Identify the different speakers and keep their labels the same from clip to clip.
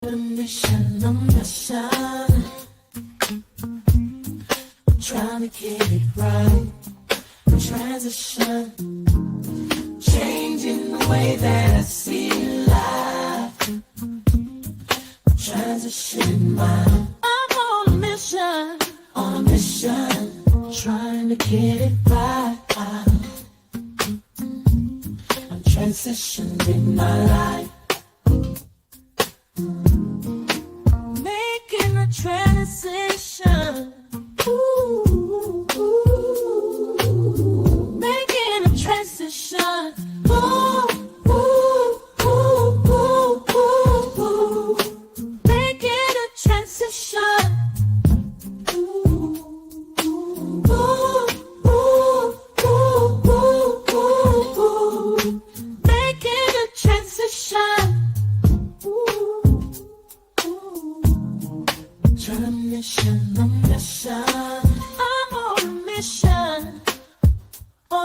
Speaker 1: Mission, trying to get it right. Transition, changing the way that I see life. Transition mind. I'm on a mission, trying to get it right. I'm transitioning my life. Making a transition. Ooh, making a transition. Ooh, making a transition. Making a transition. I'm on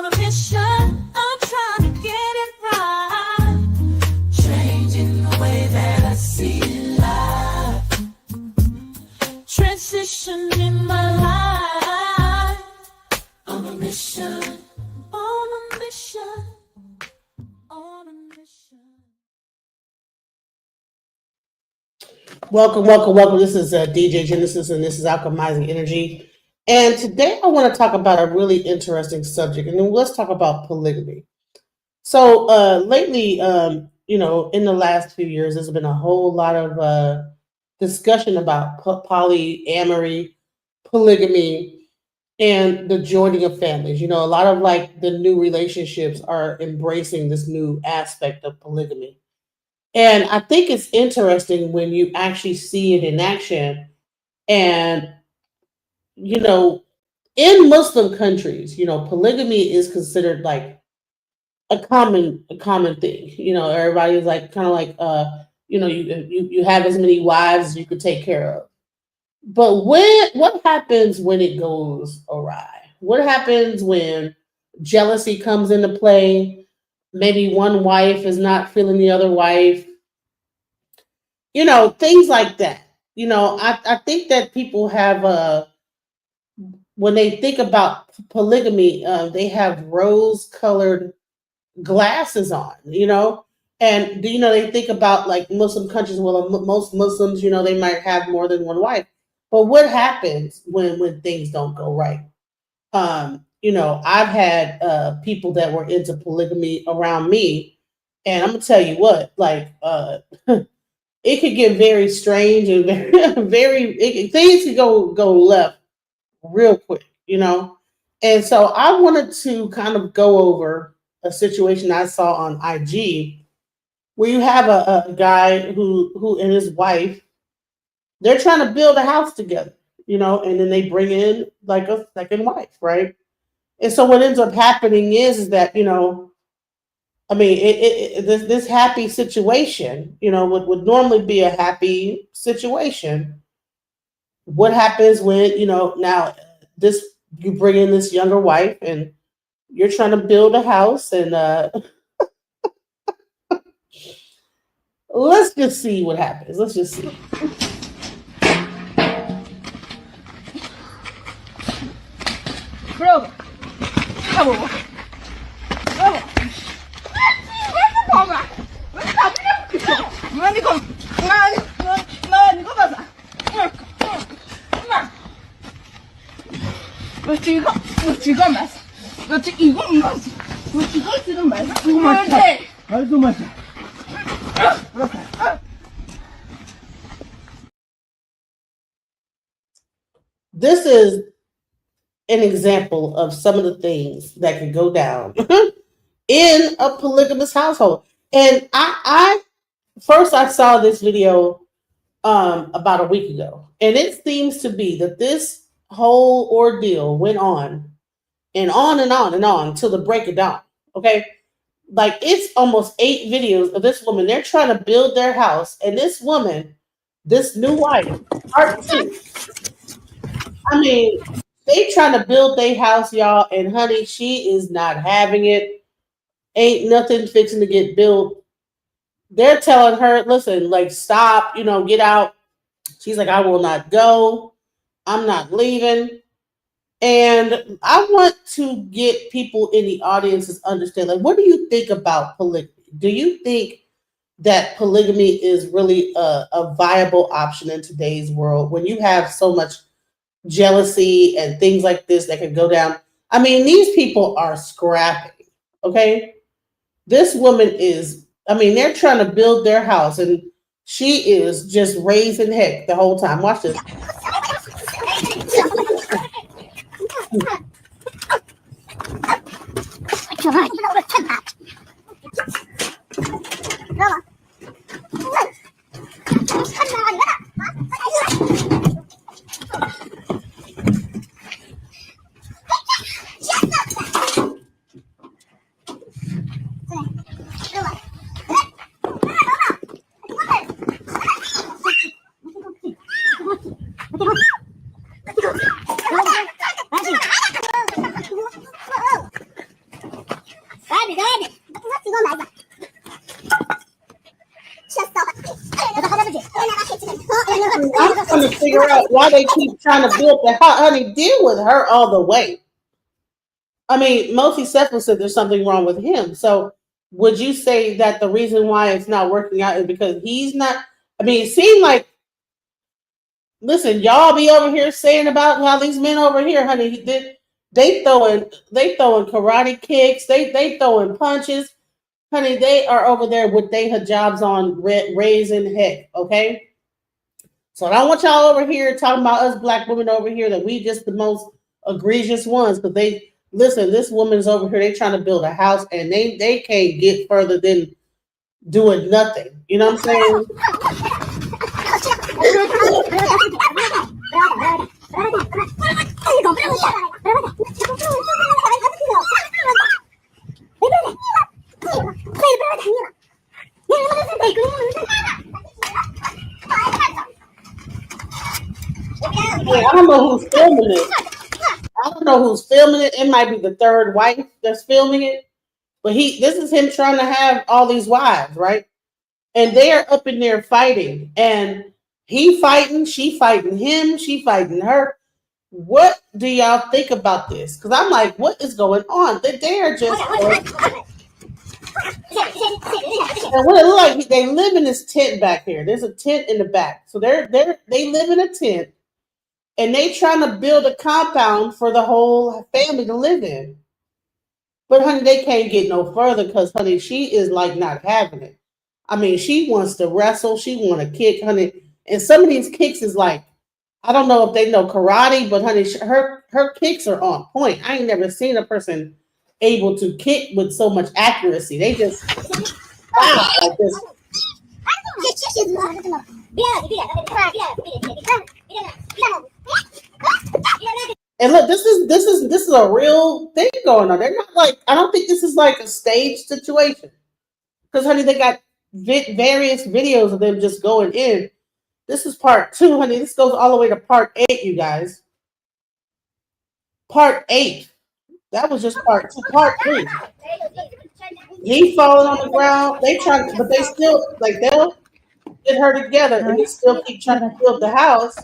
Speaker 1: a mission. I'm trying to get it right. Changing the way that I see life. Transition in my life. On a mission. On a mission. On a mission.
Speaker 2: Welcome. This is DJ Genesis, and this is Alchemizing Energy. And today I want to talk about a really interesting subject, and then let's talk about polygamy. So lately, in the last few years, there's been a whole lot of discussion about polyamory, polygamy, and the joining of families. A lot of like the new relationships are embracing this new aspect of polygamy. And I think it's interesting when you actually see it in action. And, you know, in Muslim countries, polygamy is considered like a common thing. Everybody's like kind of like you have as many wives as you could take care of. But what happens when it goes awry? What happens when jealousy comes into play? Maybe one wife is not feeling the other wife, things like that. I think that people have when they think about polygamy, they have rose colored glasses on, and they think about like Muslim countries. Well, most Muslims, they might have more than one wife. But what happens when things don't go right? I've had people that were into polygamy around me, and I'm gonna tell you what, like it could get very strange and things could go left real quick. And so I wanted to kind of go over a situation I saw on IG where you have a guy who and his wife, they're trying to build a house together, and then they bring in like a second wife, right? And so what ends up happening is that, I mean, this happy situation, would normally be a happy situation. What happens when, now this you bring in this younger wife and you're trying to build a house, and let's just see what happens. Let's just see.
Speaker 3: Bro, bravo, bravo.
Speaker 2: This is an example of some of the things that can go down in a polygamous household. And I first I saw this video about a week ago, and it seems to be that this whole ordeal went on and on and on and on till the break of dawn. Okay, like it's almost 8 videos of this woman. They're trying to build their house, and this woman, this new wife, part two. I mean, they trying to build their house, y'all, and honey, she is not having it. Ain't nothing fixing to get built. They're telling her, listen, like, stop, get out. She's like, I will not go. I'm not leaving. And I want to get people in the audiences understand, like, what do you think about polygamy? Do you think that polygamy is really a viable option in today's world when you have so much jealousy and things like this that can go down? I mean, these people are scrapping, okay? This woman is, I mean, they're trying to build their house and she is just raising heck the whole time. Watch this. I'm trying to figure out why they keep trying to build the house. Honey, deal with her all the way. I mean, Mosi Sefu said there's something wrong with him. So would you say that the reason why it's not working out is because he's not? I mean, it seemed like, listen, y'all be over here saying about how these men over here, honey, they throwing karate kicks, they throwing punches, honey. They are over there with their hijabs on, raising heck, okay. So I don't want y'all over here talking about us black women over here that we just the most egregious ones because they listen. This woman's over here. They trying to build a house and they can't get further than doing nothing. You know what I'm saying? Yeah, I don't know who's filming it. I don't know who's filming it. It might be the third wife that's filming it. But this is him trying to have all these wives, right? And they are up in there fighting. And he fighting, she fighting him, she fighting her. What do y'all think about this? Because I'm like, what is going on? They are just. And what it look like, they live in this tent back here. There's a tent in the back. So they live in a tent and they trying to build a compound for the whole family to live in. But honey, they can't get no further because honey, she is like not having it. I mean, she wants to wrestle, she want to kick, honey, and some of these kicks is like, I don't know if they know karate, but honey, her kicks are on point. I ain't never seen a person able to kick with so much accuracy. They just wow like this. And look, this is a real thing going on. They're not like, I don't think this is like a stage situation. Because honey, they got various videos of them just going in. This is part 2, honey. This goes all the way to part 8, you guys. Part 8. That was just part 2. Part 3. He falling on the ground. They trying, but they still like they'll get her together, and they still keep trying to build the house.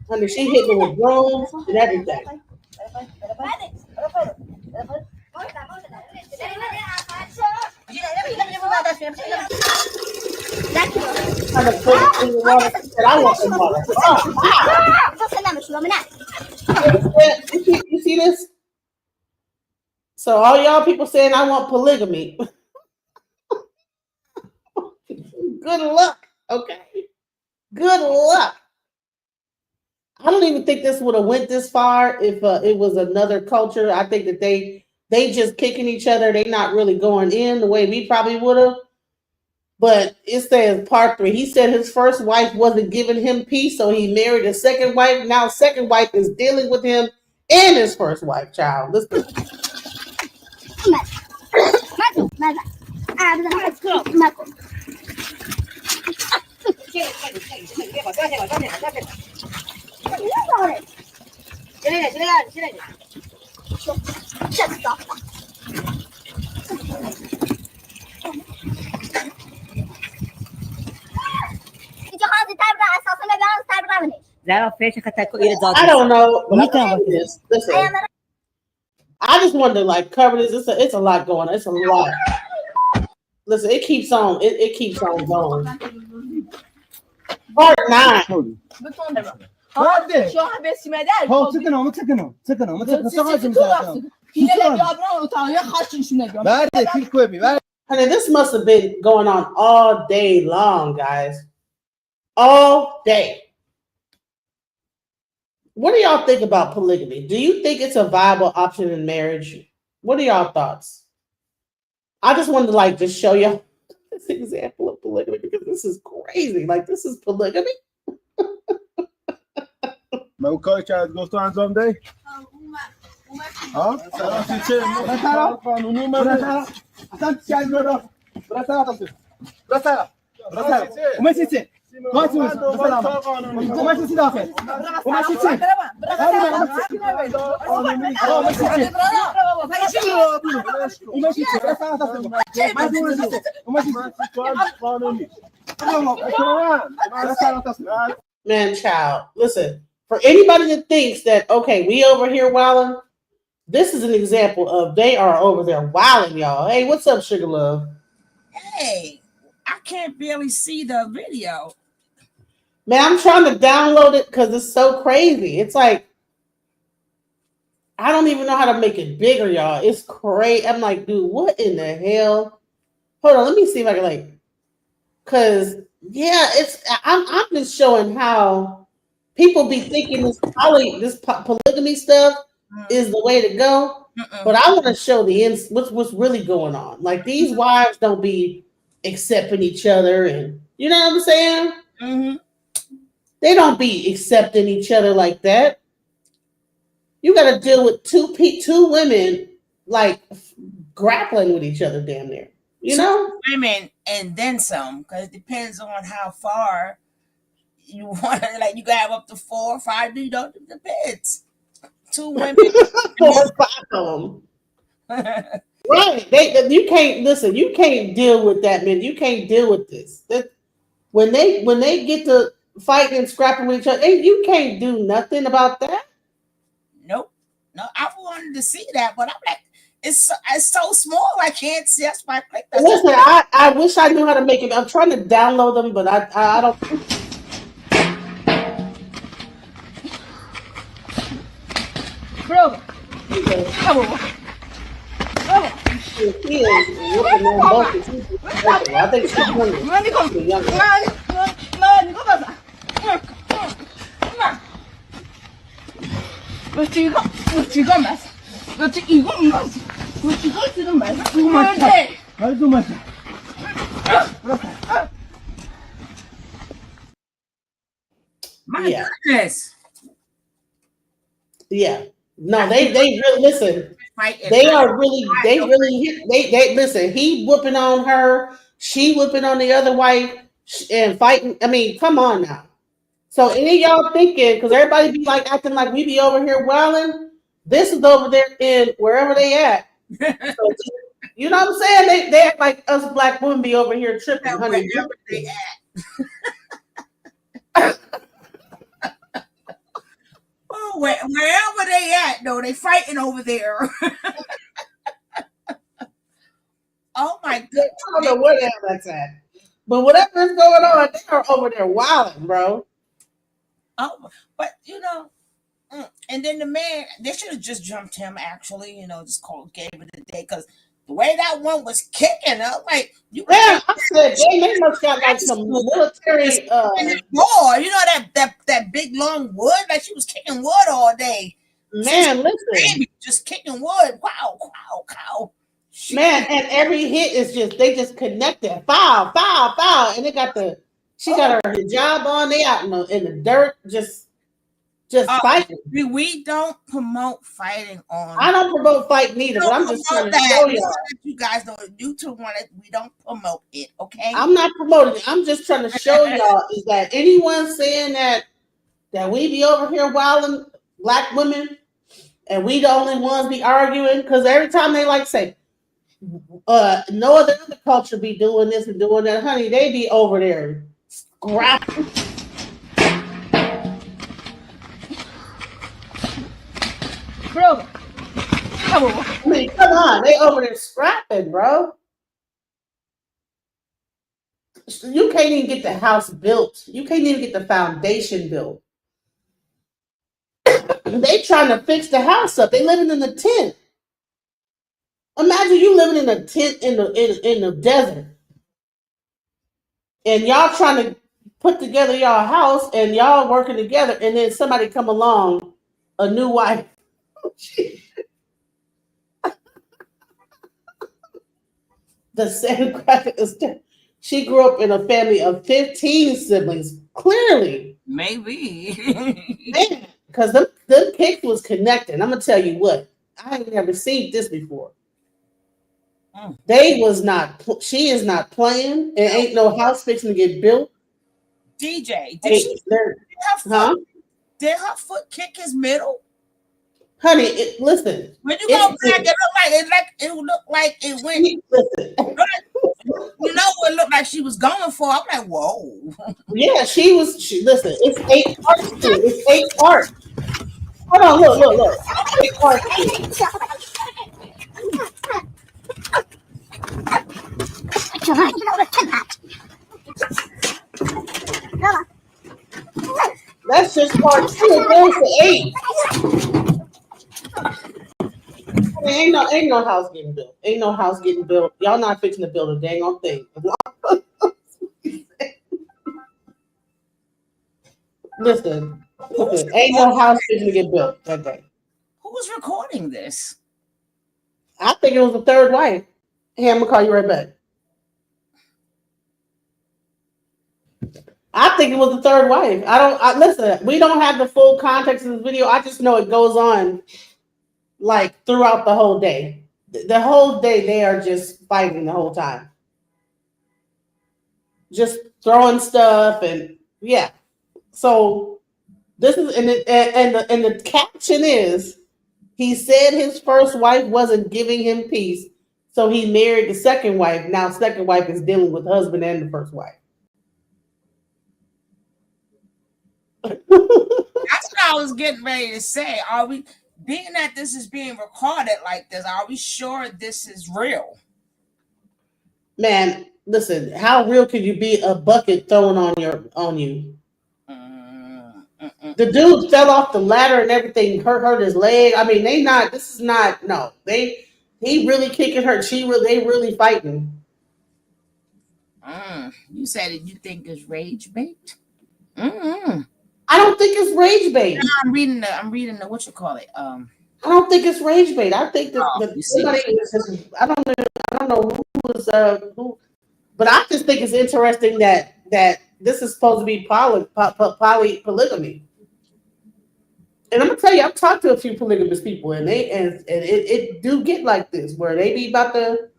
Speaker 2: Honey, she hit me with brooms and everything. Kind of put it in the water. She said, I want some water. You see this? So all y'all people saying I want polygamy. Good luck. Okay. Good luck. I don't even think this would have went this far if it was another culture. I think that they just kicking each other. They not really going in the way we probably would have. But it says part 3. He said his first wife wasn't giving him peace, so he married a second wife. Now second wife is dealing with him and his first wife. Child, listen.
Speaker 4: Leva, fecha, que até ele dá.
Speaker 2: I don't know. But
Speaker 4: Então,
Speaker 2: I this. Listen, I just wanted to like cover this. It's a lot going on. It's a lot. Listen, it keeps on. It keeps on going. Part 9.
Speaker 3: Hadi. Şu an besime der.
Speaker 5: مسكنهم
Speaker 3: Yine de bir abone utanıyor. Kaçın şuna diyorum.
Speaker 5: Verdi kil koy bir ver.
Speaker 2: Honey, this must have been going on all day long, guys. All day. What do y'all think about polygamy? Do you think it's a viable option in marriage? What are y'all thoughts? I just wanted to like just show you this example of polygamy because this is crazy. Like this is polygamy.
Speaker 5: ما کار کرد گفت تو انجام دهی ها سلام چه مثلا قانونی من اصلا چی از برا برا وماشي چه ماشي وماشي داخل وماشي چه وماشي
Speaker 2: Man, child, listen. For anybody that thinks that okay, we over here wilding, this is an example of they are over there wilding, y'all. Hey, what's up, Sugar Love?
Speaker 6: Hey, I can't barely see the video.
Speaker 2: Man, I'm trying to download it because it's so crazy. It's like I don't even know how to make it bigger, y'all. It's crazy. I'm like, dude, what in the hell? Hold on, let me see if I can like, cause yeah, I'm just showing how people be thinking this polygamy stuff is the way to go, but I want to show what's really going on. Like these wives don't be accepting each other, and you know what I'm saying?
Speaker 6: Mm-hmm.
Speaker 2: They don't be accepting each other like that. You got to deal with two women like grappling with each other, damn near. You know,
Speaker 6: women and then some, because it depends on how far you want. Like you can have up to 4 or 5. You know, it depends. 2 women,
Speaker 2: 4 or 5 of them. Right? You can't listen. You can't deal with that, man. You can't deal with this. When they get to fighting and scrapping with each other, you can't do nothing about that.
Speaker 6: Nope. No, I wanted to see that, but I'm like, it's so small. I can't see. That's why I clicked.
Speaker 2: Listen, I wish I knew how to make it. I'm trying to download them, but I don't.
Speaker 3: Bro.
Speaker 2: He is whooping them both. I think she's younger.
Speaker 6: My goodness.
Speaker 2: Yeah. No, they really listen. They listen. He whooping on her, she whooping on the other wife, and fighting. I mean, come on now. So any of y'all thinking, because everybody be like acting like we be over here wilding, this is over there in wherever they at. So, you know what I'm saying? They act like us black women be over here tripping, honey.
Speaker 6: Wherever they at. Oh, wherever they at, though, they fighting over there. Oh my goodness.
Speaker 2: I don't know where the hell that's at. But whatever is going on, they are over there wilding, bro.
Speaker 6: Oh, but you know, and then the man, they should have just jumped him. Actually, you know, just gave it a day because the way that one was kicking, I was like,
Speaker 2: I said they must got like some military.
Speaker 6: War, you know that big long wood, like she was kicking wood all day.
Speaker 2: Man, listen,
Speaker 6: just kicking wood. Wow.
Speaker 2: Man, and every hit is they just connected. Foul, and they got she got her hijab on. They out in the dirt, just fighting.
Speaker 6: We don't promote fighting on.
Speaker 2: I don't promote fighting either, but I'm just trying to show y'all.
Speaker 6: You guys don't. YouTube want it. We don't promote it. Okay.
Speaker 2: I'm not promoting it. I'm just trying to show y'all is that anyone saying that we be over here wilding black women and we the only ones be arguing because every time they like say. No other culture be doing this and doing that, honey. They be over there scrapping.
Speaker 3: Kroger. Come on.
Speaker 2: I mean, come on, they over there scrapping, bro. You can't even get the house built. You can't even get the foundation built. They trying to fix the house up. They living in a tent. Imagine you living in a tent in the desert, and y'all trying to put together y'all house, and y'all working together, and then somebody come along, a new wife. The same graphic is she grew up in a family of 15 siblings. Clearly,
Speaker 6: Maybe.
Speaker 2: man, because them cakes was connected. I'm gonna tell you what, I ain't never seen this before.
Speaker 6: Mm.
Speaker 2: They was not. She is not playing. It ain't no house fixing to get built.
Speaker 6: DJ,
Speaker 2: Hey, huh,
Speaker 6: did her foot kick his middle?
Speaker 2: honey? Listen,
Speaker 6: When you
Speaker 2: it's
Speaker 6: go back, it looked like it went.
Speaker 2: listen.
Speaker 6: You know what it looked like she was going for. I'm like, whoa.
Speaker 2: Yeah, she was. Listen, it's 8 parts to it. It's 8 parts. Hold on, look. 8 parts to it. That's just part two. It goes to 8. I mean, ain't no house getting built. Ain't no house getting built. Y'all not fixing to build a dang on thing. Listen, ain't no house fixing to get built that day.
Speaker 6: Who was recording this?
Speaker 2: I think it was the third wife. Hey, I'm gonna call you right back. I think it was the third wife. Listen. We don't have the full context of the video. I just know it goes on like throughout the whole day. The whole day they are just fighting the whole time, just throwing stuff and yeah. So this is and the caption is he said his first wife wasn't giving him peace, so he married the second wife. Now second wife is dealing with the husband and the first wife.
Speaker 6: That's what I was getting ready to say. Are we, being that this is being recorded like this, are we sure this is real?
Speaker 2: Man, listen, how real can you be? A bucket thrown on you. The dude fell off the ladder and everything, hurt his leg. I mean, this is not, no. He really kicking her. They really fighting.
Speaker 6: You said it, you think it's rage bait?
Speaker 2: I don't think it's rage bait.
Speaker 6: I'm reading the what you call it.
Speaker 2: I don't think it's rage bait. I think that somebody is, I don't know who was who, but I just think it's interesting that this is supposed to be polygamy. And I'm gonna tell you, I've talked to a few polygamous people, and it do get like this, where they be about to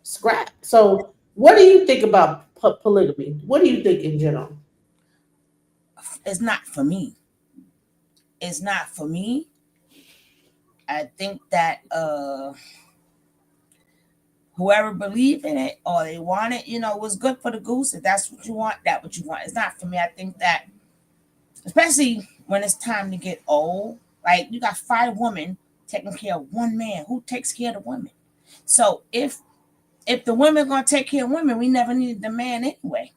Speaker 2: scrap. So, what do you think about polygamy? What do you think in general?
Speaker 6: It's not for me. It's not for me. I think that whoever believed in it or they want it, was good for the goose. If that's what you want, that's what you want. It's not for me. I think that, especially when it's time to get old, like you got 5 women taking care of one man. Who takes care of the women? So if the women gonna take care of women, we never needed the man anyway.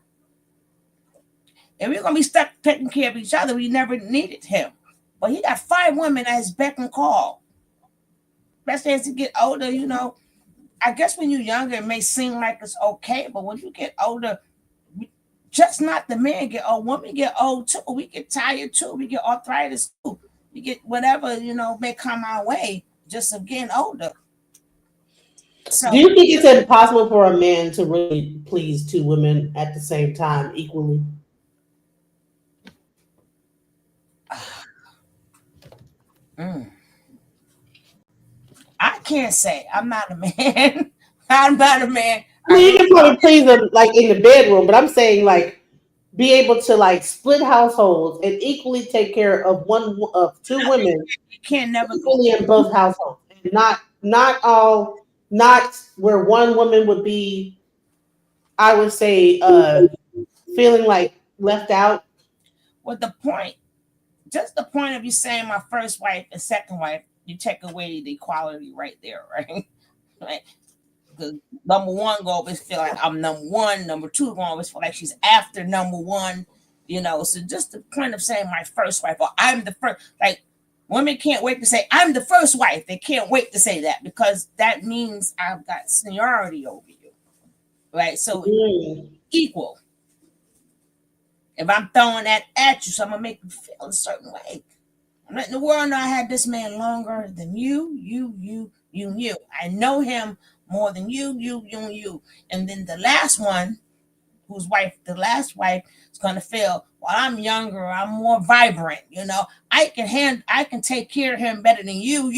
Speaker 6: If we're gonna be stuck taking care of each other, we never needed him. But he got 5 women at his beck and call. Especially as you get older, I guess when you're younger, it may seem like it's okay, but when you get older, just not the man get old, women get old too. We get tired too. We get arthritis too. We get whatever, may come our way just of getting older. So,
Speaker 2: do you think it's impossible for a man to really please 2 women at the same time equally?
Speaker 6: I can't say. I'm not a man. I'm not a man.
Speaker 2: I mean, you can probably please them like in the bedroom, but I'm saying like be able to like split households and equally take care of 2 women.
Speaker 6: You can't never
Speaker 2: equally in both households. Not where one woman would be, I would say, feeling like left out.
Speaker 6: Well, just the point of you saying my first wife and second wife, you take away the equality right there, right? Right. The number one gonna always feel like I'm number one. Number two gonna always feel like she's after number one. You know, so just the point of saying my first wife or I'm the first, like women can't wait to say I'm the first wife. They can't wait to say that because that means I've got seniority over you, right? So equal. If I'm throwing that at you, so I'm gonna make you feel a certain way. I'm letting the world know I had this man longer than you. I know him more than you. And then the last one, the last wife is gonna feel, well, I'm younger, I'm more vibrant, you know. I can take care of him better than you.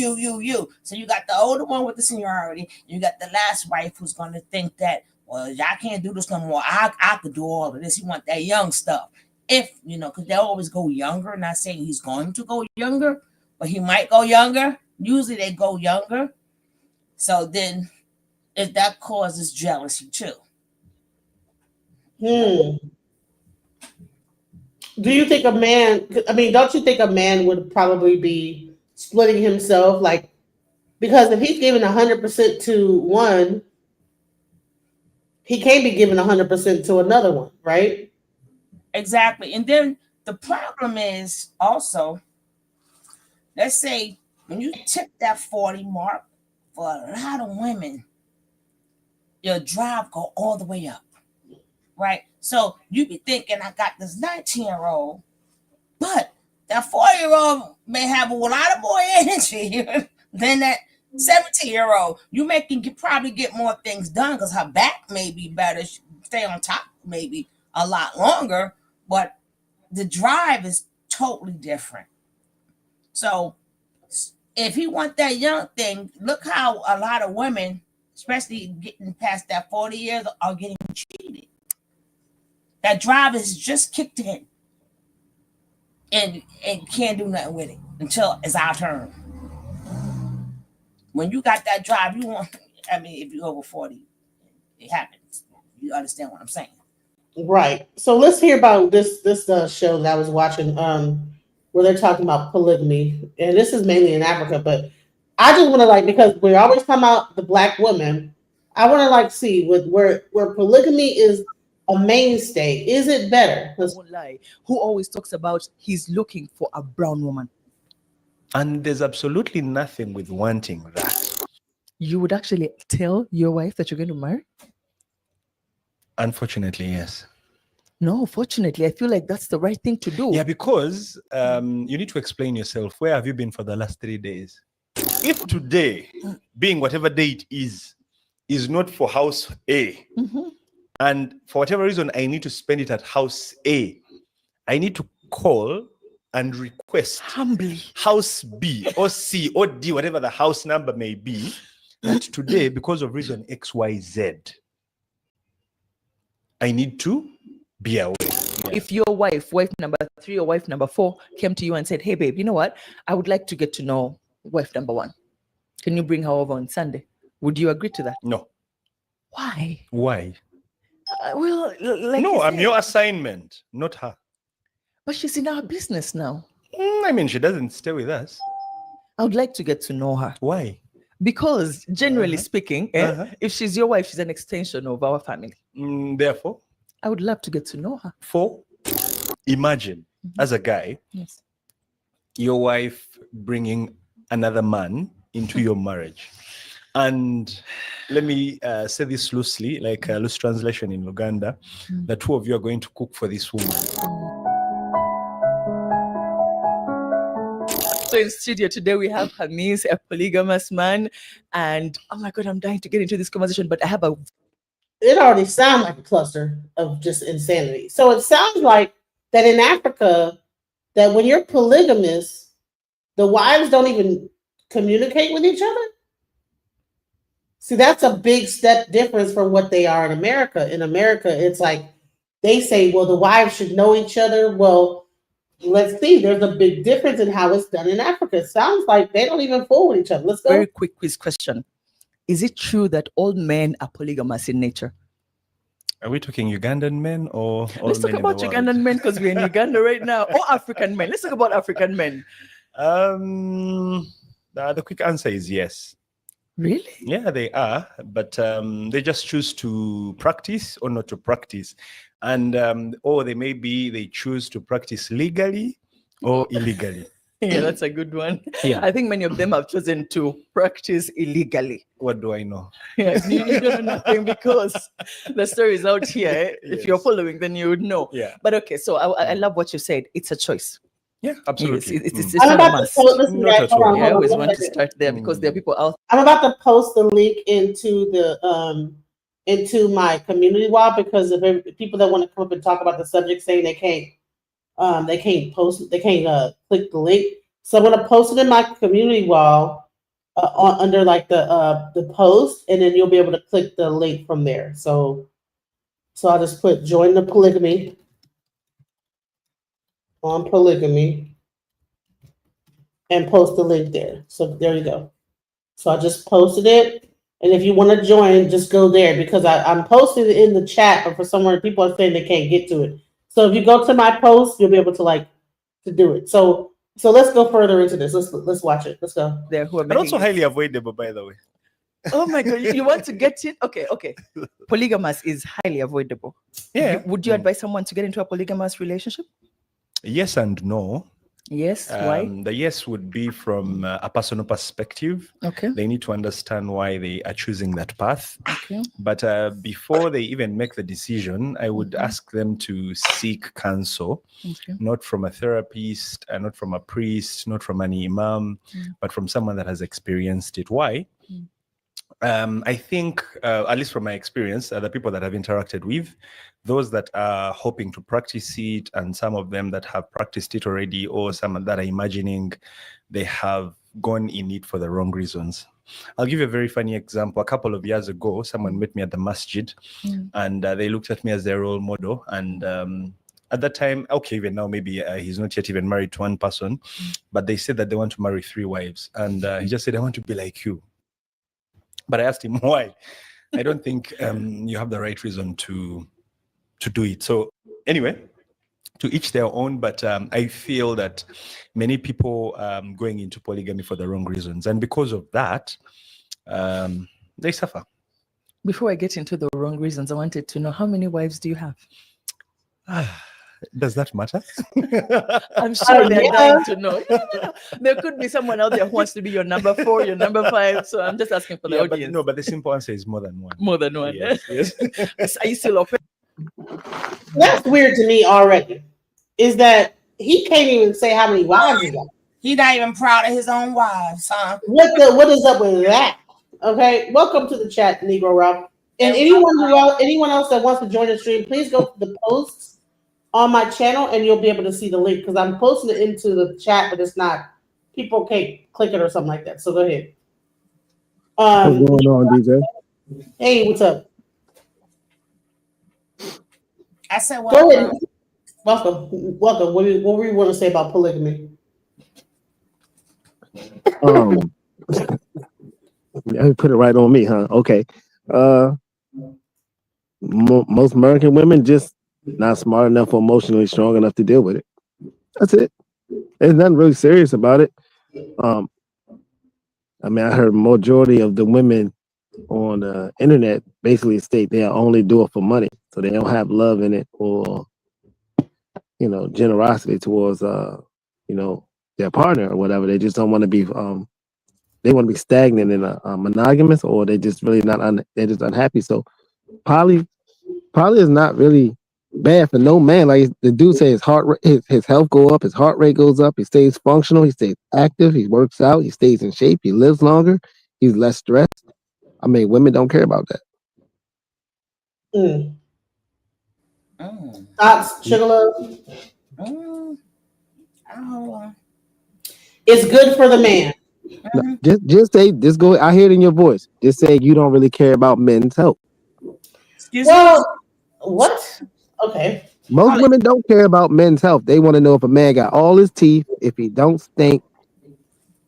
Speaker 6: So you got the older one with the seniority, you got the last wife who's gonna think that, well, I can't do this no more. I could do all of this. You want that young stuff. If you know, because they'll always go younger. Not saying he's going to go younger, but he might go younger. Usually they go younger. So then if that causes jealousy too.
Speaker 2: Do you think a man, I mean, don't you think a man would probably be splitting himself? Like, because if he's giving 100% to one, he can't be giving 100% to another one, right?
Speaker 6: Exactly. And then the problem is also, let's say when you tip that 40 mark, for a lot of women, your drive go all the way up, right? So you be thinking, I got this 19-year-old, but that 40-year-old may have a lot of more energy than that 17-year-old. You probably get more things done because her back may be better, stay on top maybe a lot longer, but the drive is totally different. So if he want that young thing, look how a lot of women, especially getting past that 40 years, are getting cheated. That drive is just kicked in and can't do nothing with it until it's our turn. When you got that drive, you want, I mean, if you're over 40, it happens. You understand what I'm saying?
Speaker 2: Right. So let's hear about this show that I was watching where they're talking about polygamy. And this is mainly in Africa, but I just want to because we're always talking about the Black woman. I want to see where polygamy is a mainstay. Is it better?
Speaker 3: Won't lie. Who always talks about he's looking for a brown woman.
Speaker 5: And there's absolutely nothing with wanting that.
Speaker 3: You would actually tell your wife that you're going to marry?
Speaker 5: Unfortunately, yes.
Speaker 3: No, fortunately, I feel like that's the right thing to do.
Speaker 5: Yeah, because you need to explain yourself. Where have you been for the last 3 days? If today, being whatever day it is not for house A, and for whatever reason I need to spend it at house A, I need to call and request
Speaker 3: humbly
Speaker 5: house B or C or D, whatever the house number may be, that today, because of reason XYZ, I need to be aware.
Speaker 3: If your wife number 3 or wife number 4 came to you and said, hey babe, you know what, I would like to get to know wife number 1, can you bring her over on Sunday? Would you agree to that?
Speaker 5: No.
Speaker 3: Why?
Speaker 2: Well,
Speaker 5: no, I'm your assignment, not her.
Speaker 3: But she's in our business now.
Speaker 5: I mean, she doesn't stay with us.
Speaker 3: I would like to get to know her.
Speaker 5: Why?
Speaker 3: Because generally speaking, if she's your wife, she's an extension of our family.
Speaker 5: Therefore,
Speaker 3: I would love to get to know her.
Speaker 5: Imagine, as a guy,
Speaker 3: yes,
Speaker 5: your wife bringing another man into your marriage. And let me say this loosely, like a loose translation in Uganda. The two of you are going to cook for this woman.
Speaker 3: So in studio today, we have Hamis, a polygamous man. And oh my God, I'm dying to get into this conversation, but I have
Speaker 2: it already sounds like a cluster of just insanity. So it sounds like that in Africa, that when you're polygamous, the wives don't even communicate with each other. See, that's a big step difference from what they are in America. In America, it's like they say, well, the wives should know each other. Well, let's see. There's a big difference in how it's done in Africa. It sounds like they don't even fool with each other. Let's go.
Speaker 3: Very quick quiz question. Is it true that all men are polygamous in nature?
Speaker 5: Are we talking Ugandan men or all
Speaker 3: Let's talk
Speaker 5: men
Speaker 3: about Ugandan men because we're in Uganda right now. Or African men. Let's talk about African men.
Speaker 4: The quick answer is yes.
Speaker 3: Really?
Speaker 4: Yeah, they are, but they just choose to practice or not to practice. And or they choose to practice legally or illegally.
Speaker 3: Yeah, that's a good one.
Speaker 4: Yeah.
Speaker 3: I think many of them have chosen to practice illegally.
Speaker 4: What do I know?
Speaker 3: Yeah, you don't know nothing because the story is out here. Eh? If you're
Speaker 4: Yes.
Speaker 3: following, then you would know.
Speaker 4: Yeah.
Speaker 3: But okay, so I love what you said. It's a choice.
Speaker 4: Yeah, absolutely.
Speaker 3: It's
Speaker 2: I'm
Speaker 3: not a
Speaker 2: about to
Speaker 3: must.
Speaker 2: post. Listen,
Speaker 4: Not
Speaker 2: guys,
Speaker 4: at
Speaker 2: hold
Speaker 4: all.
Speaker 2: on,
Speaker 3: Yeah, I
Speaker 2: hold on,
Speaker 3: always
Speaker 2: one
Speaker 3: want to
Speaker 2: second.
Speaker 3: start there because there are people out.
Speaker 2: I'm about to post the link into my community wall because if people that want to come up and talk about the subject saying they can't click the link. So I'm gonna post it in my community wall under like the post, and then you'll be able to click the link from there. So I'll just put join the polygamy on polygamy and post the link there. So there you go. So I just posted it. And if you want to join, just go there because I'm posting it in the chat, but for some reason people are saying they can't get to it. So if you go to my post, you'll be able to do it. So let's go further into this. Let's watch it. Let's go.
Speaker 3: There who are
Speaker 4: And also
Speaker 3: making it.
Speaker 4: highly avoidable, by the way.
Speaker 3: Oh my god, you want to get it? Okay. Polygamous is highly avoidable.
Speaker 4: Yeah.
Speaker 3: Would you advise someone to get into a polygamous relationship?
Speaker 4: Yes and no.
Speaker 3: Yes. Why?
Speaker 4: The yes would be from a personal perspective.
Speaker 3: Okay.
Speaker 4: They need to understand why they are choosing that path.
Speaker 3: Okay.
Speaker 4: But before they even make the decision, I would ask them to seek counsel,
Speaker 3: Okay.
Speaker 4: not from a therapist, not from a priest, not from an imam, but from someone that has experienced it. Why? I think, at least from my experience, the people that I've interacted with, those that are hoping to practice it, and some of them that have practiced it already, or some that are imagining, they have gone in it for the wrong reasons. I'll give you a very funny example. A couple of years ago, someone met me at the masjid, and they looked at me as their role model. And at that time, okay, even now, maybe he's not yet even married to one person, but they said that they want to marry 3 wives. And he just said, I want to be like you. But I asked him why. I don't think you have the right reason to do it. So anyway, to each their own. But I feel that many people going into polygamy for the wrong reasons, and because of that, they suffer.
Speaker 3: Before I get into the wrong reasons, I wanted to know, how many wives do you have?
Speaker 4: Does that matter?
Speaker 3: I'm sure they're
Speaker 2: yeah.
Speaker 3: dying to know. No. There could be someone out there who wants to be your number 4, your number 5. So I'm just asking for the audience.
Speaker 4: But the simple answer is more than one.
Speaker 3: More than one.
Speaker 4: Yes.
Speaker 3: Are you still open?
Speaker 2: That's weird to me already. Is that he can't even say how many wives he got.
Speaker 6: He not even proud of his own wives, huh?
Speaker 2: What is up with that? Okay, welcome to the chat, Negro Rock. And anyone else that wants to join the stream, please go to the posts on my channel and you'll be able to see the link because I'm posting it into the chat, but it's not. People can't click it or something like that. So go ahead.
Speaker 5: What's going on, DJ?
Speaker 2: Hey, what's up?
Speaker 6: I said, well,
Speaker 2: Go ahead. Welcome. What do you want to say about polygamy?
Speaker 5: You put it right on me, huh? Okay. Most American women just not smart enough or emotionally strong enough to deal with it. That's it. There's nothing really serious about it. I heard majority of the women on the internet basically state they only do it for money, so they don't have love in it or generosity towards their partner or whatever. They just don't want to be they want to be stagnant in a monogamous, or they just really they're just unhappy. So poly is not really bad for no man. Like the dude says, his health go up, his heart rate goes up, he stays functional, he stays active, he works out, he stays in shape, he lives longer, he's less stressed. Women don't care about that.
Speaker 2: Thoughts, Sugar Love? It's good for the man.
Speaker 5: No, just go. I hear it in your voice. Just say you don't really care about men's health.
Speaker 2: What? Okay.
Speaker 5: Most women don't care about men's health. They want to know if a man got all his teeth, if he don't stink,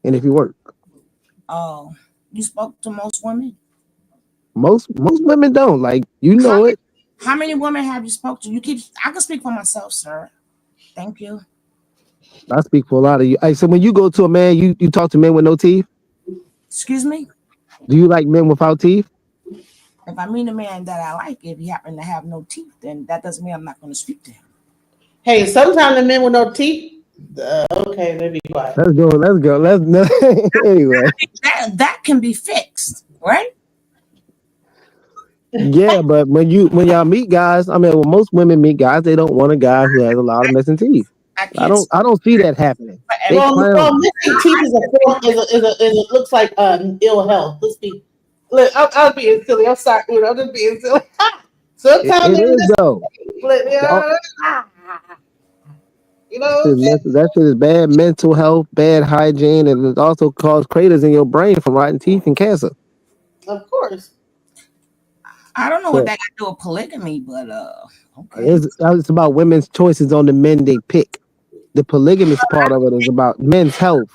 Speaker 5: and if he work.
Speaker 6: Oh, you spoke to most women?
Speaker 5: Most women don't. Like, it.
Speaker 6: How many women have you spoke to? I can speak for myself, sir. Thank you.
Speaker 5: I speak for a lot of you. So when you go to a man, you talk to men with no teeth?
Speaker 6: Excuse me?
Speaker 5: Do you like men without teeth?
Speaker 6: If I meet a man that I like, if he happen to have no teeth, then that doesn't mean I'm not going to speak to him.
Speaker 2: Hey, sometimes the men with no teeth. Okay, let me be quiet.
Speaker 5: Let's go. Anyway.
Speaker 6: That can be fixed, right?
Speaker 5: Yeah, but when y'all meet guys, I mean, when most women meet guys, they don't want a guy who has a lot of missing teeth.
Speaker 6: I
Speaker 5: I
Speaker 6: can't.
Speaker 5: don't see that happening. They
Speaker 2: Well,
Speaker 5: clown.
Speaker 2: missing teeth is it looks like ill health. Let's be. Look, I'm being silly. I'm sorry, dude. I'm just being silly. Sometimes
Speaker 5: It is though.
Speaker 2: you know,
Speaker 5: That shit is bad mental health, bad hygiene, and it also causes craters in your brain from rotten teeth and cancer.
Speaker 2: of course.
Speaker 6: I don't know
Speaker 5: So
Speaker 6: what that got to do with polygamy, but okay.
Speaker 5: it's about women's choices on the men they pick. The polygamous part of it is about men's health.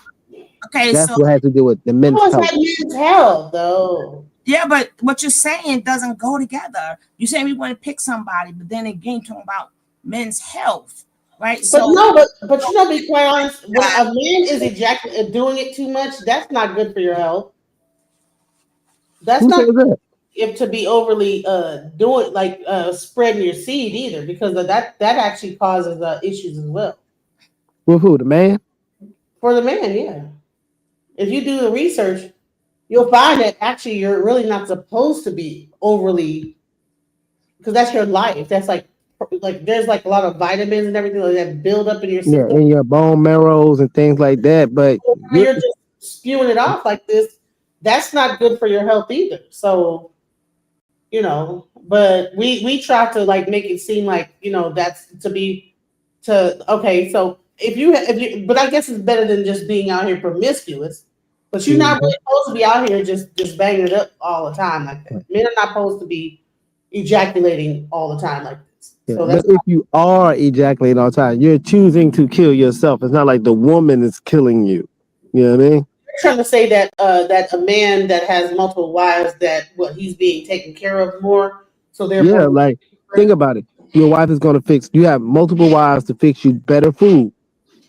Speaker 6: Okay,
Speaker 5: That's
Speaker 6: so
Speaker 5: what has to do with the men's
Speaker 2: How is
Speaker 5: health.
Speaker 2: that men's health, though?
Speaker 6: yeah, but what you're saying doesn't go together. You saying we want to pick somebody, but then again, talking about men's health, right?
Speaker 2: But
Speaker 6: So
Speaker 2: no, but you know, be quite honest. When a man is doing it too much, that's not good for your health. That's
Speaker 5: Who
Speaker 2: not
Speaker 5: says that?
Speaker 2: if to be overly doing like spreading your seed either, because of that actually causes issues as well
Speaker 5: With who? The man?
Speaker 2: for the man. Yeah, if you do the research, you'll find that actually you're really not supposed to be overly, because that's your life. That's like there's like a lot of vitamins and everything like that build up in your
Speaker 5: Yeah,
Speaker 2: system.
Speaker 5: in your bone marrows and things like that. But
Speaker 2: You're just spewing it off like this. That's not good for your health either. So but we try to like make it seem like that's okay. So if you, but I guess it's better than just being out here promiscuous. But you're not really supposed to be out here just banging it up all the time like that. Men are not supposed to be ejaculating all the time like this.
Speaker 5: yeah,
Speaker 2: So
Speaker 5: but if you are ejaculating all the time, you're choosing to kill yourself. It's not like the woman is killing you. You know what I mean?
Speaker 2: trying to say that that a man that has multiple wives, that he's being taken care of more, so therefore
Speaker 5: Yeah, like think about it. Your wife is going to fix. You have multiple wives to fix you better food.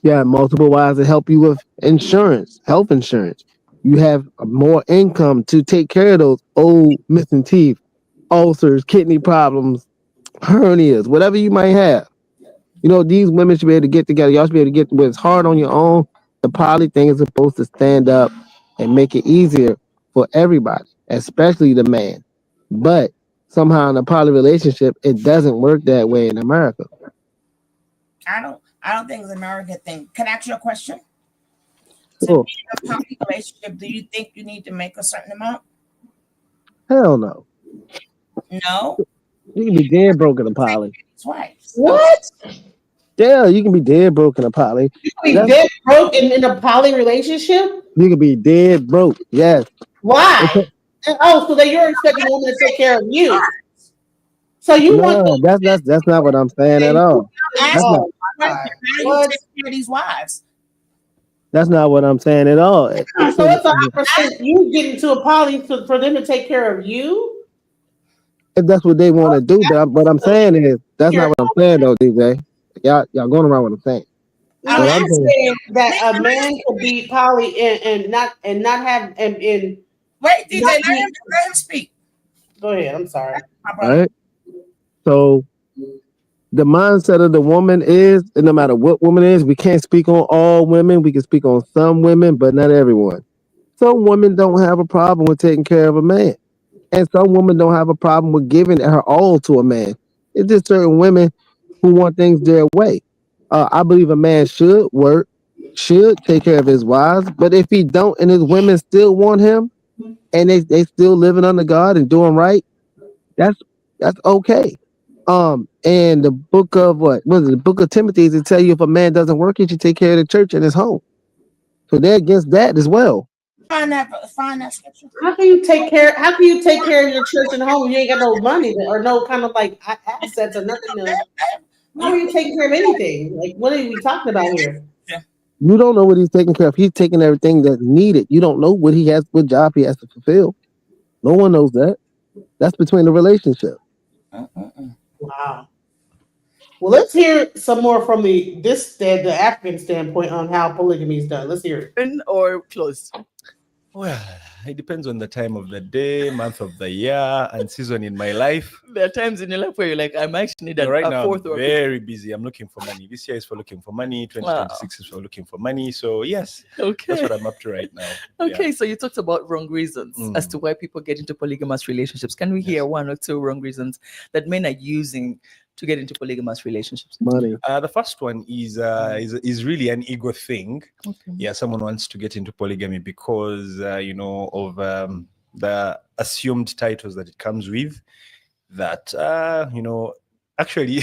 Speaker 5: You have multiple wives to help you with insurance, health insurance. You have more income to take care of those old missing teeth, ulcers, kidney problems, hernias, whatever you might have. These women should be able to get together. Y'all should be able to get when it's hard on your own. The poly thing is supposed to stand up and make it easier for everybody, especially the man. But somehow in a poly relationship, it doesn't work that way in America.
Speaker 6: I don't think it's an American thing. Can I ask you a question? To
Speaker 5: Cool.
Speaker 6: be in a poly relationship, do you think you need to make a certain amount?
Speaker 5: Hell no.
Speaker 6: No.
Speaker 5: You can be dead broke in a poly.
Speaker 6: Wives.
Speaker 2: what?
Speaker 5: Yeah, you can be dead broke in a poly.
Speaker 2: You can be dead broke in a poly relationship?
Speaker 5: You can be dead broke. Yes.
Speaker 2: Why? So that you're expecting a woman to take care of you. So you want
Speaker 5: No, that's not what I'm saying at all. That's not
Speaker 2: oh my God.
Speaker 6: How do you
Speaker 2: What?
Speaker 6: take care of these wives?
Speaker 5: that's not what I'm saying at all.
Speaker 2: So it's 100% you get into a poly for them to take care of you?
Speaker 5: If that's what they want to do, but what I'm saying is that's not what I'm saying though, DJ. Y'all going around what I'm saying.
Speaker 2: No,
Speaker 5: What
Speaker 2: I'm
Speaker 5: I'm saying,
Speaker 2: saying that a man could be poly and not have and
Speaker 6: Wait, DJ,
Speaker 2: not
Speaker 6: let
Speaker 2: be-
Speaker 6: him speak.
Speaker 2: go ahead. I'm sorry.
Speaker 6: My
Speaker 5: all
Speaker 6: brother.
Speaker 5: right? So the mindset of the woman is, and no matter what woman is, we can't speak on all women. We can speak on some women, but not everyone. Some women don't have a problem with taking care of a man. And some women don't have a problem with giving her all to a man. It's just certain women who want things their way. I believe a man should work, should take care of his wives, but if he don't and his women still want him and they still living under God and doing right, that's okay. And the book of what was it? The book of Timothy to tell you if a man doesn't work, he should take care of the church and his home. So they're against that as well.
Speaker 6: Find that scripture.
Speaker 2: How can you take care of your church and home? You ain't got no money or no kind of like assets or nothing. How are you taking care of anything? Like, what are we talking about here?
Speaker 5: You don't know what he's taking care of. He's taking everything that's needed. You don't know what job he has to fulfill. No one knows that. That's between the relationship.
Speaker 2: Wow. Well, let's hear some more from the African standpoint on how polygamy is done. Let's hear it.
Speaker 3: Open or closed?
Speaker 4: Well, it depends on the time of the day, month of the year, and season in my life.
Speaker 3: There are times in your life where you're like, I'm actually need
Speaker 4: Right
Speaker 3: a
Speaker 4: now,
Speaker 3: fourth
Speaker 4: I'm
Speaker 3: or a fifth.
Speaker 4: very busy. I'm looking for money. This year is for looking for money. 2026 is for looking for money. So yes, that's
Speaker 3: Okay.
Speaker 4: what I'm up to right now.
Speaker 3: Okay, so you talked about wrong reasons as to why people get into polygamous relationships. Can we hear one or two wrong reasons that men are using to get into polygamous relationships?
Speaker 7: Money.
Speaker 4: The first one is really an ego thing.
Speaker 3: Okay.
Speaker 4: Yeah, someone wants to get into polygamy because of the assumed titles that it comes with. That actually,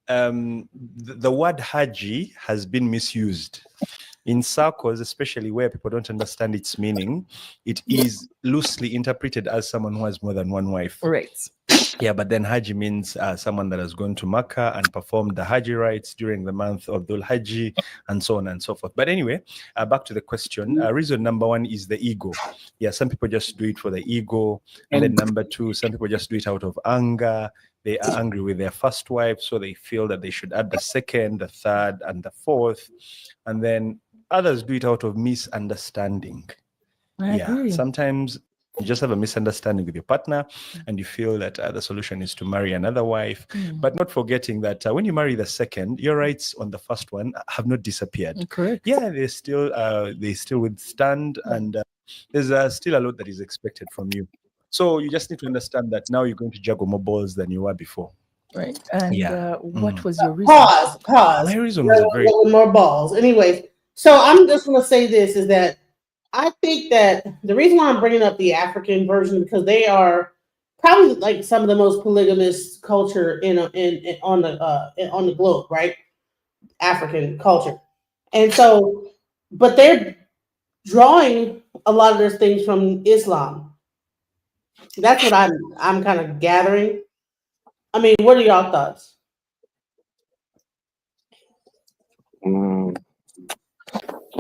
Speaker 4: the word Haji has been misused in circles, especially where people don't understand its meaning. It is loosely interpreted as someone who has more than one wife.
Speaker 3: Right.
Speaker 4: Yeah, but then Haji means someone that has gone to Makkah and performed the Haji rites during the month of Dhul Hajji and so on and so forth. But anyway, back to the question. Reason number one is the ego. Yeah, some people just do it for the ego. And then number two, some people just do it out of anger. They are angry with their first wife, so they feel that they should add the second, the third, and the fourth. And then others do it out of misunderstanding.
Speaker 3: I agree.
Speaker 4: Sometimes you just have a misunderstanding with your partner and you feel that the solution is to marry another wife, but not forgetting that when you marry the second, your rights on the first one have not disappeared.
Speaker 3: Correct.
Speaker 4: Yeah, they still withstand, and there's still a lot that is expected from you. So you just need to understand that now you're going to juggle more balls than you were before.
Speaker 3: Right. And
Speaker 4: Yeah.
Speaker 3: what was your reason?
Speaker 2: Pause.
Speaker 4: My reason was a very
Speaker 2: More balls. Anyways, so I'm just going to say this is that I think that the reason why I'm bringing up the African version because they are probably like some of the most polygamous culture on the globe, right? African culture, and so, but they're drawing a lot of their things from Islam. That's what I'm kind of gathering. I mean, what are y'all thoughts?
Speaker 7: Mm,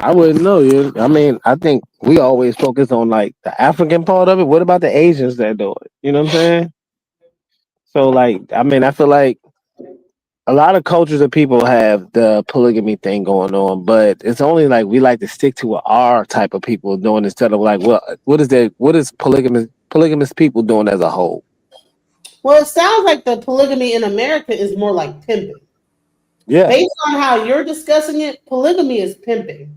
Speaker 7: I wouldn't know. I mean, I think we always focus on like the African part of it. What about the Asians that do it? You know what I'm saying? So, like, I mean, I feel like a lot of cultures of people have the polygamy thing going on, but it's only like we like to stick to what our type of people doing instead of like, well, what is polygamous people doing as a whole?
Speaker 2: Well, it sounds like the polygamy in America is more like pimping.
Speaker 7: Yeah,
Speaker 2: Based on how you're discussing it, polygamy is pimping.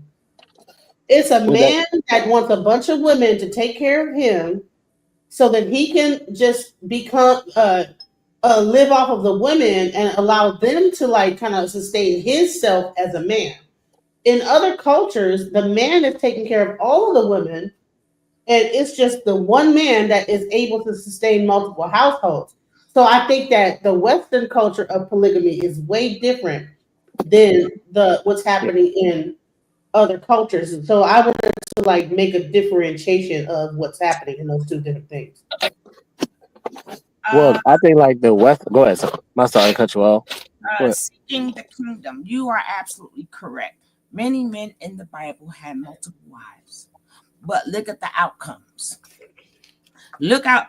Speaker 2: It's a man that wants a bunch of women to take care of him so that he can just become live off of the women and allow them to like kind of sustain himself as a man. In other cultures, the man is taking care of all of the women, and it's just the one man that is able to sustain multiple households. So I think that the Western culture of polygamy is way different than what's happening in other cultures. And so I wanted to like make a differentiation of what's happening in those two different things.
Speaker 7: well, I think like the West. Go ahead. I'm sorry to cut you off.
Speaker 6: Seeking the kingdom. You are absolutely correct. Many men in the Bible had multiple wives, but look at the outcomes. Look how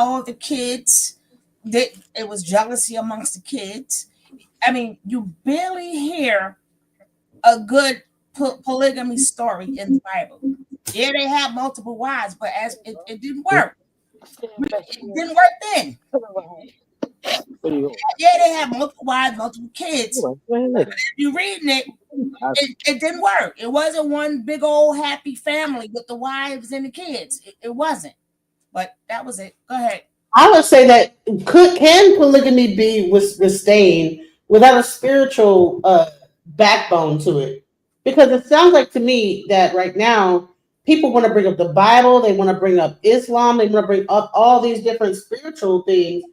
Speaker 6: all the kids. It was jealousy amongst the kids. I mean, you barely hear a good polygamy story in the Bible. Yeah, they have multiple wives, but as it didn't work. It didn't work then. Yeah, they have multiple wives, multiple kids. But if you're reading it, it didn't work. It wasn't one big old happy family with the wives and the kids. It wasn't. But that was it. Go ahead.
Speaker 2: I would say that can polygamy be sustained without a spiritual backbone to it? Because it sounds like to me that right now people want to bring up the Bible, they want to bring up Islam, they want to bring up all these different spiritual things,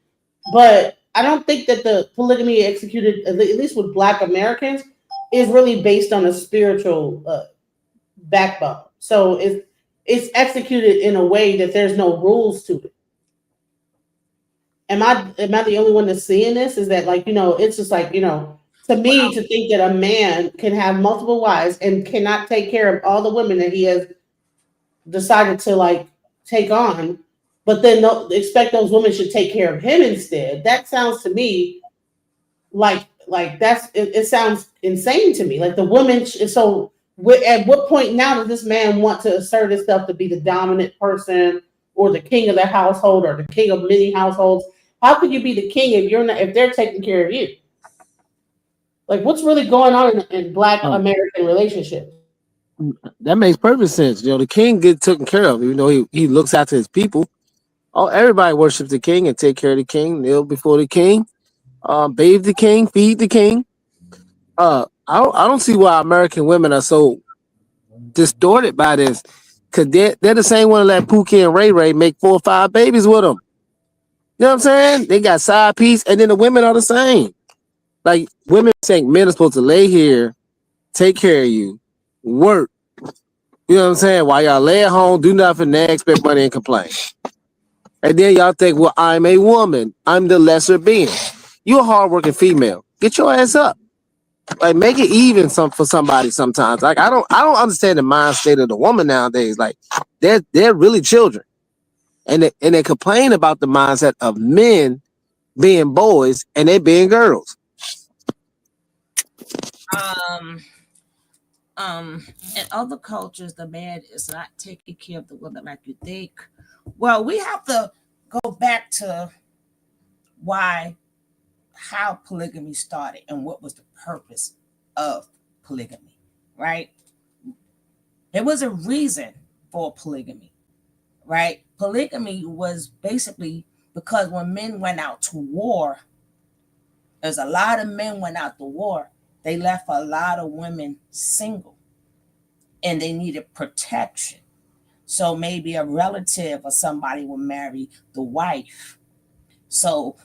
Speaker 2: but I don't think that the polygamy executed, at least with Black Americans, is really based on a spiritual backbone. So it's executed in a way that there's no rules to it. Am I the only one that's seeing this? Is that like, it's just like, to me, to think that a man can have multiple wives and cannot take care of all the women that he has decided to like take on, but then expect those women should take care of him instead. That sounds to me like it sounds insane to me. Like the woman, so At what point now does this man want to assert himself to be the dominant person or the king of the household or the king of many households? How could you be the king if you're not if they're taking care of you? Like, what's really going on in Black American relationships?
Speaker 7: That makes perfect sense. The king gets taken care of. You know, he looks after his people. Oh, everybody worships the king and take care of the king, kneel before the king, bathe the king, feed the king. I don't see why American women are so distorted by this, because they're the same one that let Pookie and Ray Ray make 4 or 5 babies with them. You know what I'm saying? They got side piece, and then the women are the same. Like, women think men are supposed to lay here, take care of you, work. You know what I'm saying? While y'all lay at home, do nothing, then expect money and complain. And then y'all think, well, I'm a woman. I'm the lesser being. You're a hardworking female. Get your ass up. Like, make it even for somebody sometimes. Like, I don't understand the mind state of the woman nowadays. Like, they're really children. And they complain about the mindset of men being boys and they being girls.
Speaker 6: In other cultures, the man is not taking care of the woman like you think. Well, we have to go back to how polygamy started and what was the purpose of polygamy, right? There was a reason for polygamy, right? Polygamy was basically because when men went out to war, there's a lot of men went out to war. They left a lot of women single and they needed protection. So maybe a relative or somebody would marry the wife so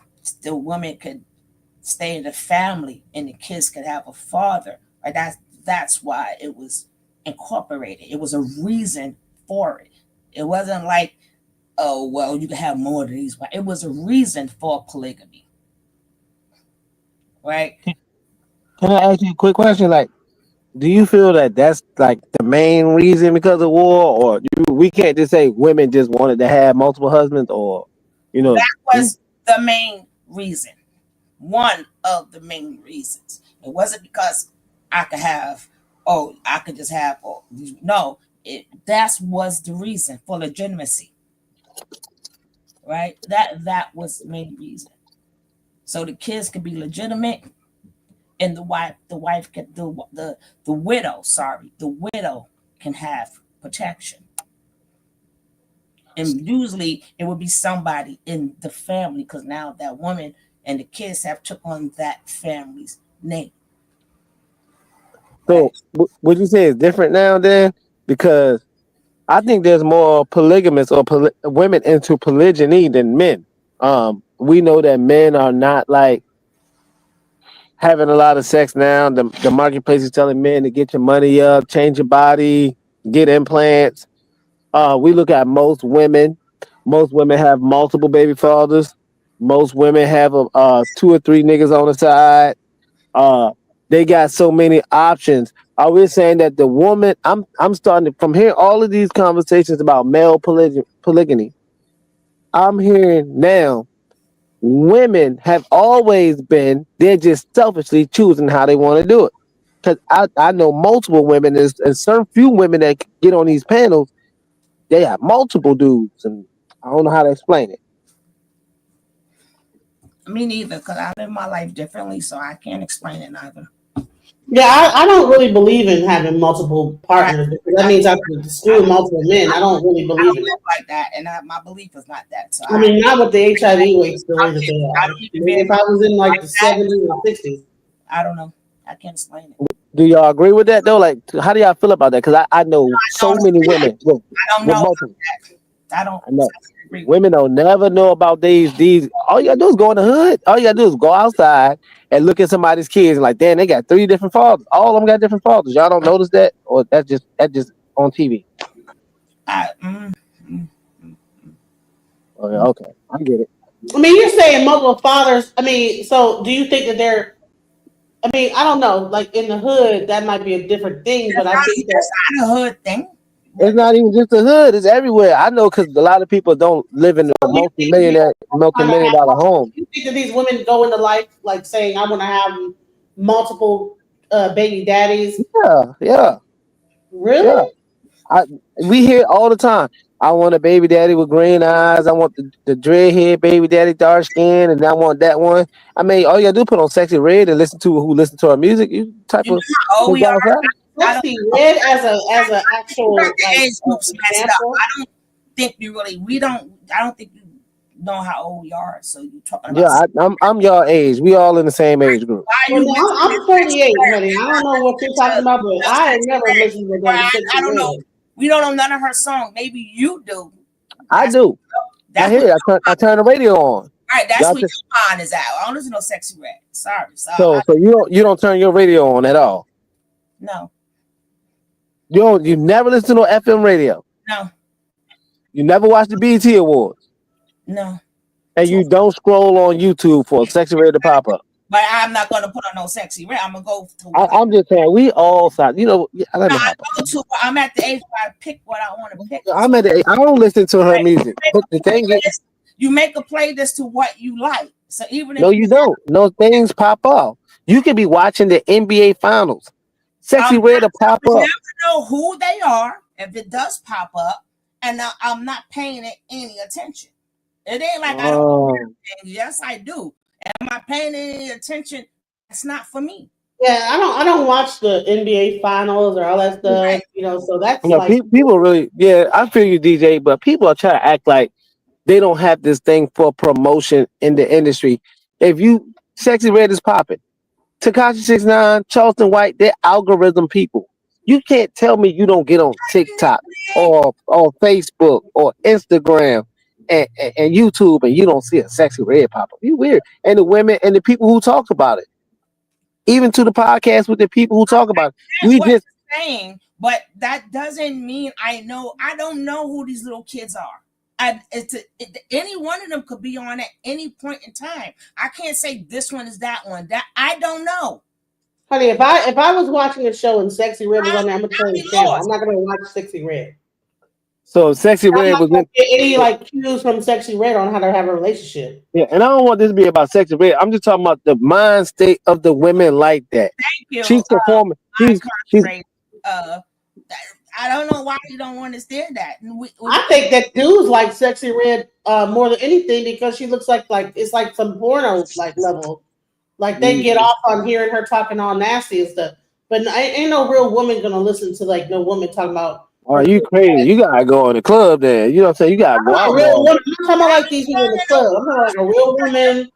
Speaker 6: the woman could stay in the family and the kids could have a father. Right? That's why it was incorporated. It was a reason for it. It wasn't like, oh, well, you can have more of these. It was a reason for polygamy. Right?
Speaker 7: Can I ask you a quick question? Like, do you feel that that's like the main reason because of war, or we can't just say women just wanted to have multiple husbands, or
Speaker 6: that was the main reason, one of the main reasons. It wasn't because I could just have no. That was the reason for legitimacy, right? That was the main reason, so the kids could be legitimate. And the wife can the widow can have protection. And usually it would be somebody in the family, because now that woman and the kids have took on that family's name.
Speaker 7: So would you say it's different now then? Because I think there's more polygamous or women into polygyny than men. We know that men are not like having a lot of sex now. The marketplace is telling men to get your money up, change your body, get implants. We look at most women. Most women have multiple baby fathers. Most women have 2 or 3 niggas on the side. They got so many options. Are we saying that the woman? I'm starting to, from hearing all of these conversations about male polygamy. I'm hearing now women have always been, they're just selfishly choosing how they want to do it. Because I know multiple women, and certain few women that get on these panels, they have multiple dudes, and I don't know how to explain it.
Speaker 6: Me neither, because I live my life differently, so I can't explain it neither.
Speaker 2: Yeah, I don't really believe in having multiple partners, because that means I have to screw multiple men. I don't really believe in it
Speaker 6: like that, and my belief is not that. So
Speaker 2: I mean, not with the HIV rate story that they have. If I was in like the 70s or 60s.
Speaker 6: I don't know. I can't explain it.
Speaker 7: Do y'all agree with that though? Like, how do y'all feel about that? Because I know so many women.
Speaker 6: I don't know. I don't.
Speaker 7: I know. Women don't never know about these. All you gotta do is go in the hood. All you gotta do is go outside and look at somebody's kids and like, damn, they got 3 different fathers. All of them got different fathers. Y'all don't notice that, or that's just on TV. Okay, I get it.
Speaker 2: I mean, you're saying multiple fathers. I mean, so do you think that they're? I mean, I don't know. Like in the hood, that might be a different thing, but I think
Speaker 6: that's not a hood thing.
Speaker 7: It's not even just the hood; it's everywhere. I know, because a lot of people don't live in a multi-million dollar home.
Speaker 2: You think that these women go into life like saying, "I want to have multiple baby daddies"?
Speaker 7: Yeah.
Speaker 2: Really?
Speaker 7: We hear it all the time. I want a baby daddy with green eyes. I want the dread hair baby daddy, dark skin, and I want that one. I mean, all you gotta do is put on Sexy Red and listen to our music. You type
Speaker 6: You know
Speaker 7: of
Speaker 6: how old we
Speaker 7: guys
Speaker 6: are.
Speaker 7: out.
Speaker 6: I don't.
Speaker 2: Sexy Red as a
Speaker 6: You got
Speaker 2: actual
Speaker 6: the
Speaker 2: like
Speaker 6: age groups messed up.
Speaker 2: example.
Speaker 6: I don't think you really. We don't. I don't think you know how old we are. So you talking
Speaker 7: Yeah,
Speaker 6: about?
Speaker 7: I'm your age. We all in the same age group.
Speaker 6: Why are
Speaker 2: Well,
Speaker 6: you
Speaker 2: now
Speaker 6: listening
Speaker 2: I'm
Speaker 6: to Sexy
Speaker 2: 38,
Speaker 6: Red?
Speaker 2: honey. I don't know what you're talking about, but
Speaker 6: No
Speaker 2: I ain't
Speaker 6: Sexy
Speaker 2: never
Speaker 6: Red.
Speaker 2: listened to
Speaker 6: Well,
Speaker 2: no Sexy
Speaker 6: I don't know.
Speaker 2: Red.
Speaker 6: We don't know none of her songs. Maybe you do.
Speaker 7: I
Speaker 6: That's
Speaker 7: do. I
Speaker 6: that's
Speaker 7: hear
Speaker 6: what.
Speaker 7: it. I turn the radio on.
Speaker 6: All right, that's
Speaker 7: Y'all
Speaker 6: where
Speaker 7: just,
Speaker 6: your mind is at. I don't listen to no Sexy Red. Sorry. So
Speaker 7: so you don't turn your radio on at all.
Speaker 6: no,
Speaker 7: You never listen to no FM radio.
Speaker 6: no,
Speaker 7: You never watch the BET Awards,
Speaker 6: no.
Speaker 7: and you don't scroll on YouTube for a Sexy Red to pop up.
Speaker 6: But I'm not gonna put on no Sexy Red. I'm gonna go to what
Speaker 7: I'm just saying we all side. Let me
Speaker 6: I
Speaker 7: hop
Speaker 6: go to. I'm at the age where I pick what I want to pick.
Speaker 7: on. I'm at the. I don't listen to her music, but the thing is,
Speaker 6: You make a playlist to what you like. So even
Speaker 7: no,
Speaker 6: if
Speaker 7: you don't. No things pop up. You could be watching the NBA Finals. Sexy Red to pop
Speaker 6: you
Speaker 7: up.
Speaker 6: never know who they are if it does pop up, and I'm not paying it any attention. It ain't like I don't.
Speaker 7: Oh.
Speaker 6: Yes, I do. Am I paying any attention? It's not for me.
Speaker 2: Yeah, I don't watch the NBA finals or all that stuff, so that's
Speaker 7: No,
Speaker 2: like
Speaker 7: people really. Yeah, I feel you, DJ, but people are trying to act like they don't have this thing for promotion in the industry. If you Sexy Red is popping, Takashi 69, Charleston White, they're algorithm people. You can't tell me you don't get on TikTok or Facebook or Instagram and YouTube and you don't see a Sexy Red pop up. You weird. And the women and the people who talk about it, even to the podcast with the people who talk about it. We
Speaker 6: what
Speaker 7: just
Speaker 6: you're saying, but that doesn't mean I know. I don't know who these little kids are. Any one of them could be on at any point in time. I can't say this one is that one. That I don't know.
Speaker 2: honey, if I was watching a show and Sexy Red was on there, I'm gonna turn
Speaker 6: I'd
Speaker 2: the
Speaker 6: be
Speaker 2: channel.
Speaker 6: lost.
Speaker 2: I'm not gonna watch Sexy Red.
Speaker 7: so Sexy
Speaker 2: I'm
Speaker 7: Red
Speaker 2: not
Speaker 7: was
Speaker 2: gonna
Speaker 7: in.
Speaker 2: get any like cues from Sexy Red on how to have a relationship.
Speaker 7: Yeah, and I don't want this to be about Sexy Red. I'm just talking about the mind state of the women like that.
Speaker 6: Thank you.
Speaker 7: She's performing. She's
Speaker 6: Concentrate. I don't know why you don't understand that.
Speaker 2: I think that dudes like Sexy Red more than anything because she looks like it's like some porno like level. Like they get off on hearing her talking all nasty and stuff. But ain't no real woman gonna listen to like no woman talking about.
Speaker 7: Oh, you crazy? You gotta go in the club then. You know what I'm saying? You gotta go
Speaker 2: A
Speaker 7: out
Speaker 2: real
Speaker 7: more.
Speaker 2: woman. I'm talking about like these people in the club. I'm talking like a real woman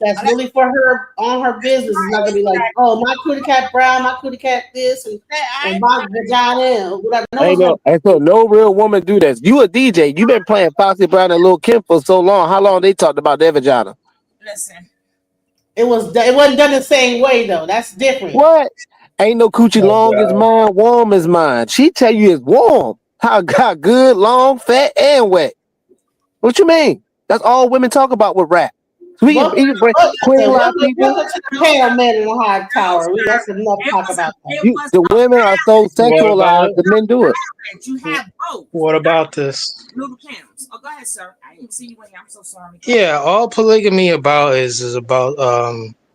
Speaker 2: that's really for her on her business. Is not gonna be like, oh, my cootie cat brown, my cootie cat this, and my vagina, whatever.
Speaker 7: Ain't no real woman do that. You a DJ? You been playing Foxy Brown and Lil Kim for so long. How long they talked about their vagina?
Speaker 6: Listen.
Speaker 2: It wasn't done the same way though. That's different.
Speaker 7: What? Ain't no coochie long as mine, warm as mine. She tell you it's warm. How got good, long, fat, and wet. What you mean? That's all women talk about with rap. So we can bring Queen Latifah people.
Speaker 2: Welcome to the pale man in the high tower. That's enough talk about that.
Speaker 7: The women are so sexualized, the men do it.
Speaker 6: You have both.
Speaker 8: What about this?
Speaker 6: Little Kims. Oh, go ahead, sir. I didn't see you in here. I'm so sorry.
Speaker 8: Yeah, all polygamy about is about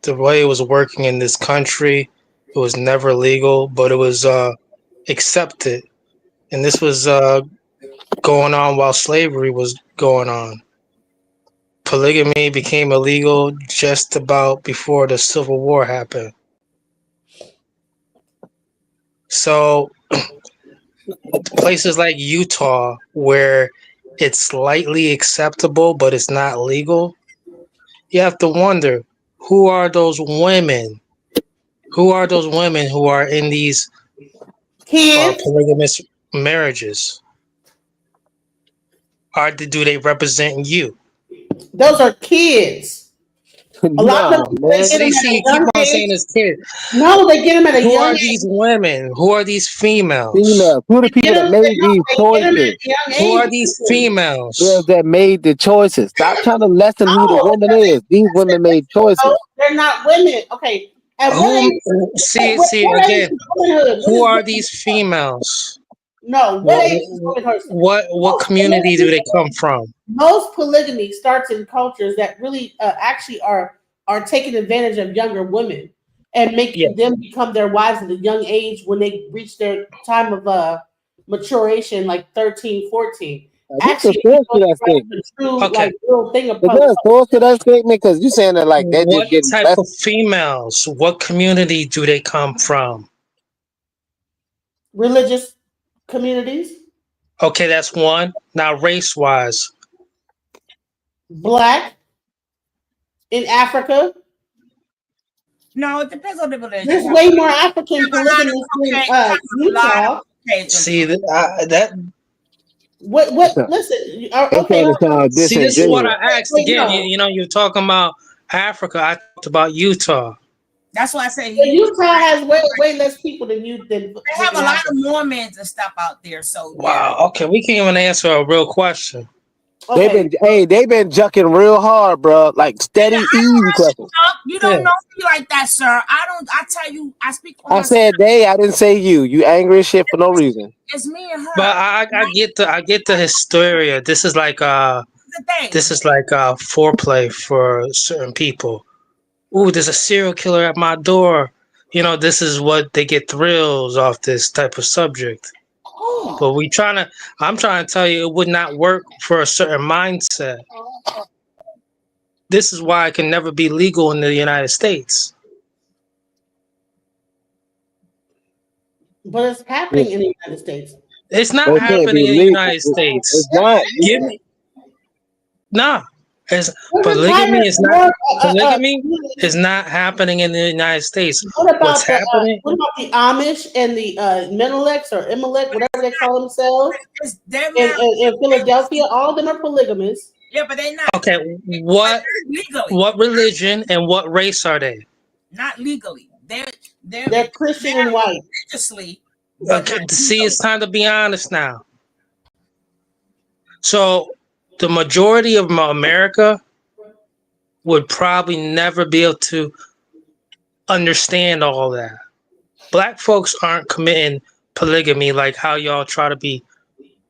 Speaker 8: the way it was working in this country. It was never legal, but it was accepted, and this was going on while slavery was going on. Polygamy became illegal just about before the Civil War happened. So places like Utah, where it's slightly acceptable but it's not legal, you have to wonder, who are those women? Who are those women who are in these polygamous marriages? Do they represent you?
Speaker 2: Those are kids. A lot of them
Speaker 8: you keep on saying it's kids.
Speaker 2: No, they get them at a
Speaker 8: Who
Speaker 2: young
Speaker 8: are
Speaker 2: age.
Speaker 8: these women? Who are these females?
Speaker 7: Females. Who are the people that made these choices?
Speaker 8: Who are these females?
Speaker 7: Girls that made the choices. Stop trying to lessen who the woman is. These women made choices.
Speaker 2: No, they're not women. Okay. At what age?
Speaker 8: See again. Who are these females?
Speaker 2: No, what age is womanhood?
Speaker 8: What community do they come from?
Speaker 2: Most polygamy starts in cultures that really actually are taking advantage of younger women. and make
Speaker 8: Yeah.
Speaker 2: them become their wives at a young age when they reach their time of maturation, like 13, 14.
Speaker 7: What's the
Speaker 2: Actually,
Speaker 7: source to that statement?
Speaker 2: the true,
Speaker 8: Okay.
Speaker 2: like, real thing of
Speaker 7: Is there a source to that statement? Because you saying that like they're
Speaker 8: What
Speaker 7: just getting
Speaker 8: type
Speaker 7: blessed.
Speaker 8: of females? What community do they come from?
Speaker 2: religious communities,
Speaker 8: Okay, that's one. Now, race-wise,
Speaker 2: black in Africa.
Speaker 6: No, it depends on the religion.
Speaker 2: There's way more African polygamists than
Speaker 6: Okay, a lot
Speaker 2: Utah.
Speaker 6: of Caucasian
Speaker 8: see
Speaker 6: people.
Speaker 8: that.
Speaker 2: What?
Speaker 7: So,
Speaker 2: Listen.
Speaker 7: they
Speaker 2: Okay.
Speaker 7: trying to sound
Speaker 8: See, this is what I
Speaker 7: disingenuous.
Speaker 8: asked
Speaker 2: Wait,
Speaker 8: again.
Speaker 2: no.
Speaker 8: You know, you're talking about Africa. I talked about Utah.
Speaker 6: That's why I say
Speaker 2: But Utah has way less people than
Speaker 6: they have a lot of Mormons and stuff out there. So yeah.
Speaker 8: Wow. Okay, we can't even answer a real question.
Speaker 2: Okay.
Speaker 7: They've been jucking real hard, bro. Like steady, easy questions.
Speaker 6: You don't
Speaker 8: Yeah.
Speaker 6: know me like that, sir. I tell you, I speak for
Speaker 7: I
Speaker 6: myself.
Speaker 7: said they. I didn't say you. You angry as shit for no reason.
Speaker 6: It's me and her.
Speaker 8: But I get the hysteria. This is like
Speaker 6: The thing.
Speaker 8: foreplay for certain people. Ooh, there's a serial killer at my door. You know, this is what they get thrills off this type of subject. But I'm trying to tell you, it would not work for a certain mindset. This is why it can never be legal in the United States.
Speaker 2: But it's happening in the United States.
Speaker 8: It's not
Speaker 7: But it can't
Speaker 8: happening
Speaker 7: be
Speaker 8: in the
Speaker 7: legal.
Speaker 8: United States.
Speaker 7: It's not.
Speaker 8: Give me, nah. It's,
Speaker 2: What
Speaker 8: polygamy is not polygamy
Speaker 2: what
Speaker 8: is not happening in the United States.
Speaker 2: about
Speaker 8: What's happening?
Speaker 2: what about the Amish and the Menelecs or Imelec, whatever they call themselves,
Speaker 6: They're
Speaker 2: in Philadelphia? All of them are polygamists.
Speaker 6: Yeah, but they're not.
Speaker 8: Okay,
Speaker 6: Legally.
Speaker 8: what religion and what race are they?
Speaker 6: Not legally.
Speaker 2: They're Christian and white.
Speaker 6: Religiously.
Speaker 8: Okay, see, it's time to be honest now. So, the majority of America would probably never be able to understand all that. Black folks aren't committing polygamy like how y'all try to be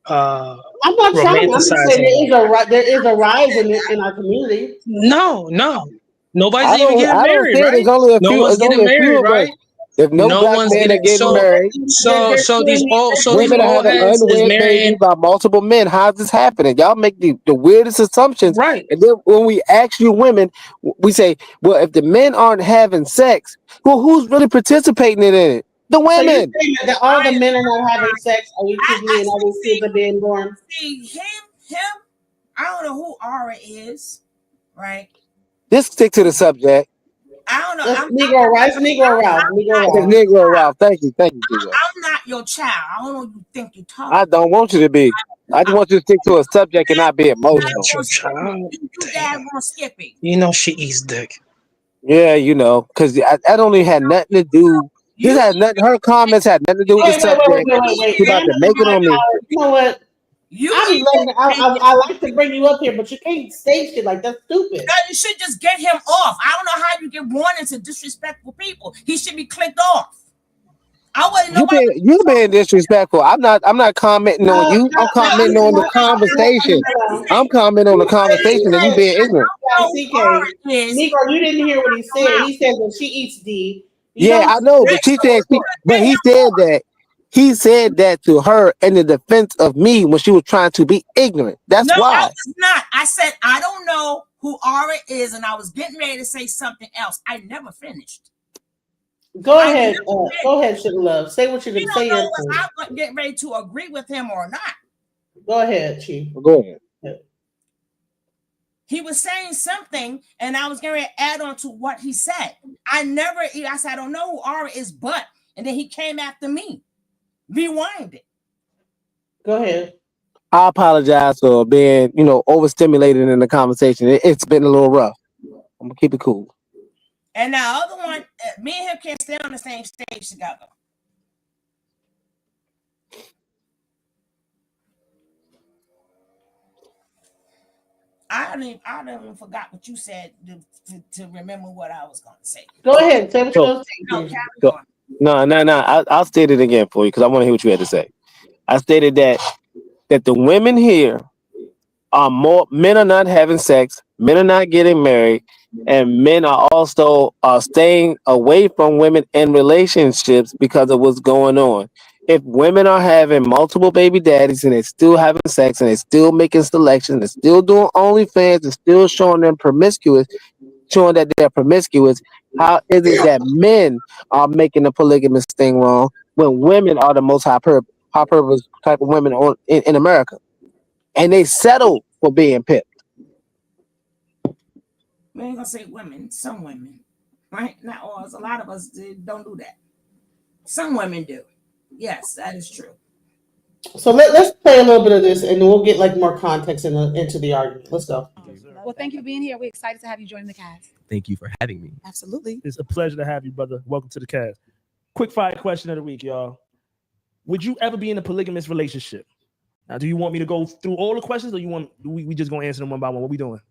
Speaker 2: I'm not trying. I'm just saying there is a rise in our community.
Speaker 8: No. Nobody's
Speaker 7: I
Speaker 8: even getting
Speaker 7: don't
Speaker 8: married,
Speaker 7: say
Speaker 8: right?
Speaker 7: there's only a
Speaker 8: No
Speaker 7: few.
Speaker 8: one's
Speaker 7: There's
Speaker 8: getting
Speaker 7: only a few
Speaker 8: married,
Speaker 7: of us.
Speaker 8: right?
Speaker 7: If no black
Speaker 8: one's
Speaker 7: men are getting married,
Speaker 8: so these old
Speaker 7: women are having
Speaker 8: heads is
Speaker 7: unwed babies
Speaker 8: marrying,
Speaker 7: by multiple men. How's this happening? Y'all make the weirdest assumptions.
Speaker 8: right?
Speaker 7: And then when we ask you women, we say, well, if the men aren't having sex, well, who's really participating in it? The
Speaker 2: So you're
Speaker 7: women.
Speaker 2: saying that all the men are not having sex? Are you kidding me? And all these kids are being born.
Speaker 6: See him. I don't know who Aura is, right?
Speaker 7: Just stick to the subject.
Speaker 6: I don't know.
Speaker 2: That's
Speaker 6: I'm
Speaker 2: Negro Ralph. Negro Ralph. Negro
Speaker 7: It's
Speaker 2: Ralph.
Speaker 7: Negro Ralph. Thank you, TJ.
Speaker 6: I'm not your child. I don't know what you think you're talking.
Speaker 7: I don't want you to be. I just want you to stick to a subject and not be emotional.
Speaker 8: Not your child.
Speaker 6: You dad gonna skip it.
Speaker 8: You know she eats dick.
Speaker 7: Yeah, you know, because that only had nothing to do. This had nothing. Her comments had nothing to do with the subject. She's about to make it on me.
Speaker 2: You know what? I like to bring you up here, but you can't say shit like that's stupid.
Speaker 6: You should just get him off. I don't know how you get warnings to disrespectful people. He should be clicked off. I wouldn't know.
Speaker 7: You being disrespectful. I'm not commenting on you. I'm commenting on the conversation. I'm commenting on the conversation and you being ignorant.
Speaker 2: Negro, you didn't hear what he said. He said that she eats D.
Speaker 7: Yeah, I know, but he said that. He said that to her in the defense of me when she was trying to be ignorant. That's why.
Speaker 6: I was not. I said I don't know who Aura is, and I was getting ready to say something else. I never finished.
Speaker 2: Go ahead, Sugar Love. Say what you're going to say.
Speaker 6: Was I getting ready to agree with him or not?
Speaker 2: Go ahead, Chief.
Speaker 7: Go ahead.
Speaker 6: He was saying something, and I was going to add on to what he said. I said I don't know who Aura is, and then he came after me. Rewind it.
Speaker 2: Go ahead.
Speaker 7: I apologize for being, overstimulated in the conversation. It's been a little rough. I'm gonna keep it cool.
Speaker 6: And the other one, me and him can't stay on the same stage together. I don't even forgot what you said to remember what I was going to say.
Speaker 2: Go ahead. Say what you're going to say.
Speaker 7: No. I'll state it again for you because I want to hear what you had to say. I stated that the women here are men are not having sex, men are not getting married, and men are also staying away from women in relationships because of what's going on. If women are having multiple baby daddies and they're still having sex and they're still making selections, they're still doing OnlyFans and still showing them promiscuous, showing that they're promiscuous, how is it that men are making the polygamous thing wrong when women are the most high purpose type of women in America? And they settle for being pimped.
Speaker 6: We ain't gonna say women, some women, right? Not all. A lot of us don't do that. Some women do. Yes, that is true.
Speaker 2: So let's play a little bit of this, and we'll get like more context into the argument. Let's go.
Speaker 9: Well, thank you for being here. We're excited to have you join the cast.
Speaker 10: Thank you for having me.
Speaker 9: Absolutely.
Speaker 5: It's a pleasure to have you, brother. Welcome to the cast. Quick fire question of the week, y'all. Would you ever be in a polygamous relationship? Now, do you want me to go through all the questions, or we just gonna answer them one by one? What we doing?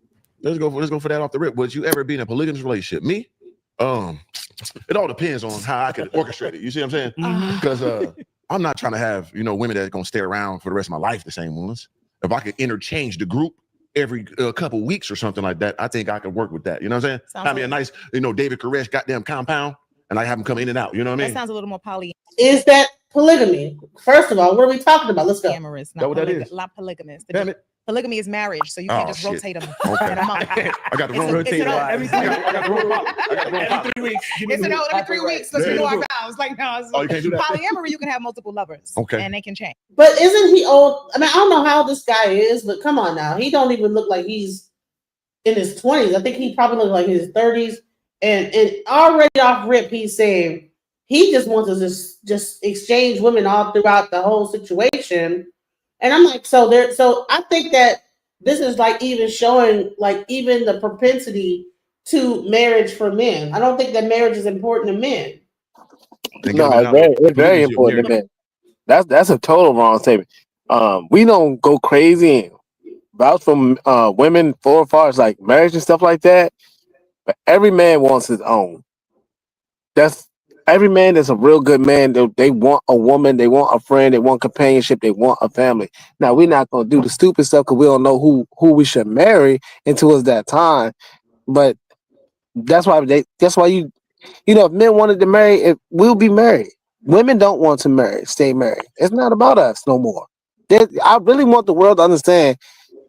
Speaker 11: Let's go for that off the rip. Would you ever be in a polygamous relationship? Me? It all depends on how I could orchestrate it. You see what I'm saying? Because I'm not trying to have women that are gonna stay around for the rest of my life, the same ones. If I could interchange the group every couple weeks or something like that, I think I could work with that. You know what I'm saying? Have me a nice, David Koresh goddamn compound, and I have them come in and out. You know what I mean?
Speaker 9: That sounds a little more
Speaker 2: Is that polygamy? First of all, what are we talking about? Let's go.
Speaker 9: polyamorous,
Speaker 11: That what that is?
Speaker 9: not polygamous.
Speaker 11: Damn it.
Speaker 9: Polygamy is marriage, so you can't just
Speaker 11: shit.
Speaker 9: rotate them.
Speaker 11: Okay.
Speaker 9: in a month.
Speaker 11: I got the
Speaker 9: It's
Speaker 11: wrong
Speaker 9: a- it's
Speaker 11: rotator.
Speaker 9: an-
Speaker 11: I
Speaker 9: every
Speaker 11: got the wrong pop. I got the wrong pop.
Speaker 5: 3 weeks.
Speaker 9: It's an every 3 weeks. Let's renew our vows. Like no,
Speaker 11: Oh, you can't do that?
Speaker 9: polyamory. You can have multiple lovers.
Speaker 11: Okay.
Speaker 9: And they can change.
Speaker 2: But isn't he old? I mean, I don't know how this guy is, but come on now. He don't even look like he's in his 20s. I think he probably looks like his 30s. And already off rip, he's saying he just wants to just exchange women all throughout the whole situation. And I'm like, so I think that this is like even showing like even the propensity to marriage for men. I don't think that marriage is important to men.
Speaker 7: No, it's very important to men. That's a total wrong statement. We don't go crazy and vouch for women for far as like marriage and stuff like that. But every man wants his own. That's every man that's a real good man. They want a woman, they want a friend, they want companionship, they want a family. Now we're not gonna do the stupid stuff because we don't know who we should marry until it's that time. But that's why you if men wanted to marry, we'll be married. Women don't want to stay married. It's not about us no more. I really want the world to understand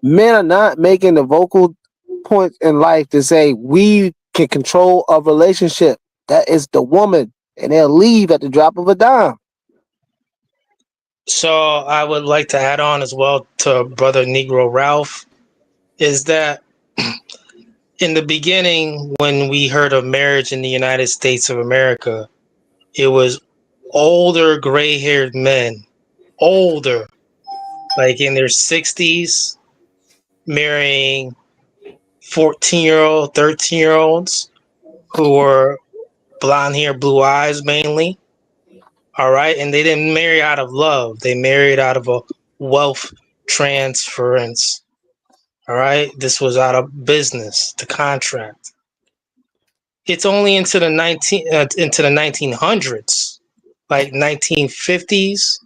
Speaker 7: men are not making the vocal point in life to say we can control a relationship. That is the woman, and they'll leave at the drop of a dime.
Speaker 8: So I would like to add on as well to Brother Negro Ralph, is that in the beginning, when we heard of marriage in the United States of America, it was older gray-haired men, older, like in their 60s, marrying 14-year-old, 13-year-olds who were blonde hair, blue eyes mainly. All right. And they didn't marry out of love. They married out of a wealth transference. All right. This was out of business, the contract. It's only into the 1900s, like 1950s,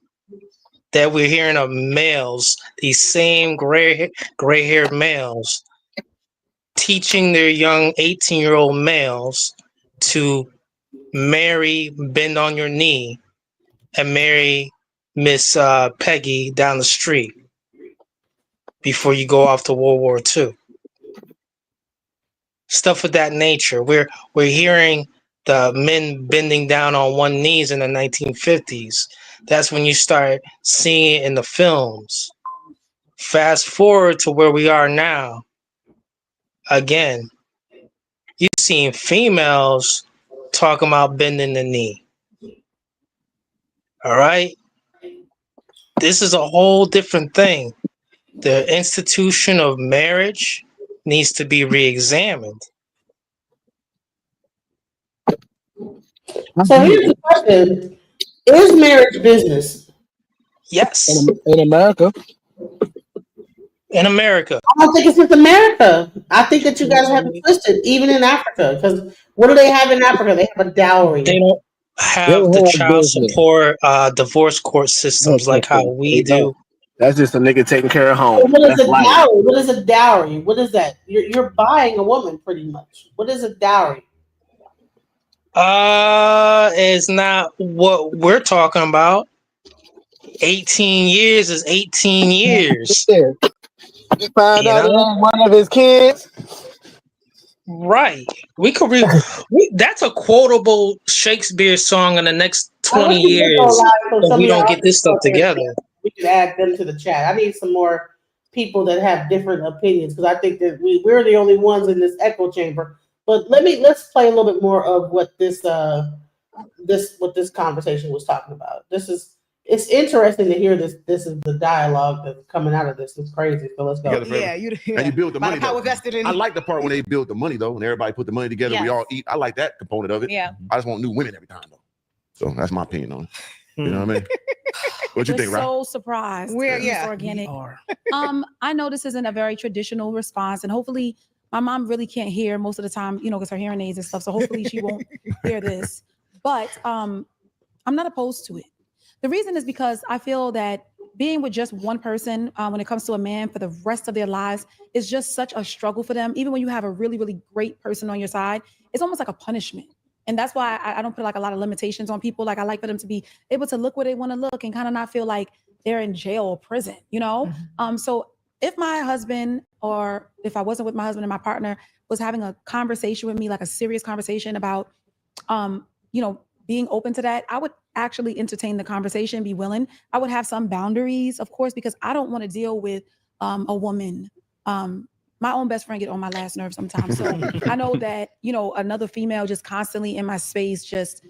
Speaker 8: that we're hearing of males, these same gray-haired males, teaching their young 18-year-old males to marry, bend on your knee, and marry Miss Peggy down the street before you go off to World War II. Stuff of that nature. We're hearing the men bending down on one knees in the 1950s. That's when you start seeing it in the films. Fast forward to where we are now. Again, you've seen females talking about bending the knee. All right? This is a whole different thing. The institution of marriage needs to be re-examined.
Speaker 2: So here's the question: is marriage business?
Speaker 8: Yes.
Speaker 7: In America.
Speaker 8: In America.
Speaker 2: I don't think it's just America. I think that you guys have it twisted, even in Africa. Because what do they have in Africa? They have a dowry.
Speaker 8: They don't have the child support, divorce court systems like how we do.
Speaker 7: That's just a nigga taking care of
Speaker 2: So
Speaker 7: home.
Speaker 2: what is
Speaker 7: That's
Speaker 2: a
Speaker 7: life.
Speaker 2: dowry? What is a dowry? What is that? You're buying a woman pretty much. What is a dowry?
Speaker 8: It's not what we're talking about. 18 years is 18 years.
Speaker 7: Yeah. You find
Speaker 8: You
Speaker 7: out it
Speaker 8: know?
Speaker 7: ain't one of his kids.
Speaker 8: Right. We could that's a quotable Shakespeare song in the next
Speaker 2: I
Speaker 8: 20
Speaker 2: wish you would go
Speaker 8: years
Speaker 2: live so
Speaker 8: if
Speaker 2: some
Speaker 8: we
Speaker 2: of your
Speaker 8: don't get this
Speaker 2: audience
Speaker 8: stuff
Speaker 2: out there,
Speaker 8: together.
Speaker 2: we can add them to the chat. I need some more people that have different opinions because I think that we're the only ones in this echo chamber. But let's play a little bit more of what this conversation was talking about. It's interesting to hear this. This is the dialogue that's coming out of this. It's crazy. So let's go.
Speaker 11: Together forever.
Speaker 9: Yeah, you.
Speaker 11: And you build the money.
Speaker 9: Power
Speaker 11: Though.
Speaker 9: vested in.
Speaker 11: I like the part when they build the money though, and everybody put the money together. We
Speaker 9: Yes.
Speaker 11: all eat. I like that component of it.
Speaker 9: Yeah.
Speaker 11: I just want new women every time though. So that's my opinion on it. You know what I mean? What you
Speaker 10: We're
Speaker 11: think, Ralph?
Speaker 10: so surprised.
Speaker 9: We're-
Speaker 10: It's
Speaker 9: yeah.
Speaker 10: organic.
Speaker 3: We are.
Speaker 10: I know this isn't a very traditional response, and hopefully my mom really can't hear most of the time, because her hearing aids and stuff. So hopefully she won't hear this. But I'm not opposed to it. The reason is because I feel that being with just one person when it comes to a man for the rest of their lives is just such a struggle for them. Even when you have a really, really great person on your side, it's almost like a punishment. And that's why I don't put like a lot of limitations on people. Like I like for them to be able to look where they want to look and kind of not feel like they're in jail or prison, So if my husband, or if I wasn't with my husband and my partner was having a conversation with me, like a serious conversation about, being open to that, I would actually entertain the conversation, be willing. I would have some boundaries, of course, because I don't want to deal with a woman. My own best friend get on my last nerve sometimes. So I know that, another female just constantly in my space, just,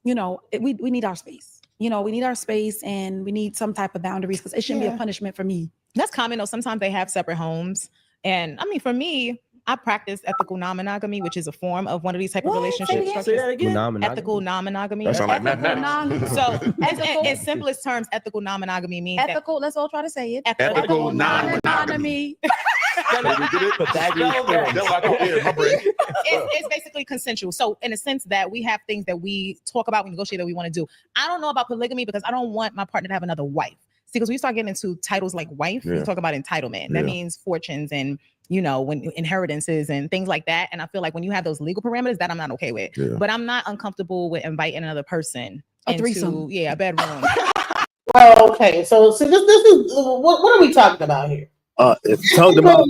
Speaker 10: we need our space. We need our space and we need some type of boundaries because it shouldn't be a punishment for me.
Speaker 9: That's common though. Sometimes they have separate homes. And I mean, for me, I practice ethical non-monogamy, which is a form of one of these type of relationship structures.
Speaker 2: Say that again.
Speaker 9: Ethical non-monogamy.
Speaker 11: That sound like
Speaker 10: Ethical
Speaker 11: mathematics.
Speaker 9: So, in simplest terms, ethical non-monogamy means
Speaker 10: Ethical, let's all try to say it.
Speaker 11: Ethical non-monogamy.
Speaker 9: It's basically consensual. So in a sense that we have things that we talk about, we negotiate that we want to do. I don't know about polygamy because I don't want my partner to have another wife. See, because we start getting into titles like wife, we talk about entitlement. That means fortunes and when inheritances and things like that. And I feel like when you have those legal parameters, that I'm not okay with. Yeah. But I'm not uncomfortable with inviting another person into a bedroom.
Speaker 2: Well, okay. So this is what are we talking about here?
Speaker 7: Talked about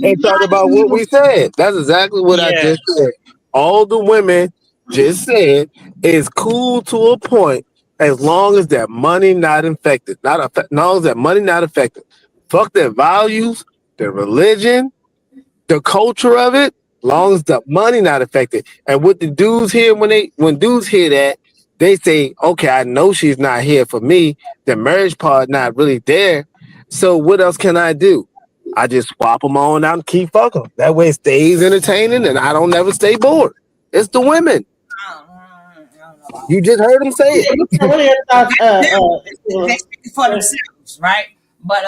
Speaker 7: what we said. That's exactly what I just said. All the women just said it's cool to a point as long as that money not infected. As long as that money not affected. Fuck their values, their religion, the culture of it, long as the money not affected. And what the dudes hear when dudes hear that, they say, okay, I know she's not here for me. The marriage part not really there. So what else can I do? I just swap them on out and keep fucking. That way it stays entertaining and I don't never stay bored. It's the women. You just heard them say it.
Speaker 6: They speak for themselves, right? But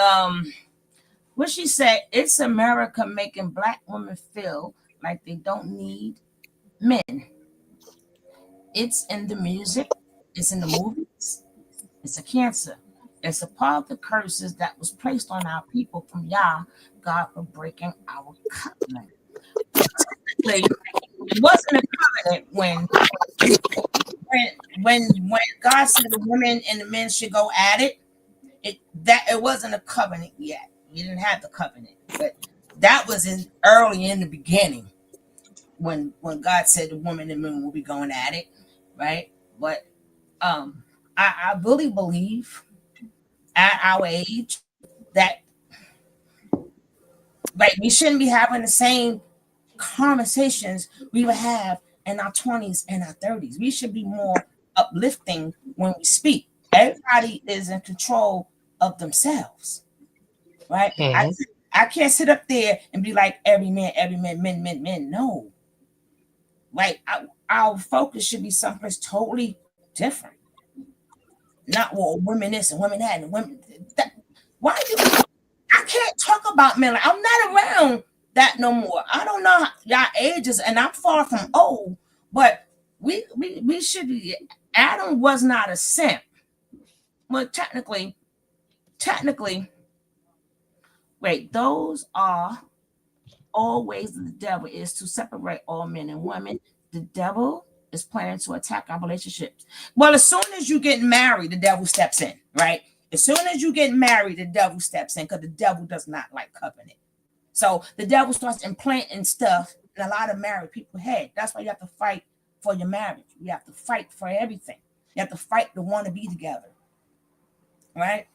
Speaker 6: what she said, it's America making black women feel like they don't need men. It's in the music, it's in the movies, it's a cancer. It's a part of the curses that was placed on our people from Yah, God, for breaking our covenant. It wasn't a covenant when God said the women and the men should go at it. It wasn't a covenant yet. You didn't have the covenant, but that was early in the beginning when God said the woman and men will be going at it, right? But I really believe at our age that we shouldn't be having the same conversations we would have in our 20s and our 30s. We should be more uplifting when we speak. Everybody is in control of themselves, right?
Speaker 8: Mm-hmm.
Speaker 6: I can't sit up there and be like every man, men. No, our focus should be someplace totally different. Not women this and women that and women that. Why you? I can't talk about men. I'm not around that no more. I don't know y'all ages, and I'm far from old. But we should be. Adam was not a simp. Well, technically, Wait, those are all ways of the devil is to separate all men and women. The devil is planning to attack our relationships. Well, as soon as you get married, the devil steps in, right? As soon as you get married, the devil steps in because the devil does not like covenant. So the devil starts implanting stuff in a lot of married people's head. That's why you have to fight for your marriage. You have to fight for everything. You have to fight to want to be together, right?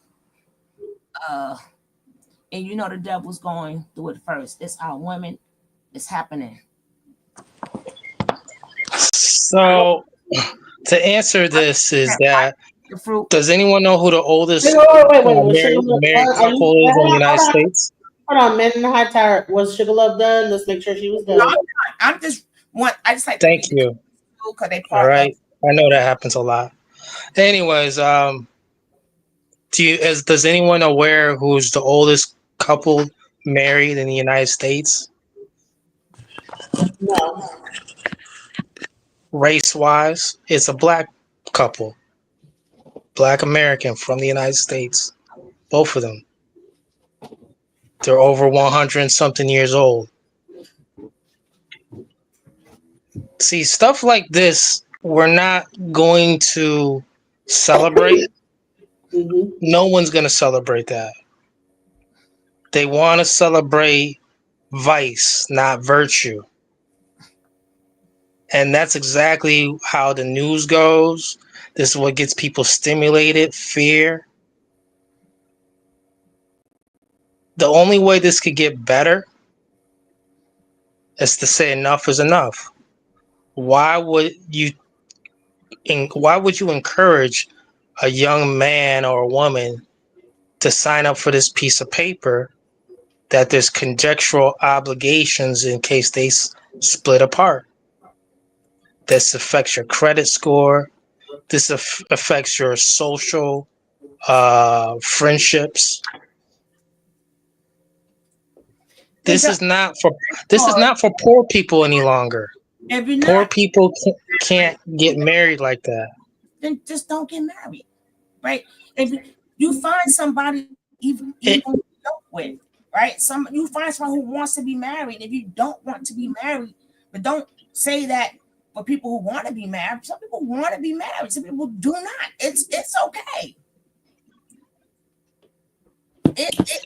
Speaker 6: And you know the devil's going through it first. It's our women. It's happening.
Speaker 8: So to answer this is that
Speaker 6: The fruit.
Speaker 8: does anyone know who the oldest married
Speaker 2: Are you,
Speaker 8: couple is in the
Speaker 2: hold
Speaker 8: United
Speaker 2: on,
Speaker 8: States?
Speaker 2: hold on, Men in the High Tower. Was Sugar Love done? Let's make sure she was
Speaker 6: No,
Speaker 2: done.
Speaker 6: I'm just like to
Speaker 8: Thank
Speaker 6: read
Speaker 8: you.
Speaker 6: because they
Speaker 8: All
Speaker 6: part
Speaker 8: right.
Speaker 6: of.
Speaker 8: I know that happens a lot. Anyways, does anyone aware who's the oldest couple married in the United States?
Speaker 2: No.
Speaker 8: Race wise, it's a black couple. Black American from the United States. Both of them. They're over 100 and something years old. See, stuff like this, we're not going to celebrate. No one's going to celebrate that. They want to celebrate vice, not virtue. And that's exactly how the news goes. This is what gets people stimulated, fear. The only way this could get better is to say enough is enough. Why would you encourage a young man or a woman to sign up for this piece of paper that there's conjectural obligations in case they split apart? This affects your credit score. This affects your social friendships. This is not for poor people any longer. Poor people can't get married like that.
Speaker 6: Then just don't get married, right? If you find somebody even with, right? You find someone who wants to be married. If you don't want to be married, but don't say that for people who want to be married. Some people want to be married. Some people do not. It's okay.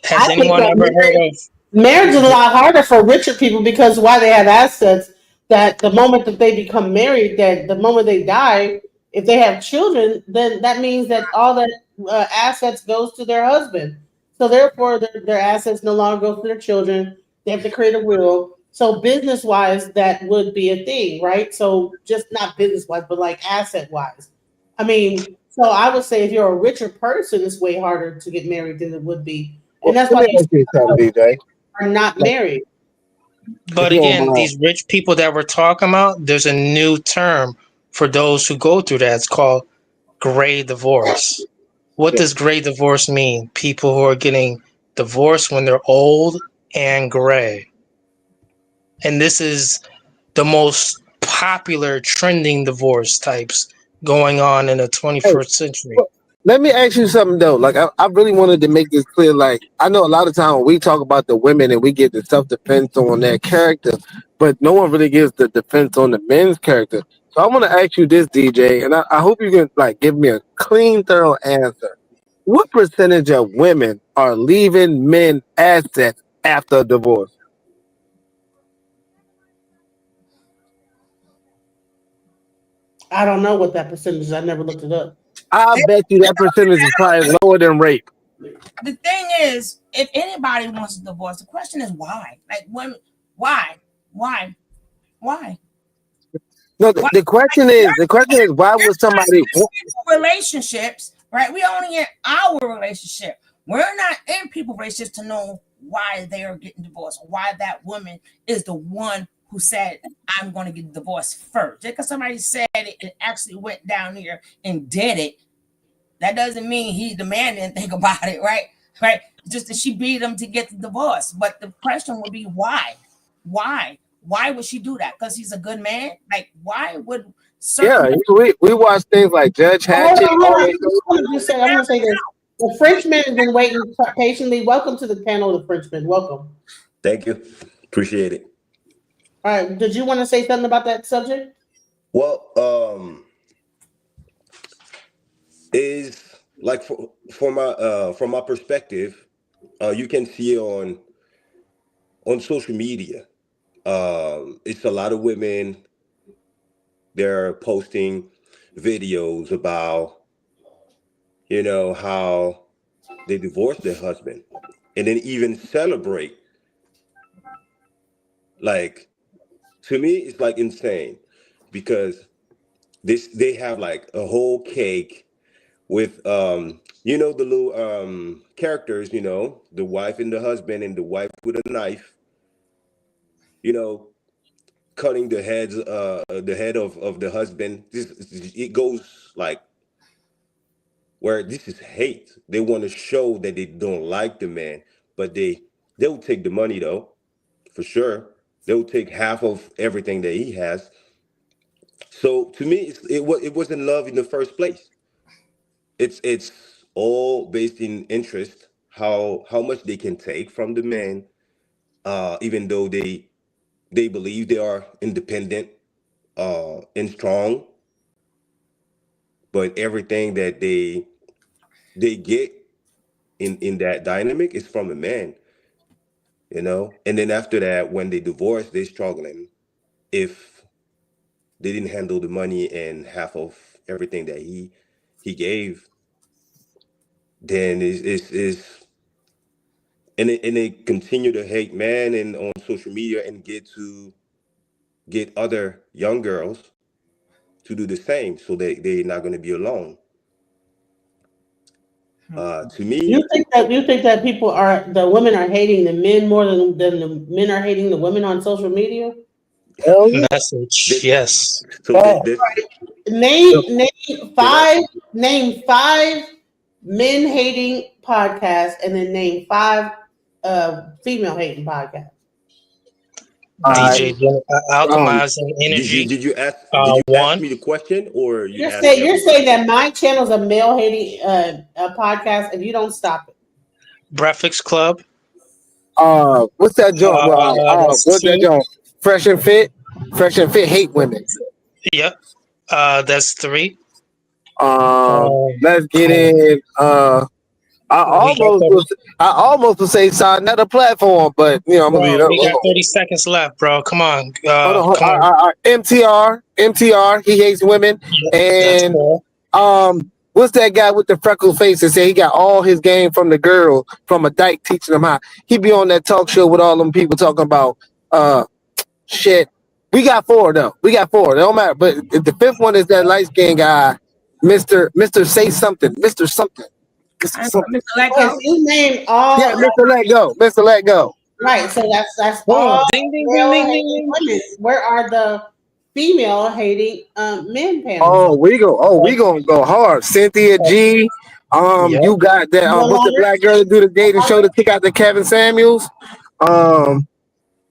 Speaker 8: Has anyone ever heard of
Speaker 2: Marriage is a lot harder for richer people because why they have assets that the moment that they become married, that the moment they die, if they have children, then that means that all that assets goes to their husband. So therefore, their assets no longer go to their children. They have to create a will. So business wise, that would be a thing, right? So just not business wise, but like asset wise. I mean, so I would say if you're a richer person, it's way harder to get married than it would be, and that's why these
Speaker 7: DJ.
Speaker 2: are not married.
Speaker 8: But again, these rich people that we're talking about, there's a new term for those who go through that. It's called gray divorce. What does gray divorce mean? People who are getting divorced when they're old and gray. And this is the most popular trending divorce types going on in the 21st century.
Speaker 7: Let me ask you something though. Like I really wanted to make this clear. Like I know a lot of time when we talk about the women and we get the self-defense on their character, but no one really gives the defense on the men's character. So I want to ask you this, DJ, and I hope you can like give me a clean, thorough answer. What percentage of women are leaving men assets after a divorce?
Speaker 2: I don't know what that percentage is. I never looked it up.
Speaker 7: I bet you that percentage is probably lower than rape.
Speaker 6: The thing is, if anybody wants a divorce, the question is why? Like when? Why?
Speaker 7: No, the question is why would somebody
Speaker 6: relationships, right? We only in our relationship. We're not in people's relationships to know why they are getting divorced, why that woman is the one who said, I'm going to get divorced first. Just because somebody said it and actually went down here and did it, that doesn't mean the man didn't think about it, right? Right? Just that she beat him to get the divorce. But the question would be why? Why would she do that? Because he's a good man? Like, why would
Speaker 7: we watch things like Judge Hatchet.
Speaker 2: I'm gonna say this. The Frenchman has been waiting patiently. Welcome to the panel, the Frenchman. Welcome.
Speaker 12: Thank you. Appreciate it.
Speaker 2: All right. Did you want to say something about that subject?
Speaker 12: Well, is like from my perspective, you can see on social media, it's a lot of women. They're posting videos about how they divorced their husband, and then even celebrate. Like, to me, it's like insane because they have like a whole cake with the little characters, the wife and the husband, and the wife with a knife, you know cutting the head of the husband. It goes like where this is hate. They want to show that they don't like the man, but they'll take the money though, for sure. They'll take half of everything that he has. So to me, it wasn't love in the first place. It's all based in interest, how much they can take from the man, even though they believe they are independent and strong, but everything that they get in that dynamic is from a man. And then after that, when they divorce, they're struggling if they didn't handle the money and half of everything that he gave. Then is and they continue to hate man and on social media and get other young girls to do the same, so they're not going to be alone. To me,
Speaker 2: You think that the women are hating the men more than the men are hating the women on social media?
Speaker 7: Hell yeah.
Speaker 8: Message. Yes.
Speaker 12: so
Speaker 2: Name five men hating podcasts, and then name five female hating podcasts.
Speaker 8: DJ Alchemizing
Speaker 12: did
Speaker 8: Energy.
Speaker 12: you ask
Speaker 8: One.
Speaker 12: me the question, or
Speaker 2: You're
Speaker 12: asked
Speaker 2: saying
Speaker 12: everybody?
Speaker 2: that my channel's a male hating podcast, and you don't stop it.
Speaker 8: Breakfast Club.
Speaker 7: What's that joint?
Speaker 8: That's
Speaker 7: What's that
Speaker 8: two.
Speaker 7: joint? Fresh and Fit. Fresh and Fit hate women.
Speaker 8: Yep. That's three.
Speaker 7: Let's get in. I almost would say another platform, but I'm gonna leave that
Speaker 8: We got
Speaker 7: alone.
Speaker 8: 30 seconds left, bro. Come on.
Speaker 7: Hold
Speaker 8: Come on.
Speaker 7: on. MTR, he hates women. And what's that guy with the freckled face that say he got all his game from the girl from a dyke teaching him how? He be on that talk show with all them people talking about shit. We got four though. We got four. It don't matter. But the fifth one is that light skinned guy, Mr. Say Something, Mr. Something.
Speaker 6: Mr. Let Go.
Speaker 2: You named all.
Speaker 7: Yeah, Mr. Let Go. Mr. Let Go.
Speaker 2: Right. So that's
Speaker 8: Boom.
Speaker 2: all
Speaker 8: Ding, ding,
Speaker 2: male
Speaker 8: ding, ding,
Speaker 2: hating
Speaker 8: ding.
Speaker 2: women. Where are the female hating men panels?
Speaker 7: Oh, we gonna go hard. Cynthia G.
Speaker 8: Yep.
Speaker 7: You got that. What's the black girl that do the dating show to kick out the Kevin Samuels?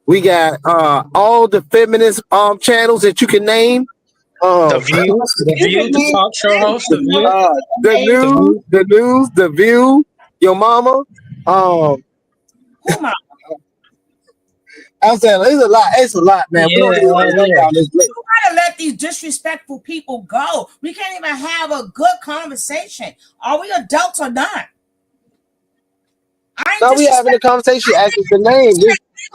Speaker 7: We got all the feminist channels that you can name.
Speaker 8: The View, the talk show host, The View.
Speaker 7: The View, Your Mama. I'm saying it's a lot, man.
Speaker 8: Yeah,
Speaker 7: We don't even want to go down this list.
Speaker 6: You gotta let these disrespectful people go. We can't even have a good conversation. Are we adults or not?
Speaker 7: Now we having a conversation. Ask us the name.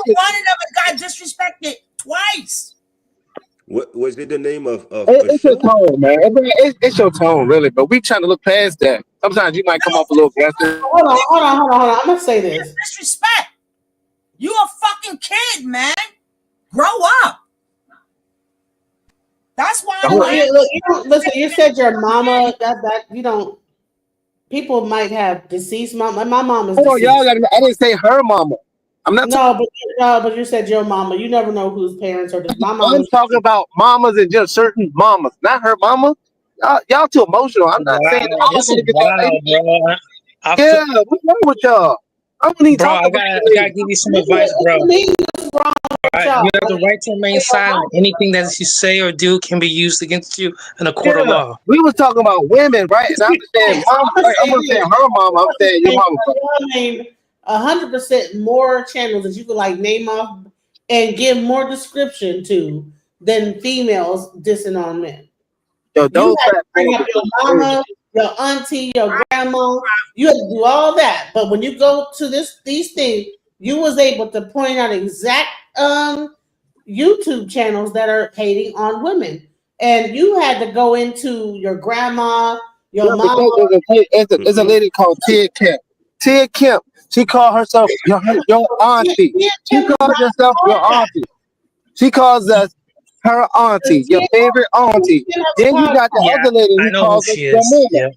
Speaker 6: One of them got disrespected twice.
Speaker 12: What was it? The name of
Speaker 7: It's your tone, man. It's your tone, really. But we trying to look past that. Sometimes you might come off a little aggressive.
Speaker 2: Hold on. I'm gonna say this.
Speaker 6: Disrespect. You a fucking kid, man. Grow up. That's why I'm like,
Speaker 2: Listen, you said your mama. That you don't. People might have deceased mom. My mom is
Speaker 7: Hold on,
Speaker 2: deceased.
Speaker 7: y'all. I didn't say her mama. I'm not.
Speaker 2: But you said your mama. You never know whose parents are. My mom.
Speaker 7: I'm talking about mamas and just certain mamas, not her mama. Y'all too emotional. I'm not saying that.
Speaker 8: This is wild, bro.
Speaker 7: Yeah, what's wrong with y'all? I don't need
Speaker 8: Bro,
Speaker 7: talk
Speaker 8: I
Speaker 7: about
Speaker 8: gotta give you some advice, bro.
Speaker 2: What's wrong with
Speaker 8: You
Speaker 2: y'all.
Speaker 8: have the right to remain silent. Anything that you say or do can be used against you in a court of
Speaker 7: Yeah,
Speaker 8: law.
Speaker 7: we was talking about women, right? And I'm saying,
Speaker 2: So
Speaker 7: mom,
Speaker 2: I'm gonna
Speaker 7: I'm
Speaker 2: say
Speaker 7: gonna say
Speaker 2: this.
Speaker 7: her mama. I'm saying your mama.
Speaker 2: Y'all named 100% more channels that you could like name off and give more description to than females dissing on men.
Speaker 7: Yo,
Speaker 2: You
Speaker 7: those
Speaker 2: had to bring
Speaker 7: platforms
Speaker 2: up
Speaker 7: are
Speaker 2: your
Speaker 7: crazy.
Speaker 2: mama, your auntie, your grandma. You had to do all that. But when you go to these things, you was able to point out exact YouTube channels that are hating on women. And you had to go into your grandma, your
Speaker 7: Yeah,
Speaker 2: mama.
Speaker 7: because there's a lady called Tia Kemp. Tia Kemp. She called herself your auntie. She calls herself your auntie. She calls us her auntie, your favorite auntie. Then you got the
Speaker 8: Yeah,
Speaker 7: other lady
Speaker 8: I
Speaker 7: who
Speaker 8: know who
Speaker 7: calls us
Speaker 8: she
Speaker 7: your
Speaker 8: is.
Speaker 7: mama.
Speaker 8: Yeah.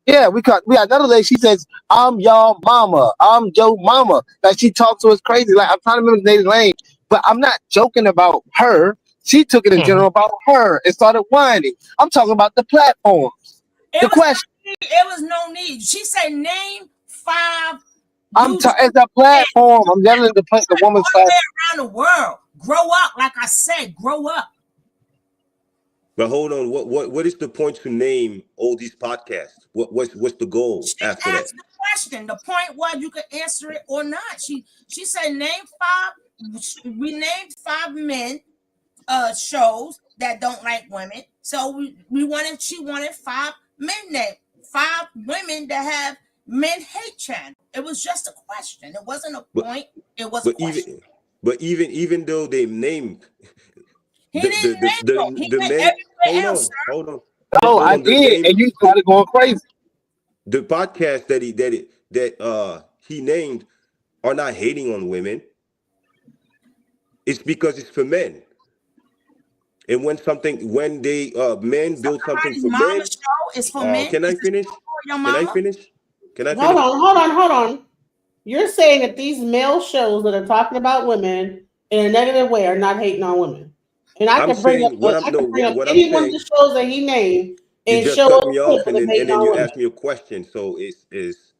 Speaker 7: Yeah, we got another lady. She says, "I'm your mama. I'm your mama." Like she talks to us crazy. Like I'm trying to remember the lady's name, but I'm not joking about her. She took it in
Speaker 8: Mhm.
Speaker 7: general about her and started whining. I'm talking about the platforms. The question.
Speaker 6: It was no need. She said, name 5
Speaker 7: It's a platform. I'm yelling the woman's
Speaker 6: all the
Speaker 7: platform.
Speaker 6: way around the world. Grow up, like I said, grow up.
Speaker 12: But hold on, what is the point to name all these podcasts? What's the goal
Speaker 6: She
Speaker 12: after that?
Speaker 6: asked the question. The point was you could answer it or not. She said, name 5. We named 5 men shows that don't like women. So she wanted 5 men named 5 women that have men hate channel. It was just a question. It wasn't a
Speaker 12: But
Speaker 6: point. It was a
Speaker 12: but
Speaker 6: question.
Speaker 12: even though they named
Speaker 6: He didn't name them. He
Speaker 12: the
Speaker 6: went
Speaker 12: men,
Speaker 6: everywhere else, sir.
Speaker 7: No,
Speaker 12: hold
Speaker 7: I
Speaker 12: on, the
Speaker 7: did,
Speaker 12: name,
Speaker 7: and you started going crazy.
Speaker 12: the podcast he named are not hating on women. It's because it's for men. And when they men build something
Speaker 6: Somebody's
Speaker 12: for
Speaker 6: mama
Speaker 12: men,
Speaker 6: show is for men.
Speaker 12: can I
Speaker 6: Is this
Speaker 12: finish?
Speaker 6: show for your
Speaker 12: Can I
Speaker 6: mama?
Speaker 12: finish? Can I
Speaker 2: Hold
Speaker 12: finish?
Speaker 2: on, hold on. You're saying that these male shows that are talking about women in a negative way are not hating on women. And I
Speaker 12: I'm
Speaker 2: can bring up
Speaker 12: saying what I'm
Speaker 2: I
Speaker 12: no
Speaker 2: can bring up
Speaker 12: what I'm
Speaker 2: any one of
Speaker 12: saying.
Speaker 2: the shows that he named
Speaker 12: You
Speaker 2: and
Speaker 12: just
Speaker 2: show
Speaker 12: cut
Speaker 2: us
Speaker 12: me
Speaker 2: clips
Speaker 12: off,
Speaker 2: of them
Speaker 12: and
Speaker 2: hating
Speaker 12: then
Speaker 2: on
Speaker 12: you
Speaker 2: women.
Speaker 12: ask me a question. So is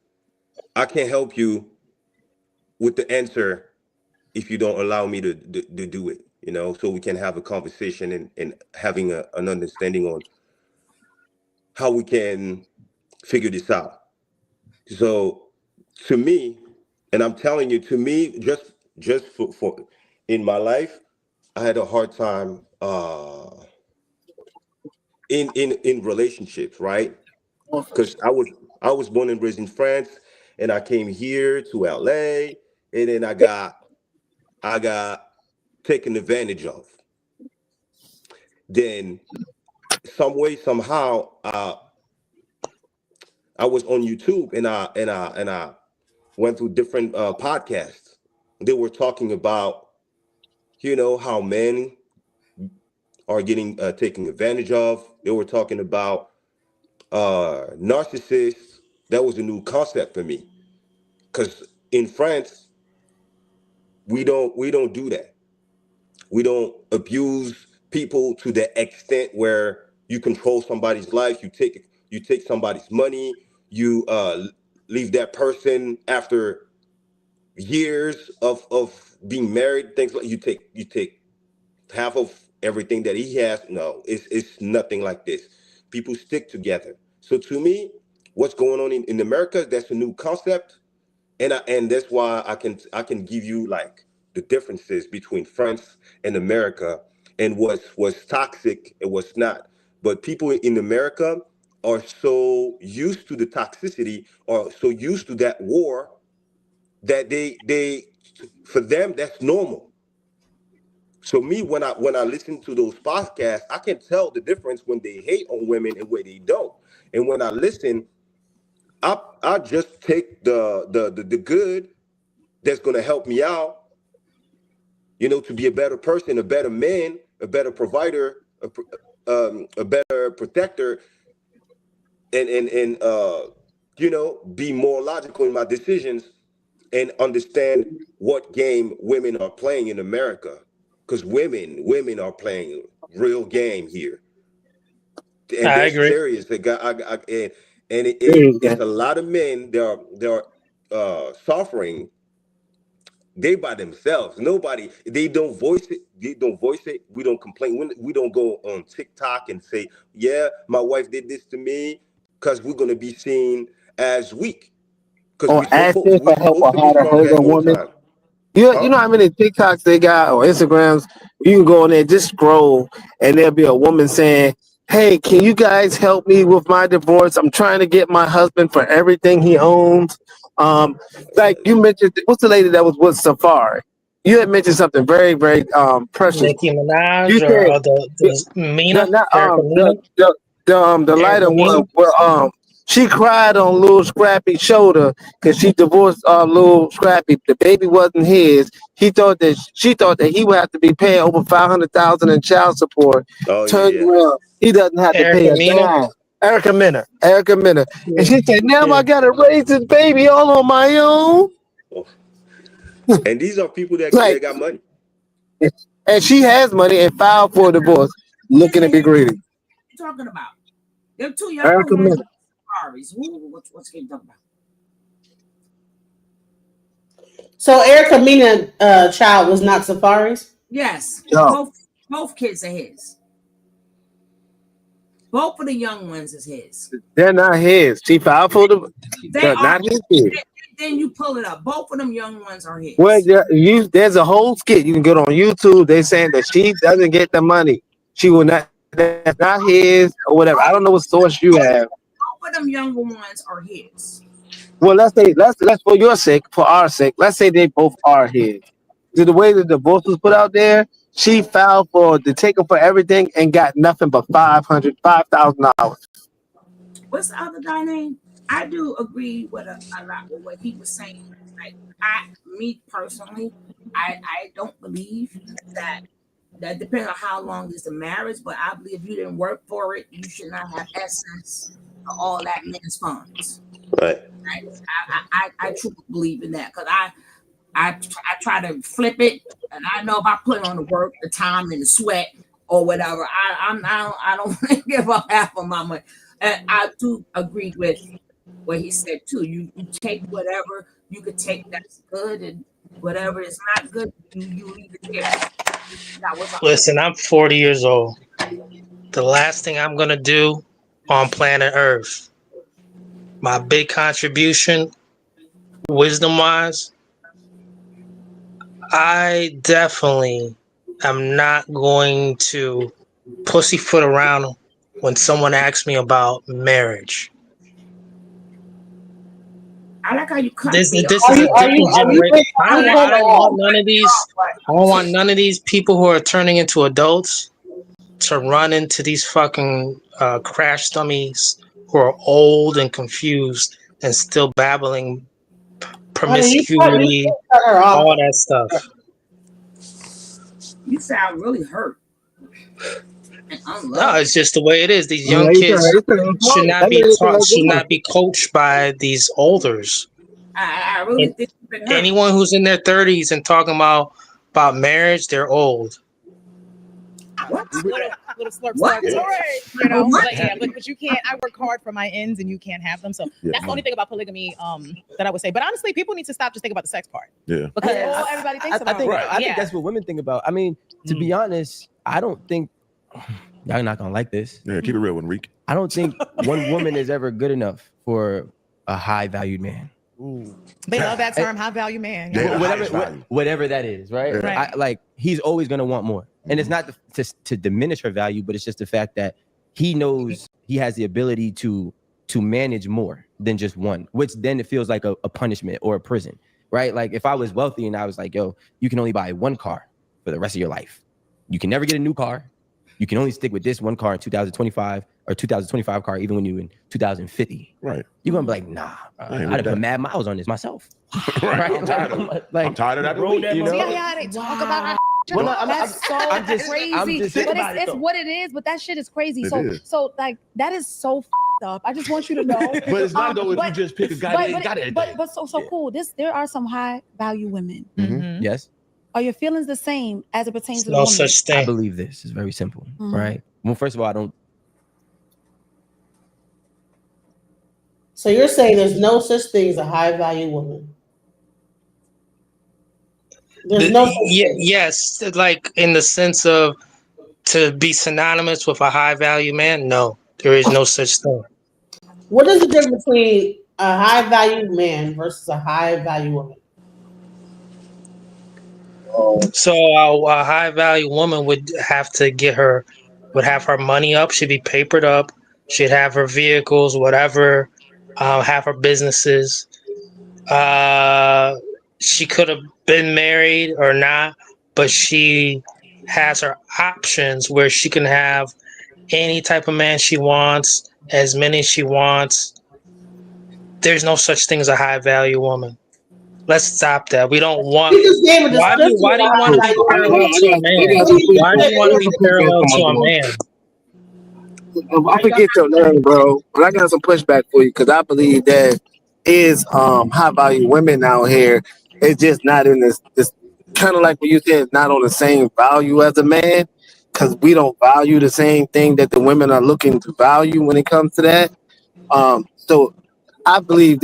Speaker 12: I can't help you with the answer if you don't allow me to do it. So we can have a conversation and having an understanding on how we can figure this out. So to me, and I'm telling you, to me, just for in my life, I had a hard time in relationships, right? Because I was born and raised in France, and I came here to LA, and then I got taken advantage of. Then some way somehow I was on YouTube, and I went through different podcasts. They were talking about how men are getting taken advantage of. They were talking about narcissists. That was a new concept for me because in France we don't do that. We don't abuse people to the extent where you control somebody's life. You take somebody's money. You leave that person after years of being married. Things like you take half of everything that he has. No, it's nothing like this. People stick together. So to me, what's going on in America? That's a new concept, and that's why I can give you like the differences between France and America and what's toxic and what's not. But people in America are so used to the toxicity or so used to that war that they for them that's normal. So me when I listen to those podcasts, I can tell the difference when they hate on women and when they don't. And when I listen, I just take the good that's going to help me out, to be a better person, a better man, a better provider, a better protector, and be more logical in my decisions and understand what game women are playing in America, because women are playing real game here, and
Speaker 8: I
Speaker 12: they're
Speaker 8: agree.
Speaker 12: serious. They got and
Speaker 7: Serious
Speaker 12: it's
Speaker 7: game.
Speaker 12: a lot of men. They are suffering They by themselves. Nobody. They don't voice it. They don't voice it. We don't complain. We don't go on TikTok and say, "Yeah, my wife did this to me," because we're gonna be seen as weak. Because
Speaker 7: Or asking
Speaker 12: we're
Speaker 7: for help
Speaker 12: supposed
Speaker 7: or
Speaker 12: to be
Speaker 7: how to
Speaker 12: strong
Speaker 7: hurt
Speaker 12: at
Speaker 7: a
Speaker 12: all
Speaker 7: woman.
Speaker 12: times.
Speaker 7: You know how many TikToks they got or Instagrams? You can go on there, just scroll, and there'll be a woman saying, "Hey, can you guys help me with my divorce? I'm trying to get my husband for everything he owns." Like you mentioned, what's the lady that was with Safari? You had mentioned something very, very precious.
Speaker 8: Nicki Minaj
Speaker 7: You
Speaker 8: or
Speaker 7: said
Speaker 8: the Mina,
Speaker 7: not
Speaker 8: Erica Mina,
Speaker 7: the
Speaker 8: Erica
Speaker 7: lighter
Speaker 8: Mina.
Speaker 7: one where she cried on Lil Scrappy's shoulder because she divorced Lil Scrappy. The baby wasn't his. She thought that he would have to be paying over $500,000 in child support.
Speaker 12: Oh
Speaker 7: Turns
Speaker 12: yeah,
Speaker 7: around, he doesn't have to pay
Speaker 8: Erica
Speaker 7: a
Speaker 8: Mina.
Speaker 7: dime. Erica Minna, and she said, "Now
Speaker 8: Yeah.
Speaker 7: I gotta raise this baby all on my own."
Speaker 12: yeah. And these are people that
Speaker 7: Like,
Speaker 12: got money.
Speaker 7: and she has money and filed for a divorce, looking to be greedy.
Speaker 6: What you talking about? Them two younger
Speaker 7: Erica
Speaker 6: ones
Speaker 7: Minna.
Speaker 6: are Ferraris. What's he talking about?
Speaker 2: So Erica Mina child was not Safari's.
Speaker 6: Yes,
Speaker 7: No.
Speaker 6: both kids are his. Both of the young ones is his.
Speaker 7: They're not his. She filed for the
Speaker 6: They
Speaker 7: they're
Speaker 6: are.
Speaker 7: not his kids.
Speaker 6: Then you pull it up. Both of them young ones are his.
Speaker 7: Well, there's a whole skit you can get on YouTube. They saying that she doesn't get the money. She will not. That's not his or whatever. I don't know what source you have.
Speaker 6: Both of them younger ones are his.
Speaker 7: Well, let's say let's for your sake, for our sake, let's say they both are his. The way the divorce was put out there, she filed for the taker for everything and got nothing but $5,000.
Speaker 6: What's the other guy name? I do agree with a lot with what he was saying. Like me personally, I don't believe that depends on how long is the marriage, but I believe if you didn't work for it, you should not have access to all that man's funds.
Speaker 12: Right.
Speaker 6: I truly believe in that because I try to flip it, and I know if I put on the work, the time, and the sweat or whatever, I don't give up half of my money. And I do agree with what he said too. You take whatever you could take that's good, and whatever is not good, you leave it there. That was
Speaker 8: Listen, I'm 40 years old. The last thing I'm gonna do on planet Earth, my big contribution, wisdom-wise, I definitely am not going to pussyfoot around when someone asks me about marriage.
Speaker 6: I like how you cut
Speaker 8: This
Speaker 6: me
Speaker 8: is
Speaker 6: off.
Speaker 8: a different generation. I don't want
Speaker 6: Right.
Speaker 8: none of these. I don't want none of these people who are turning into adults to run into these fucking crash dummies who are old and confused and still babbling promiscuity,
Speaker 2: cut her off.
Speaker 8: all that stuff.
Speaker 6: You sound really hurt. And
Speaker 8: No, it's just the way it is. These young
Speaker 7: Yeah,
Speaker 8: kids
Speaker 7: it's
Speaker 8: should not
Speaker 7: that
Speaker 8: be
Speaker 7: lady
Speaker 8: taught, should
Speaker 7: like
Speaker 8: not be coached by these elders.
Speaker 6: I really
Speaker 8: And
Speaker 6: think you've been hurt.
Speaker 8: anyone who's in their 30s and talking about marriage, they're old.
Speaker 6: What?
Speaker 9: Little slurp,
Speaker 6: What?
Speaker 9: slurp, slurp, you know.
Speaker 6: What?
Speaker 9: But yeah, but you can't. I work hard for my ends, and you can't have them. So that's the only thing about polygamy that I would say. But honestly, people need to stop just thinking about the sex part.
Speaker 11: Yeah.
Speaker 9: Because
Speaker 10: All everybody thinks
Speaker 13: I
Speaker 10: about.
Speaker 13: think
Speaker 10: it.
Speaker 13: I think that's what women think about. I mean, to be honest, I don't think y'all not gonna like this.
Speaker 11: Yeah, keep it real, Enrique.
Speaker 13: I don't think one woman is ever good enough for a high valued man.
Speaker 9: they love that term, high value man.
Speaker 11: Yeah.
Speaker 13: Whatever that is, right?
Speaker 11: Yeah.
Speaker 9: Right.
Speaker 13: Like he's always gonna want more, and it's not to diminish her value, but it's just the fact that he knows he has the ability to manage more than just one, which then it feels like a punishment or a prison, right? Like if I was wealthy and I was like, yo, you can only buy one car for the rest of your life. You can never get a new car. You can only stick with this one car in 2025 or 2025 car, even when you're in 2050.
Speaker 11: Right.
Speaker 13: You're gonna be like, nah, I'd have put mad miles on this myself.
Speaker 11: Right. I'm tired of it.
Speaker 13: Like,
Speaker 11: I'm tired of that.
Speaker 13: roll that
Speaker 11: You know?
Speaker 9: See how they talk about that?
Speaker 13: Well, no,
Speaker 10: That's so
Speaker 13: I'm just
Speaker 10: crazy.
Speaker 13: saying
Speaker 10: But
Speaker 13: about it,
Speaker 10: it's
Speaker 13: though.
Speaker 10: what it is. But that shit is crazy.
Speaker 11: It
Speaker 10: So
Speaker 11: is.
Speaker 10: so like that is so up. I just want you to know.
Speaker 11: But it's not though if you just pick a guy that ain't got anything.
Speaker 10: But so cool. There are some high value women.
Speaker 13: Mhm. Yes.
Speaker 10: Are your feelings the same as it pertains to the
Speaker 8: No
Speaker 10: woman?
Speaker 8: such thing.
Speaker 13: I believe this is very simple, right? Well, first of all, I don't.
Speaker 2: So you're saying there's no such thing as a high value woman? There's no such thing.
Speaker 8: Yes, like in the sense of to be synonymous with a high value man. No, there is no such thing.
Speaker 2: What is the difference between a high value man versus a high value woman?
Speaker 8: So a high value woman would have to would have her money up. She'd be papered up. She'd have her vehicles, whatever. Have her businesses. She could have been married or not, but she has her options where she can have any type of man she wants, as many she wants. There's no such thing as a high value woman. Let's stop that. We don't want.
Speaker 2: You just gave a description
Speaker 8: Why do you
Speaker 2: of
Speaker 8: want to
Speaker 2: high
Speaker 8: be
Speaker 2: value woman.
Speaker 8: parallel to a man? Why do you want to be parallel to a man?
Speaker 7: I forget your name, bro, but I got some pushback for you because I believe that is high value women out here. It's just not in this kind of like what you said, not on the same value as a man, because we don't value the same thing that the women are looking to value when it comes to that. So I believe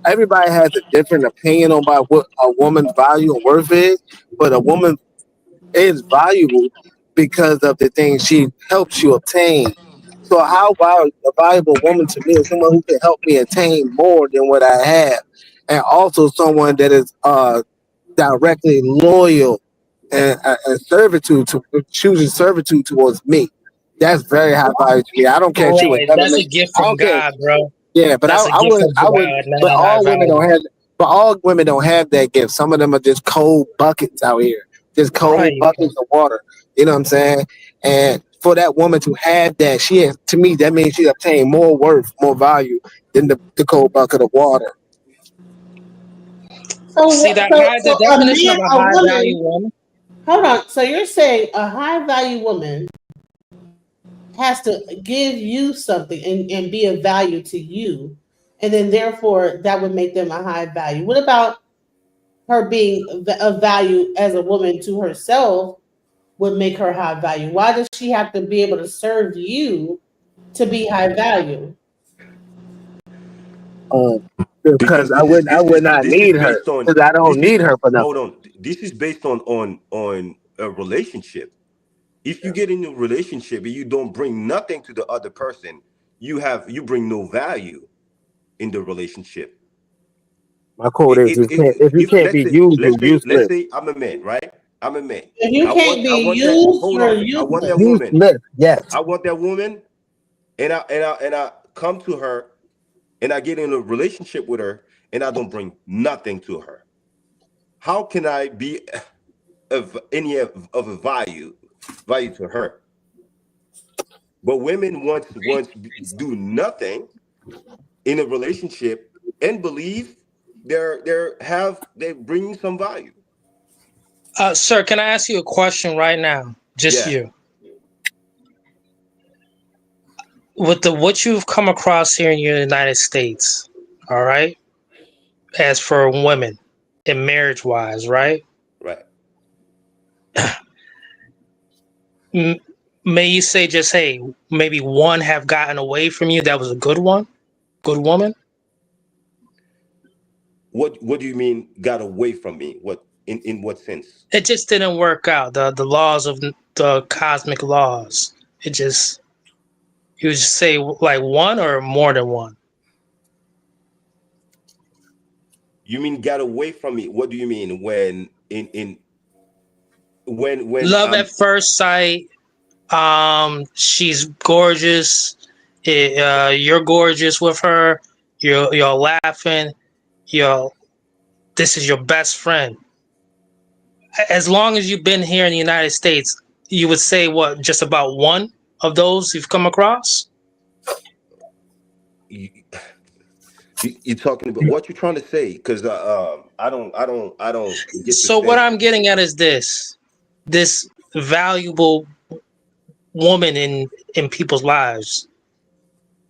Speaker 7: everybody has a different opinion about what a woman's value and worth is, but a woman is valuable because of the things she helps you obtain. So how a valuable woman to me is someone who can help me attain more than what I have, and also someone that is directly loyal and servitude to choosing servitude towards me. That's very high value to me. I don't care if she would
Speaker 8: Right,
Speaker 7: never
Speaker 8: that's a
Speaker 7: make.
Speaker 8: gift
Speaker 7: I
Speaker 8: from
Speaker 7: don't care.
Speaker 8: God, bro.
Speaker 7: Yeah, but
Speaker 8: That's a gift from
Speaker 7: I would,
Speaker 8: God,
Speaker 7: but
Speaker 8: not high
Speaker 7: all women don't
Speaker 8: value.
Speaker 7: have, but all women don't have that gift. Some of them are just cold buckets out here, just cold
Speaker 8: Right.
Speaker 7: buckets of water. You know what I'm saying? And for that woman to have that, she has, to me, that means she obtained more worth, more value than the cold bucket of water.
Speaker 8: See that the
Speaker 2: So a
Speaker 8: definition of
Speaker 2: man,
Speaker 8: a
Speaker 2: a
Speaker 8: high value
Speaker 2: woman.
Speaker 8: woman.
Speaker 2: Hold on. So you're saying a high value woman has to give you something and be of value to you, and then therefore that would make them a high value. What about her being of value as a woman to herself would make her high value? Why does she have to be able to serve you to be high value?
Speaker 7: Because
Speaker 12: Because
Speaker 7: I would not
Speaker 12: this is
Speaker 7: need her
Speaker 12: based on
Speaker 7: because I don't need her for
Speaker 12: hold
Speaker 7: nothing.
Speaker 12: on. This is based on a relationship. If you get in a relationship and you don't bring nothing to the other person, you bring no value in the relationship.
Speaker 7: My quote is, if you
Speaker 12: If
Speaker 7: can't be used, you're
Speaker 12: let's
Speaker 7: useless.
Speaker 12: say I'm a man, right? I'm a man.
Speaker 2: If you can't
Speaker 12: I
Speaker 2: be
Speaker 12: want that.
Speaker 2: used,
Speaker 12: Hold
Speaker 2: you're
Speaker 12: on. I want that
Speaker 2: useless.
Speaker 12: woman.
Speaker 7: Useless, yes.
Speaker 12: I want that woman, and I come to her, and I get in a relationship with her, and I don't bring nothing to her. How can I be of any of a value to her? But women once do nothing in a relationship and believe they bring some value.
Speaker 8: Sir, can I ask you a question right now? Just
Speaker 12: Yeah.
Speaker 8: you. With what you've come across here in the United States, all right, as for women and marriage wise, right?
Speaker 12: Right.
Speaker 8: May you say just, hey, maybe one have gotten away from you that was a good woman?
Speaker 12: What do you mean got away from me? What in what sense?
Speaker 8: It just didn't work out. The laws of the cosmic laws. It just, you would just say like one or more than one?
Speaker 12: You mean got away from me? What do you mean when when
Speaker 8: Love
Speaker 12: I'm
Speaker 8: at first sight. She's gorgeous. You're gorgeous with her. You're laughing. You're This is your best friend. As long as you've been here in the United States, you would say what? Just about one of those you've come across?
Speaker 12: you're talking about what you're trying to say? Because I don't get the
Speaker 8: So what
Speaker 12: sense.
Speaker 8: I'm getting at is this valuable woman in people's lives.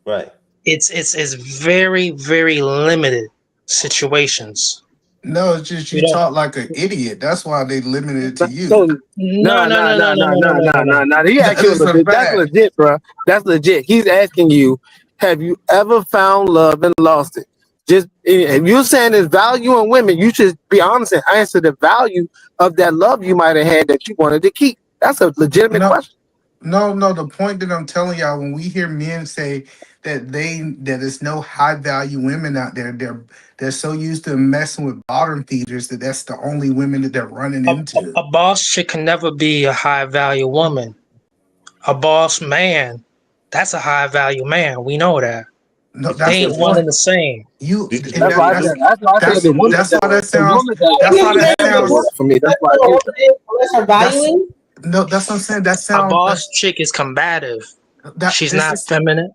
Speaker 12: Right.
Speaker 8: It's very, very limited situations.
Speaker 14: No, it's just you
Speaker 8: You don't.
Speaker 14: talk like an idiot. That's why they limited it to you.
Speaker 7: So
Speaker 8: No, no, no, no, no, no, no, no, no.
Speaker 7: no. He
Speaker 14: That
Speaker 7: asked you
Speaker 14: is a
Speaker 7: legit. That's
Speaker 14: fact.
Speaker 7: legit, bro. That's legit. He's asking you, have you ever found love and lost it? Just if you're saying there's value in women, you should be honest and answer the value of that love you might have had that you wanted to keep. That's a legitimate question.
Speaker 14: No. The point that I'm telling y'all, when we hear men say that there's no high value women out there, they're so used to messing with bottom feeders that's the only women that they're running into.
Speaker 8: A boss chick can never be a high value woman. A boss man, that's a high value man. We know that.
Speaker 14: No,
Speaker 8: They ain't one and the same.
Speaker 7: That's why I said the woman
Speaker 14: that's why that
Speaker 7: the
Speaker 14: sounds.
Speaker 7: woman
Speaker 14: That's why that sounds.
Speaker 7: for me. That's why
Speaker 14: No, that's what I'm saying. That
Speaker 8: A
Speaker 14: sounds.
Speaker 8: boss chick is combative. She's not feminine.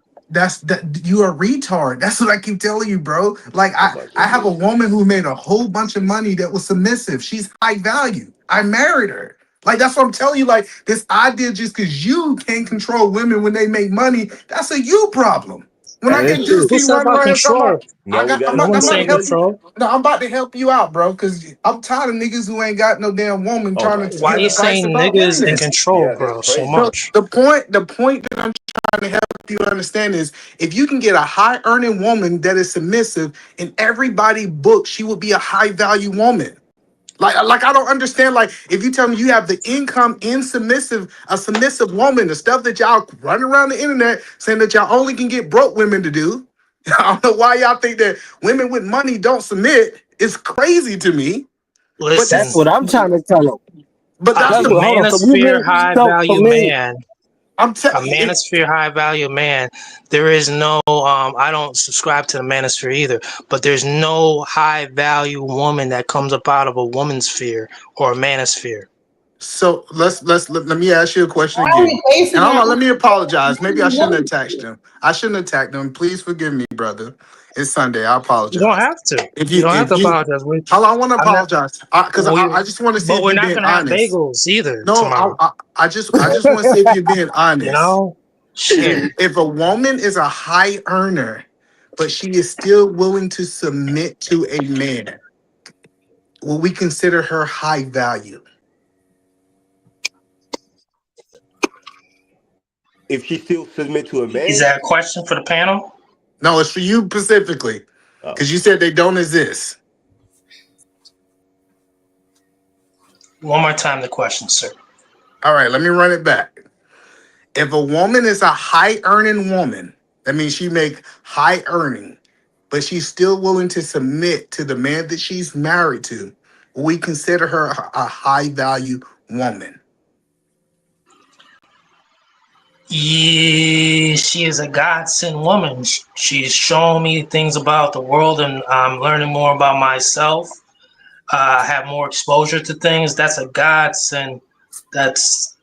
Speaker 14: You a retard. That's what I keep telling you, bro. Like I have a woman who made a whole bunch of money that was submissive. She's high value. I married her. Like that's what I'm telling you. Like this idea just because you can't control women when they make money, that's a you problem. When I get just keep running around talking about, I'm about to help you. No, I'm about to help you out, bro. Because I'm tired of niggas who ain't got no damn woman trying to.
Speaker 8: Why you saying niggas in control, bro, so much?
Speaker 14: The point that I'm trying to help you understand is if you can get a high earning woman that is submissive in everybody book, she would be a high value woman. Like I don't understand. Like if you tell me you have the income in a submissive woman, the stuff that y'all run around the internet saying that y'all only can get broke women to do. I don't know why y'all think that women with money don't submit. It's crazy to me.
Speaker 8: Listen,
Speaker 14: but
Speaker 7: that's what I'm trying to tell them.
Speaker 14: But that's
Speaker 8: a manosphere high value man.
Speaker 14: A
Speaker 8: manosphere high value man. There is no I don't subscribe to the manosphere either, but there's no high value woman that comes up out of a woman's sphere or a manosphere.
Speaker 14: So let me ask you a question again. And hold on, let me apologize. Maybe I shouldn't have attacked him. I shouldn't attack them. Please forgive me, brother. It's Sunday. I apologize.
Speaker 8: You don't have to.
Speaker 14: If
Speaker 8: you don't have to apologize.
Speaker 14: I want to apologize because I just want to see
Speaker 8: but
Speaker 14: if
Speaker 8: we're
Speaker 14: you're
Speaker 8: not
Speaker 14: being
Speaker 8: gonna have
Speaker 14: honest.
Speaker 8: bagels either.
Speaker 14: No,
Speaker 8: tomorrow.
Speaker 14: I just want to see if you're being honest.
Speaker 8: You know, shit.
Speaker 14: If a woman is a high earner, but she is still willing to submit to a man, will we consider her high value?
Speaker 12: If she still submit to a man?
Speaker 8: Is that a question for the panel?
Speaker 14: No, it's for you specifically. Because you said they don't exist.
Speaker 8: One more time the question, sir.
Speaker 14: All right, let me run it back. If a woman is a high earning woman, that means she make high earning, but she's still willing to submit to the man that she's married to, will we consider her a high value woman?
Speaker 8: Yeah, she is a godsend woman. She's showing me things about the world, and I'm learning more about myself. I have more exposure to things. That's a godsend. That's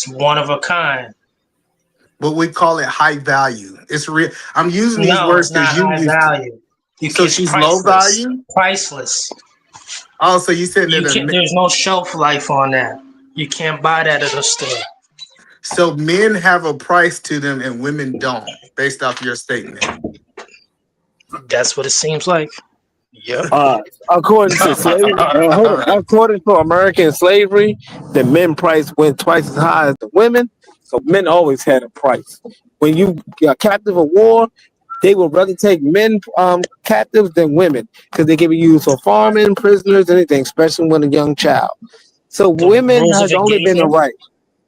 Speaker 8: one of a kind.
Speaker 14: But we call it high value. It's real. I'm using these words
Speaker 8: it's not
Speaker 14: because
Speaker 8: high value.
Speaker 14: So she's low value?
Speaker 8: Priceless.
Speaker 14: Oh, so you said that
Speaker 8: there's no shelf life on that. You can't buy that at a store.
Speaker 14: So men have a price to them and women don't, based off your statement.
Speaker 8: That's what it seems like. Yep.
Speaker 7: According to slavery, according to American slavery, the men price went twice as high as the women. So men always had a price. When you got captive of war, they would rather take men captives than women because they can be used for farming, prisoners, anything, especially when a young child. So women has only been the right.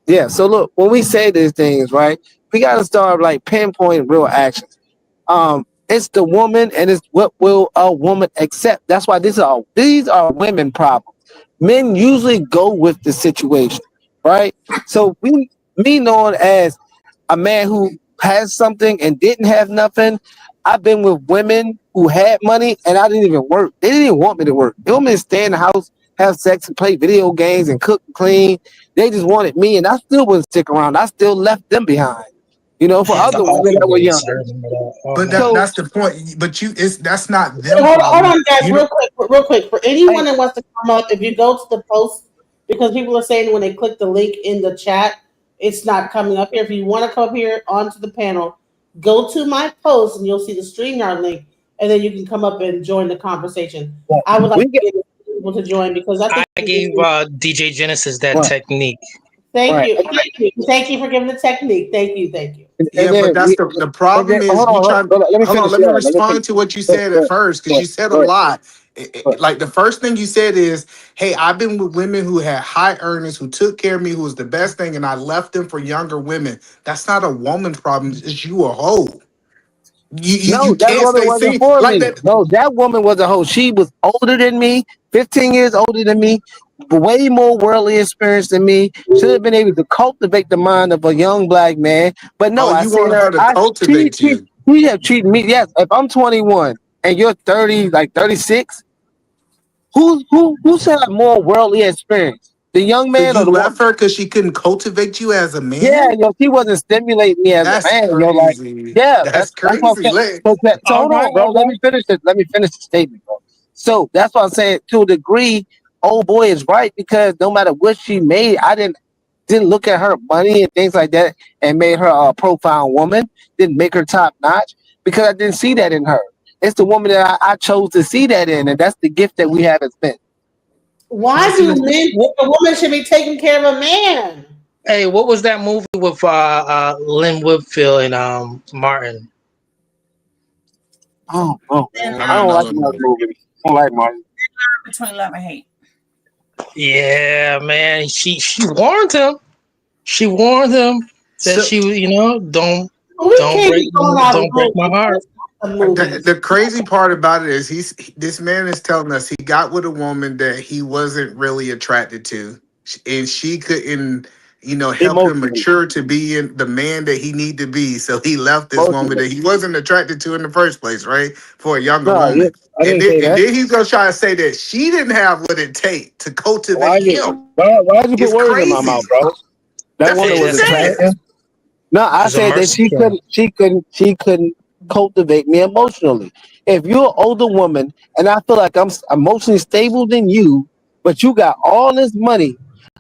Speaker 7: Yeah. So look, when we say these things, right, we got to start like pinpointing real actions. It's the woman, and it's what will a woman accept. That's why these are women problems. Men usually go with the situation, right? So me known as a man who has something and didn't have nothing, I've been with women who had money and I didn't even work. They didn't even want me to work. They want me to stay in the house, have sex, and play video games and cook and clean. They just wanted me, and I still wouldn't stick around. I still left them behind. You know, for other women that were young.
Speaker 14: But that's the point. But that's not them.
Speaker 2: Hold on, guys, real quick. For anyone that wants to come up, if you go to the post, because people are saying when they click the link in the chat, it's not coming up here. If you want to come up here onto the panel, go to my post and you'll see the StreamYard link, and then you can come up and join the conversation. I would like to get people to join because I
Speaker 8: gave DJ Genesis that technique.
Speaker 2: Thank you for giving the technique. Thank you.
Speaker 14: Yeah,
Speaker 7: and
Speaker 14: but
Speaker 7: then
Speaker 14: that's the
Speaker 7: and then
Speaker 14: problem is you try.
Speaker 7: hold on, let me
Speaker 14: Hold on,
Speaker 7: finish.
Speaker 14: let me
Speaker 7: Yeah, let me finish.
Speaker 14: respond to what you
Speaker 7: Go,
Speaker 14: said
Speaker 7: go,
Speaker 14: at first because
Speaker 7: go,
Speaker 14: you said a
Speaker 7: go,
Speaker 14: lot.
Speaker 7: go.
Speaker 14: Like the first thing you said is, "Hey, I've been with women who had high earnings, who took care of me, who was the best thing, and I left them for younger women." That's not a woman problem. It's you a hoe. You
Speaker 7: No, that
Speaker 14: can't
Speaker 7: woman
Speaker 14: stay
Speaker 7: wasn't
Speaker 14: sing
Speaker 7: for
Speaker 14: like
Speaker 7: me.
Speaker 14: that.
Speaker 7: No, that woman was a hoe. She was older than me, 15 years older than me, way more worldly experience than me. Should have been able to cultivate the mind of a young black man. But
Speaker 14: Oh,
Speaker 7: no, I
Speaker 14: you
Speaker 7: seen
Speaker 14: want
Speaker 7: her.
Speaker 14: her to cultivate you?
Speaker 7: She have treated me. Yes, if I'm 21 and you're 30, like 36, who should have more worldly experience? The young
Speaker 14: So
Speaker 7: man or
Speaker 14: you
Speaker 7: the
Speaker 14: left
Speaker 7: woman?
Speaker 14: her because she couldn't cultivate you as a
Speaker 7: Yeah,
Speaker 14: man?
Speaker 7: yo, she wasn't stimulating me as a
Speaker 14: That's
Speaker 7: man. Yo, like,
Speaker 14: crazy.
Speaker 7: yeah,
Speaker 14: That's
Speaker 7: that's what I'm
Speaker 14: crazy.
Speaker 7: saying. So
Speaker 8: All
Speaker 7: hold
Speaker 8: right,
Speaker 7: on, bro.
Speaker 8: all
Speaker 7: Let me
Speaker 8: right.
Speaker 7: finish this. Let me finish the statement, bro. So that's what I'm saying. To a degree, old boy is right because no matter what she made, I didn't look at her money and things like that and made her a profound woman. Didn't make her top notch because I didn't see that in her. It's the woman that I chose to see that in, and that's the gift that we have as men.
Speaker 2: Why
Speaker 14: But see,
Speaker 2: do men think a woman should be taking care of a man?
Speaker 8: Hey, what was that movie with Lynn Whitfield and Martin?
Speaker 7: Oh, oh,
Speaker 6: Then
Speaker 7: I don't like
Speaker 14: another
Speaker 7: Martin
Speaker 14: movie.
Speaker 7: movies. I don't like Martin.
Speaker 6: between love and hate.
Speaker 8: Yeah, man. She warned him. She warned him that
Speaker 14: So
Speaker 8: she, don't
Speaker 2: We can't be going out of
Speaker 8: don't break my
Speaker 2: movies.
Speaker 8: heart.
Speaker 2: Movies.
Speaker 14: the crazy part about it is this man is telling us he got with a woman that he wasn't really attracted to, and she couldn't, help him
Speaker 7: Emotionally.
Speaker 14: mature to be in the man that he need to be. So he left this woman
Speaker 7: Emotionally.
Speaker 14: that he wasn't attracted to in the first place, right? For a younger
Speaker 7: No,
Speaker 14: woman.
Speaker 7: I didn't say
Speaker 14: And
Speaker 7: that.
Speaker 14: then he's gonna try to say that she didn't have what it take to cultivate him.
Speaker 7: Why'd you put
Speaker 14: It's
Speaker 7: words in my mouth,
Speaker 14: crazy.
Speaker 7: bro? That
Speaker 14: That's what
Speaker 7: woman
Speaker 8: Hey,
Speaker 14: he
Speaker 7: was
Speaker 8: that's
Speaker 14: said.
Speaker 7: attractive. No, I
Speaker 8: it's a
Speaker 7: said that
Speaker 8: mercy killing.
Speaker 7: she couldn't cultivate me emotionally. If you're an older woman and I feel like I'm emotionally stable than you, but you got all this money,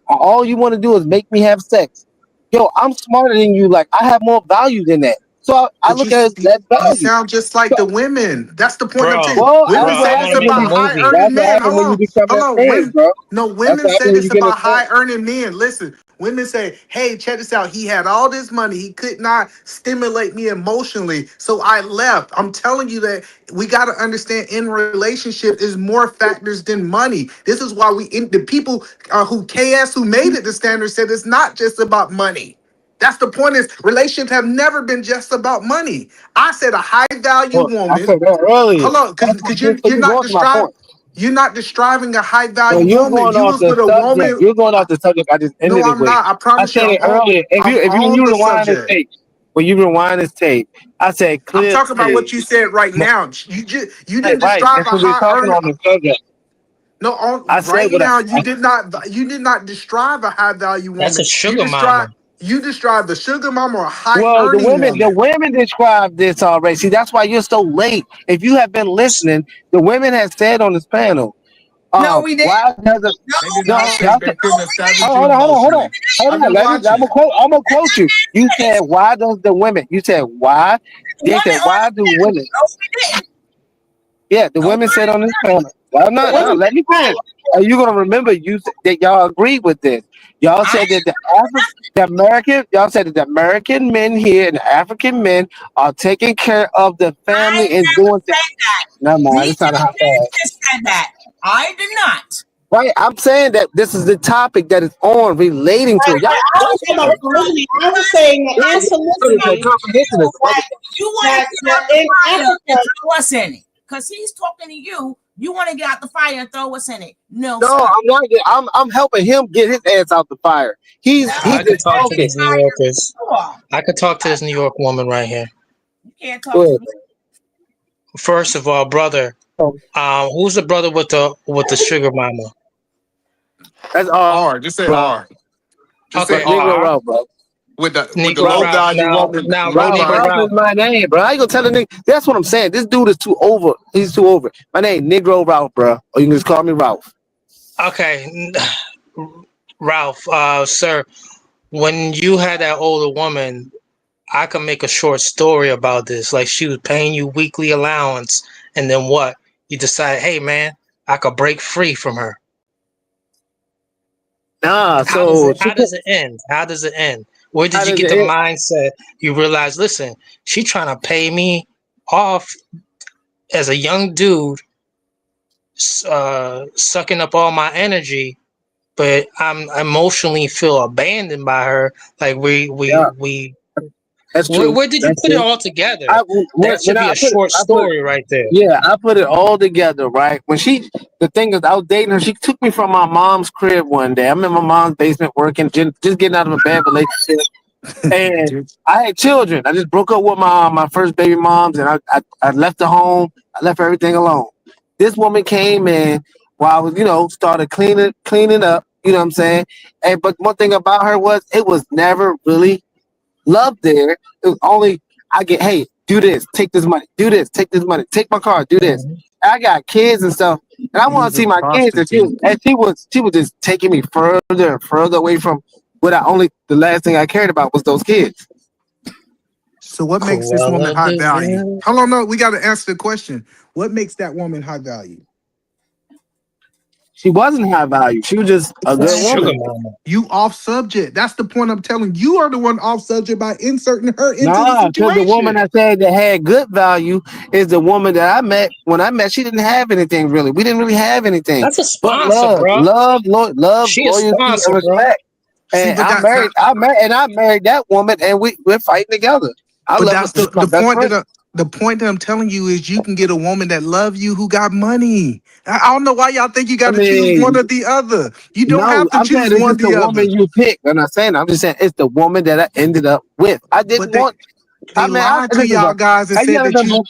Speaker 7: all you want to do is make me have sex. Yo, I'm smarter than you. Like I have more value than that. So I
Speaker 14: But
Speaker 7: look at it as that
Speaker 14: you
Speaker 7: value.
Speaker 14: sound just like the women. That's the point I'm
Speaker 8: Bro,
Speaker 14: saying.
Speaker 7: Well,
Speaker 8: bro,
Speaker 14: Women
Speaker 7: that's what
Speaker 8: I
Speaker 14: say it's
Speaker 8: want to
Speaker 7: happens
Speaker 8: be in
Speaker 7: when
Speaker 8: the
Speaker 14: about
Speaker 7: you.
Speaker 14: high
Speaker 8: movie.
Speaker 14: earning
Speaker 7: That's what
Speaker 14: men.
Speaker 7: happens when you become
Speaker 14: Hold
Speaker 7: that
Speaker 14: on.
Speaker 7: man,
Speaker 14: Women,
Speaker 7: bro.
Speaker 14: no,
Speaker 7: That's
Speaker 14: women
Speaker 7: what happens
Speaker 14: say
Speaker 7: when you
Speaker 14: this
Speaker 7: get in
Speaker 14: about
Speaker 7: that man.
Speaker 14: high earning men. Listen, women say, "Hey, check this out. He had all this money. He could not stimulate me emotionally, so I left." I'm telling you that we got to understand in relationship is more factors than money. This is why the people who KS who made it the standard said it's not just about money. That's the point is relationships have never been just about money. I said a high value
Speaker 7: Well, I
Speaker 14: woman.
Speaker 7: said that earlier.
Speaker 14: Hold on,
Speaker 7: That's
Speaker 14: because
Speaker 7: so
Speaker 14: you're
Speaker 7: you're
Speaker 14: not
Speaker 7: going to my
Speaker 14: describing
Speaker 7: point.
Speaker 14: a high
Speaker 7: So
Speaker 14: value
Speaker 7: you're
Speaker 14: woman.
Speaker 7: going
Speaker 14: You
Speaker 7: off
Speaker 14: was
Speaker 7: the
Speaker 14: with a
Speaker 7: subject.
Speaker 14: woman.
Speaker 7: You're going off the subject I just
Speaker 14: No,
Speaker 7: ended it
Speaker 14: I'm
Speaker 7: with.
Speaker 14: not. I
Speaker 7: I
Speaker 14: promise you,
Speaker 7: said it earlier. If
Speaker 14: I'm
Speaker 7: you when
Speaker 14: on
Speaker 7: you
Speaker 14: the
Speaker 7: rewind this
Speaker 14: subject.
Speaker 7: tape, when you rewind this tape, I said
Speaker 14: I'm
Speaker 7: clear.
Speaker 14: talking about what you said right
Speaker 7: Right,
Speaker 14: now. You didn't
Speaker 7: right.
Speaker 14: describe
Speaker 7: That's
Speaker 14: a
Speaker 7: what we're
Speaker 14: high
Speaker 7: talking
Speaker 14: earning.
Speaker 7: on the subject.
Speaker 14: No,
Speaker 7: I said
Speaker 14: right
Speaker 7: what
Speaker 14: now
Speaker 7: I
Speaker 14: you did not describe a high value
Speaker 8: That's a
Speaker 14: woman.
Speaker 8: sugar mama.
Speaker 14: You described the sugar mama or a high
Speaker 7: well,
Speaker 14: earning
Speaker 7: the
Speaker 14: woman.
Speaker 7: women described this already. See, that's why you're so late. If you have been listening, the women have said on this panel,
Speaker 6: No, we didn't.
Speaker 7: why does it
Speaker 6: No,
Speaker 14: They did
Speaker 6: we
Speaker 14: not
Speaker 7: no,
Speaker 6: didn't.
Speaker 14: say
Speaker 7: y'all
Speaker 14: they couldn't establish you
Speaker 7: hold
Speaker 14: emotionally. I've
Speaker 7: on.
Speaker 14: been watching.
Speaker 7: I'm gonna quote you. You said why does the women? You said why?
Speaker 6: The
Speaker 7: They
Speaker 6: woman
Speaker 7: said
Speaker 6: only
Speaker 7: why do
Speaker 6: did.
Speaker 7: women?
Speaker 6: No, we didn't.
Speaker 7: Yeah, the women
Speaker 6: Nobody
Speaker 7: said on this panel. Well,
Speaker 2: The
Speaker 7: no,
Speaker 2: women
Speaker 7: let me finish. Are you gonna remember that y'all agreed with this? Y'all
Speaker 6: I
Speaker 7: said that the American, y'all said that the American men here and the African men are taking care of the family and
Speaker 6: never
Speaker 7: doing things.
Speaker 6: said that.
Speaker 7: Never mind,
Speaker 6: These
Speaker 7: it's not a hot
Speaker 6: Europeans
Speaker 7: pass.
Speaker 6: just said that. I did not.
Speaker 7: Right, I'm saying that this is the topic that is on relating to it. Y'all,
Speaker 2: I was talking about polygamy. I was saying that in polygamy,
Speaker 7: comprehension is
Speaker 6: That you want to
Speaker 2: that,
Speaker 6: get
Speaker 2: that
Speaker 6: out the
Speaker 2: in
Speaker 6: fire and
Speaker 2: Africa,
Speaker 6: throw us in it. Because he's talking to you. You want to get out the fire and throw us in it. No,
Speaker 7: no,
Speaker 6: sir.
Speaker 7: I'm not. I'm helping him get his ass out the fire. He's
Speaker 6: No,
Speaker 8: I could
Speaker 7: just
Speaker 8: talk to
Speaker 7: talking.
Speaker 8: these New Yorkers.
Speaker 6: sure.
Speaker 8: I could talk to this New York woman right here.
Speaker 6: You can't talk to
Speaker 7: Good.
Speaker 6: me.
Speaker 8: First of all, brother, who's the brother with the sugar mama?
Speaker 7: That's
Speaker 14: R. Just say
Speaker 7: bro.
Speaker 14: R. Just
Speaker 8: Okay,
Speaker 14: say
Speaker 7: Negro
Speaker 14: R.
Speaker 8: R.
Speaker 7: Ralph, bro.
Speaker 14: With the
Speaker 8: Negro
Speaker 14: low
Speaker 7: Ralph.
Speaker 8: Ralph.
Speaker 14: value
Speaker 8: Now,
Speaker 14: woman,
Speaker 8: now,
Speaker 14: low
Speaker 7: Ralph,
Speaker 8: Negro
Speaker 14: value.
Speaker 7: Ralph is
Speaker 8: Ralph.
Speaker 7: my name, bro. I ain't gonna tell a nigga. That's what I'm saying. This dude is too over. He's too over. My name, Negro Ralph, bro. Or you can just call me Ralph.
Speaker 8: Okay, Ralph, sir, when you had that older woman, I could make a short story about this. Like she was paying you weekly allowance, and then what? You decided, hey man, I could break free from her.
Speaker 7: Nah,
Speaker 8: How does
Speaker 7: so
Speaker 8: it? How does it end? How does it end? Where did
Speaker 7: How
Speaker 8: you
Speaker 7: does
Speaker 8: get the
Speaker 7: it?
Speaker 8: mindset? You realize, listen, she trying to pay me off as a young dude, sucking up all my energy, but I'm emotionally feel abandoned by her. Like
Speaker 7: Yeah,
Speaker 8: we.
Speaker 7: that's
Speaker 8: Where,
Speaker 7: true.
Speaker 8: where did you
Speaker 7: That's
Speaker 8: put it
Speaker 7: true.
Speaker 8: all together?
Speaker 7: I
Speaker 8: That should
Speaker 7: when
Speaker 8: be a short
Speaker 7: I put
Speaker 8: story right there.
Speaker 7: yeah, I put it all together, right? The thing is, I was dating her. She took me from my mom's crib one day. I'm in my mom's basement working, just getting out of a bad relationship, and I had children. I just broke up with my first baby moms, and I left the home. I left everything alone. This woman came in while I was, started cleaning up. You know what I'm saying? And but one thing about her was it was never really love there. It was only I get, hey, do this, take this money, do this, take this money, take my car, do this. I got kids and stuff, and I want to see my kids. And she was just taking me further and further away from what the last thing I cared about was those kids.
Speaker 14: So what makes this woman high value? Hold on, no, we got to answer the question. What makes that woman high value?
Speaker 7: She wasn't high value. She was just a good woman.
Speaker 14: You off subject. That's the point I'm telling you. You are the one off subject by inserting her into the
Speaker 7: Nah, because the woman
Speaker 14: situation.
Speaker 7: I said that had good value is the woman that I met. When I met, she didn't have anything really. We didn't really have anything.
Speaker 8: That's a
Speaker 7: But
Speaker 8: sponsor, bro.
Speaker 7: love,
Speaker 8: She a
Speaker 7: loyalty,
Speaker 8: sponsor,
Speaker 7: and
Speaker 8: bro.
Speaker 7: respect.
Speaker 14: See,
Speaker 7: And
Speaker 14: but
Speaker 7: I married that woman, and we're fighting together. I
Speaker 14: But
Speaker 7: love her.
Speaker 14: that's
Speaker 7: She's my
Speaker 14: the
Speaker 7: best
Speaker 14: point
Speaker 7: friend.
Speaker 14: the point that I'm telling you is you can get a woman that love you who got money. I don't know why y'all think you
Speaker 7: I
Speaker 14: got to choose one
Speaker 7: mean,
Speaker 14: or the other. You don't
Speaker 7: no,
Speaker 14: have to
Speaker 7: I'm saying
Speaker 14: choose
Speaker 7: it's
Speaker 14: one or
Speaker 7: just the
Speaker 14: the other.
Speaker 7: woman you pick. I'm just saying it's the woman that I ended up with. I didn't
Speaker 14: But they
Speaker 7: want.
Speaker 14: they lied to
Speaker 7: Listen, bro.
Speaker 14: y'all guys and
Speaker 7: Have you
Speaker 14: said
Speaker 7: ever
Speaker 14: that
Speaker 7: been
Speaker 14: you.
Speaker 7: broke?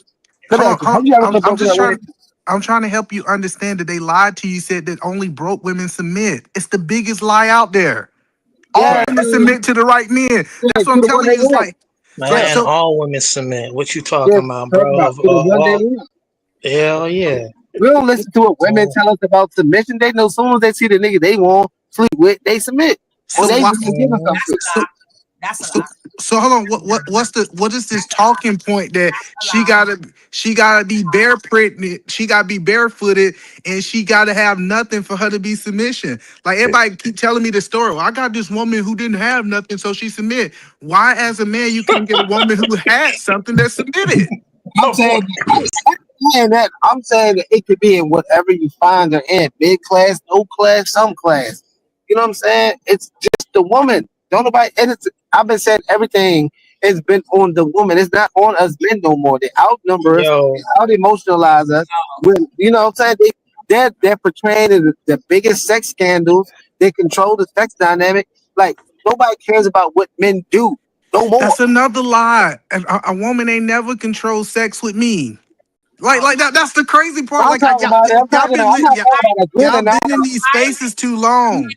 Speaker 7: Let me
Speaker 14: Hold on,
Speaker 7: ask you, have you ever been
Speaker 14: I'm
Speaker 7: broken
Speaker 14: just
Speaker 7: up with?
Speaker 14: I'm trying to help you understand that they lied to you. Said that only broke women submit. It's the biggest lie out there. All
Speaker 7: Yeah,
Speaker 14: women submit to the right men. That's what
Speaker 7: to
Speaker 14: I'm
Speaker 7: the one
Speaker 14: telling
Speaker 7: they
Speaker 14: you. It's
Speaker 7: want.
Speaker 14: like
Speaker 8: Man,
Speaker 14: so.
Speaker 8: all women submit. What you
Speaker 7: Yeah,
Speaker 8: talking about,
Speaker 7: talk
Speaker 8: bro?
Speaker 7: about to the one they want.
Speaker 8: Hell yeah.
Speaker 7: We don't listen to what women tell us about submission. They know as soon as they see the nigga they want sleep with, they submit. Or
Speaker 14: So
Speaker 7: they
Speaker 14: why?
Speaker 7: really give us something.
Speaker 6: That's a
Speaker 14: So,
Speaker 6: lie.
Speaker 14: so hold on. What is this talking point that she gotta be she gotta be barefooted, and she gotta have nothing for her to be submission? Like everybody keep telling me the story. Well, I got this woman who didn't have nothing, so she submit. Why, as a man, you couldn't get a woman who had something that submitted?
Speaker 7: I'm saying I'm saying that it could be in whatever you find her in. Big class, no class, some class. You know what I'm saying? It's just the woman. Don't nobody and it's I've been saying everything has been on the woman. It's not on us men no more. They outnumber us,
Speaker 8: Yo,
Speaker 7: they out emotionalize us. When you know what I'm saying? They're portraying the biggest sex scandals. They control the sex dynamic. Like nobody cares about what men do no more.
Speaker 14: That's another lie. A woman ain't never controlled sex with me. Like that. That's the crazy part.
Speaker 7: I'm
Speaker 14: Like
Speaker 7: talking about it. I'm not talking about a good
Speaker 14: y'all
Speaker 7: or not.
Speaker 14: been in these spaces too long.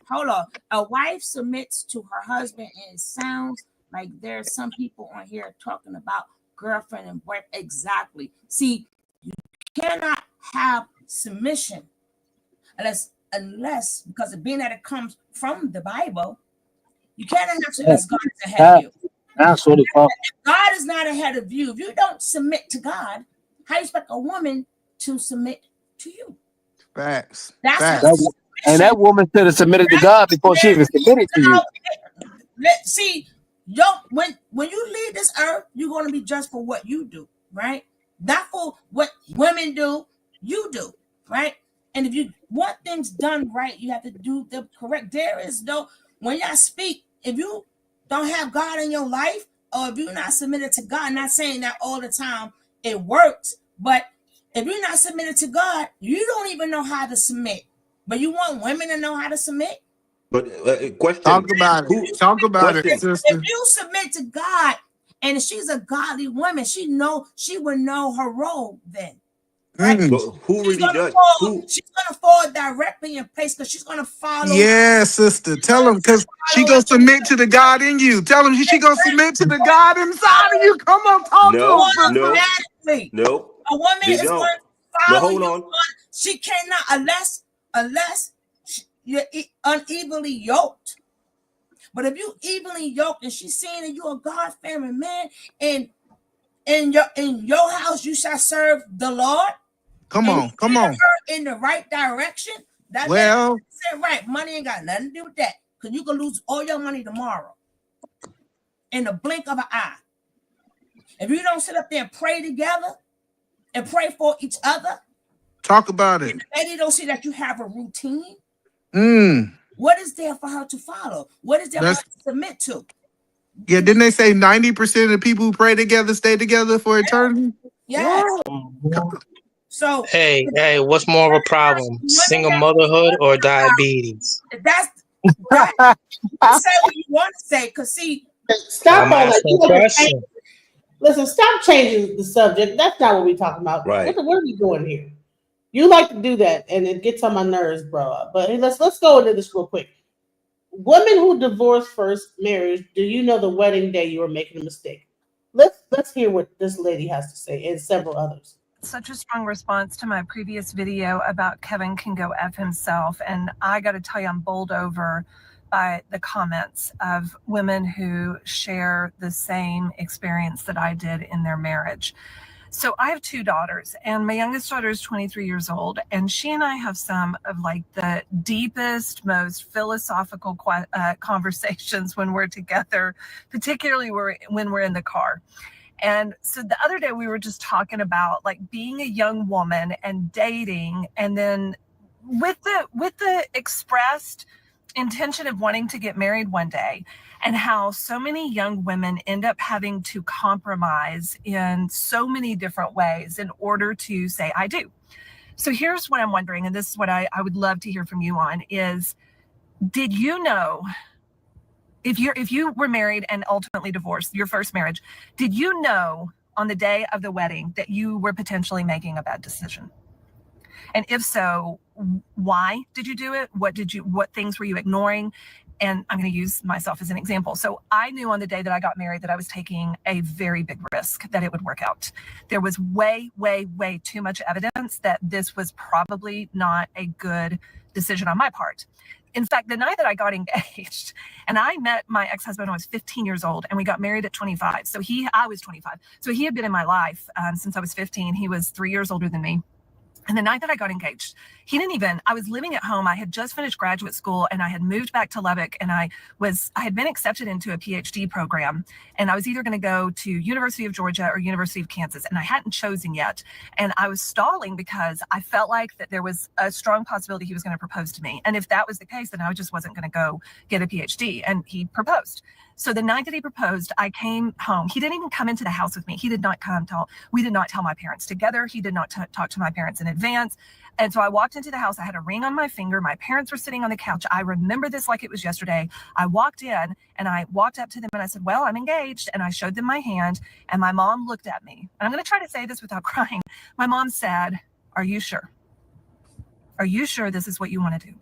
Speaker 6: Hold on. A wife submits to her husband, and it sounds like there's some people on here talking about girlfriend and boyfriend. Exactly. See, you cannot have submission unless because of being that it comes from the Bible, you cannot have to unless God is ahead of you.
Speaker 7: That's what it's called.
Speaker 6: God is not ahead of you. If you don't submit to God, how you expect a woman to submit to you?
Speaker 14: Facts.
Speaker 7: And that woman should have submitted to God before she even submitted to you.
Speaker 6: See, when you leave this earth, you're going to be judged for what you do, right? Not for what women do, you do, right? And if you want things done right, you have to do them correct. There is no, when y'all speak, if you don't have God in your life, or if you're not submitted to God, not saying that all the time it works, but if you're not submitted to God, you don't even know how to submit. But you want women to know how to submit?
Speaker 12: But question.
Speaker 14: Talk about it. Talk about it, sister.
Speaker 6: If you submit to God and she's a godly woman, she would know her role then. Right?
Speaker 14: Mm.
Speaker 12: But who really does?
Speaker 6: She's gonna fall directly in place because she's gonna follow.
Speaker 14: Yeah, sister. Tell him because she gonna submit to the God in you. Tell him she gonna submit to the God inside of you. Come on, talk to him, sister.
Speaker 12: No.
Speaker 6: A woman
Speaker 12: They
Speaker 6: is
Speaker 12: don't.
Speaker 6: going to
Speaker 12: No,
Speaker 6: follow
Speaker 12: hold
Speaker 6: you.
Speaker 12: on.
Speaker 6: She cannot unless you're unevenly yoked. But if you evenly yoked and she's seeing that you're a God-fearing man, and in your house you shall serve the Lord.
Speaker 14: Come on.
Speaker 6: Her in the right direction. That
Speaker 14: well,
Speaker 6: said right. Money ain't got nothing to do with that. Because you can lose all your money tomorrow. in the blink of an eye. If you don't sit up there and pray together and pray for each other,
Speaker 14: talk about it.
Speaker 6: And the lady don't see that you have a routine. What is there for her to follow? What is there for her to submit to?
Speaker 14: Yeah, didn't they say 90% of the people who pray together stay together for eternity?
Speaker 6: Yes. So
Speaker 8: hey, what's more of a problem, single motherhood or diabetes?
Speaker 6: That's right. You say what you want to say, because see,
Speaker 2: stop
Speaker 8: I'm
Speaker 2: all
Speaker 8: asking
Speaker 2: that.
Speaker 8: a question.
Speaker 2: Listen, stop changing the subject. That's not what we're talking about.
Speaker 12: Right.
Speaker 2: What are we doing here? You like to do that, and it gets on my nerves, bro. But hey, let's go into this real quick. Women who divorce first marriage, do you know the wedding day you were making a mistake? Let's hear what this lady has to say, and several others.
Speaker 15: Such a strong response to my previous video about Kevin can go F himself. And I got to tell you, I'm bowled over by the comments of women who share the same experience that I did in their marriage. So I have two daughters, and my youngest daughter is 23 years old, and she and I have some of like the deepest, most philosophical conversations when we're together, particularly when we're in the car. And so the other day we were just talking about like being a young woman and dating, and then with the expressed intention of wanting to get married one day, and how so many young women end up having to compromise in so many different ways in order to say I do. So here's what I'm wondering, and this is what I would love to hear from you on, is did you know, if you were married and ultimately divorced, your first marriage, did you know on the day of the wedding that you were potentially making a bad decision? And if so, why did you do it? What things were you ignoring? And I'm going to use myself as an example. So I knew on the day that I got married that I was taking a very big risk that it would work out. There was way, way, way too much evidence that this was probably not a good decision on my part. In fact, the night that I got engaged, and I met my ex-husband when I was 15 years old, and we got married at 25. So I was 25. So he had been in my life since I was 15. He was 3 years older than me. And the night that I got engaged, I was living at home. I had just finished graduate school, and I had moved back to Lubbock, and I had been accepted into a PhD program, and I was either going to go to University of Georgia or University of Kansas, and I hadn't chosen yet. And I was stalling because I felt like that there was a strong possibility he was going to propose to me. And if that was the case, then I just wasn't going to go get a PhD. And he proposed. So the night that he proposed, I came home. He didn't even come into the house with me. He did not come we did not tell my parents together. He did not talk to my parents in advance. And so I walked into the house. I had a ring on my finger. My parents were sitting on the couch. I remember this like it was yesterday. I walked in and I walked up to them and I said, well, I'm engaged. And I showed them my hand, and my mom looked at me. And I'm going to try to say this without crying. My mom said, are you sure? Are you sure this is what you want to do?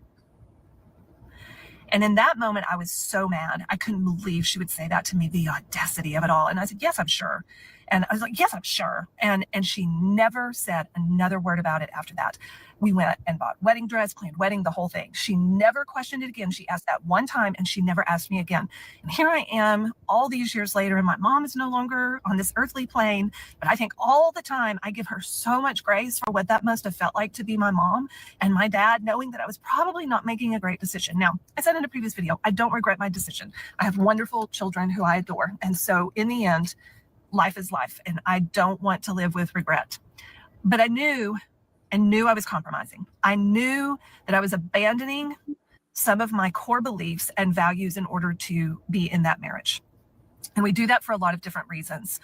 Speaker 15: And in that moment, I was so mad. I couldn't believe she would say that to me, the audacity of it all. And I said, yes, I'm sure. And I was like, yes, I'm sure. And she never said another word about it after that. We went and bought wedding dress, planned wedding, the whole thing. She never questioned it again. She asked that one time, and she never asked me again. And here I am all these years later, and my mom is no longer on this earthly plane. But I think all the time I give her so much grace for what that must have felt like to be my mom and my dad, knowing that I was probably not making a great decision. Now, I said in a previous video, I don't regret my decision. I have wonderful children who I adore. And so in the end, life is life, and I don't want to live with regret. But I knew I was compromising. I knew that I was abandoning some of my core beliefs and values in order to be in that marriage. And we do that for a lot of different reasons.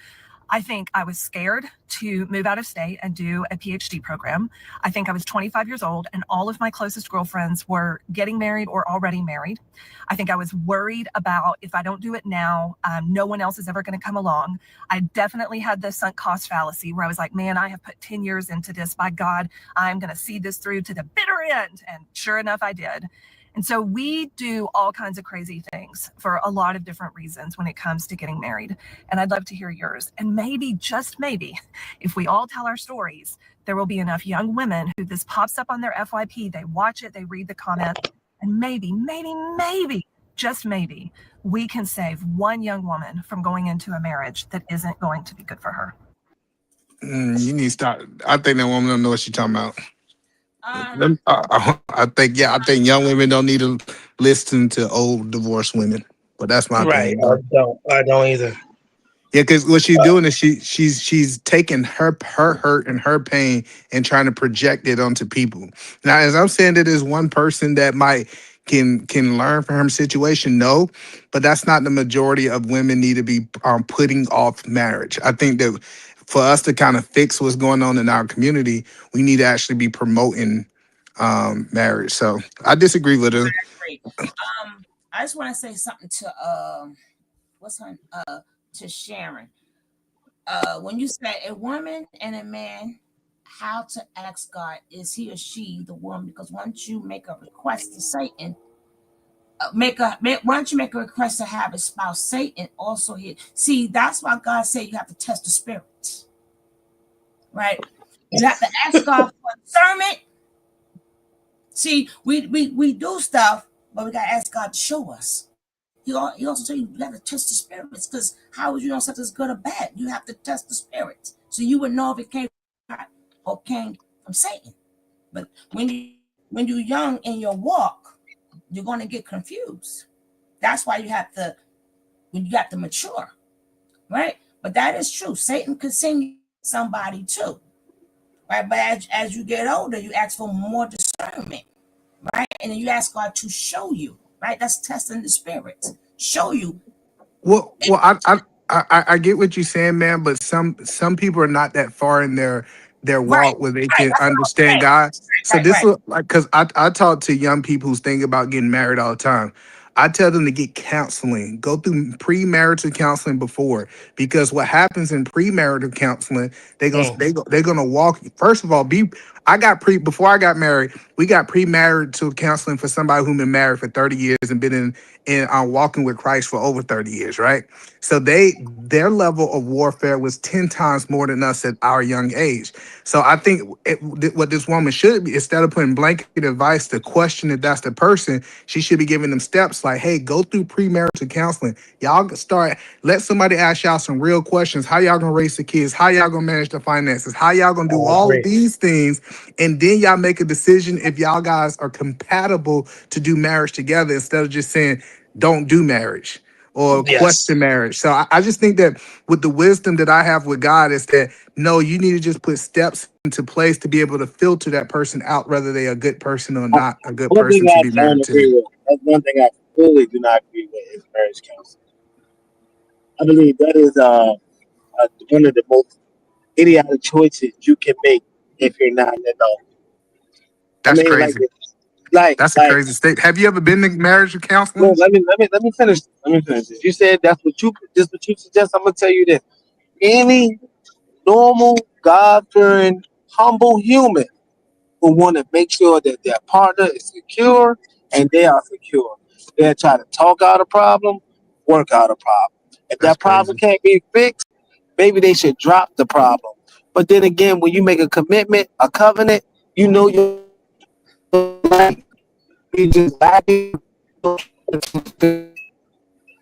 Speaker 15: I think I was scared to move out of state and do a PhD program. I think I was 25 years old, and all of my closest girlfriends were getting married or already married. I think I was worried about, if I don't do it now, no one else is ever going to come along. I definitely had the sunk cost fallacy where I was like, man, I have put 10 years into this. By God, I'm going to see this through to the bitter end. And sure enough, I did. And so we do all kinds of crazy things for a lot of different reasons when it comes to getting married. And I'd love to hear yours. And maybe, just maybe, if we all tell our stories, there will be enough young women who this pops up on their FYP, they watch it, they read the comment, and maybe, just maybe, we can save one young woman from going into a marriage that isn't going to be good for her.
Speaker 14: You need to stop. I think that woman don't know what she's talking about. I think young women don't need to listen to old divorced women. But that's my
Speaker 8: Right.
Speaker 14: thing, though.
Speaker 8: I don't either.
Speaker 14: Yeah, because what she's doing is she's taking her hurt and her pain and trying to project it onto people. Now, as I'm saying that there's one person that might can learn from her situation, no, but that's not the majority of women need to be putting off marriage. I think that for us to kind of fix what's going on in our community, we need to actually be promoting marriage. So I disagree with her.
Speaker 6: Great. I just want to say something to what's her to Sharon. When you say a woman and a man, how to ask God, is he or she the woman? Because once you make a request to Satan, once you make a request to have a spouse, Satan also here. See, that's why God said you have to test the spirits, right? You have to ask God for discernment. See, we do stuff, but we gotta ask God to show us. He also tell you got to test the spirits, because how would you know something's good or bad? You have to test the spirits, so you would know if it came from God or came from Satan. But when you're young in your walk, you're going to get confused. That's why you have to mature, right? But that is true. Satan could send you somebody too, right? But as you get older, you ask for more discernment, right? And then you ask God to show you, right? That's testing the spirits. Show you.
Speaker 14: Well, I get what you're saying, man. But some people are not that far in their
Speaker 6: Right,
Speaker 14: walk where they
Speaker 6: right.
Speaker 14: can
Speaker 6: That's what I'm
Speaker 14: understand
Speaker 6: saying.
Speaker 14: God. So
Speaker 6: Right,
Speaker 14: this
Speaker 6: right.
Speaker 14: look like, because I talk to young people who's thinking about getting married all the time. I tell them to get counseling, go through premarital counseling before, because what happens in premarital counseling, they're gonna walk. First of all, before I got married, we got premarital counseling for somebody who's been married for 30 years and been in walking with Christ for over 30 years, right? So their level of warfare was 10 times more than us at our young age. So I think what this woman should be, instead of putting blanket advice to question if that's the person, she should be giving them steps like, hey, go through premarital counseling. Y'all let somebody ask y'all some real questions. How y'all gonna raise the kids? How y'all gonna manage the finances? How y'all gonna do all of these things? And then y'all make a decision if y'all guys are compatible to do marriage together, instead of just saying, don't do marriage or
Speaker 8: Yes.
Speaker 14: question marriage. So I just think that with the wisdom that I have with God is that, no, you need to just put steps into place to be able to filter that person out, whether they a good person or not a good
Speaker 7: One thing
Speaker 14: person to
Speaker 7: I
Speaker 14: be
Speaker 7: don't
Speaker 14: married
Speaker 7: agree
Speaker 14: to.
Speaker 7: with. That's one thing I fully do not agree with is marriage counseling. I believe that is one of the most idiotic choices you can make if you're not an adult. I
Speaker 14: That's
Speaker 7: mean,
Speaker 14: crazy.
Speaker 7: like,
Speaker 14: That's a crazy state. Have you ever been to marriage
Speaker 7: no.
Speaker 14: counseling?
Speaker 7: Let me finish. Let me finish this. You said that's what you suggest. I'm gonna tell you this. Any normal, God-fearing, humble human who want to make sure that their partner is secure and they are secure. They'll try to talk out a problem, work out a problem. If
Speaker 14: That's
Speaker 7: that problem
Speaker 14: crazy.
Speaker 7: can't be fixed, maybe they should drop the problem. But then again, when you make a commitment, a covenant, you know you're just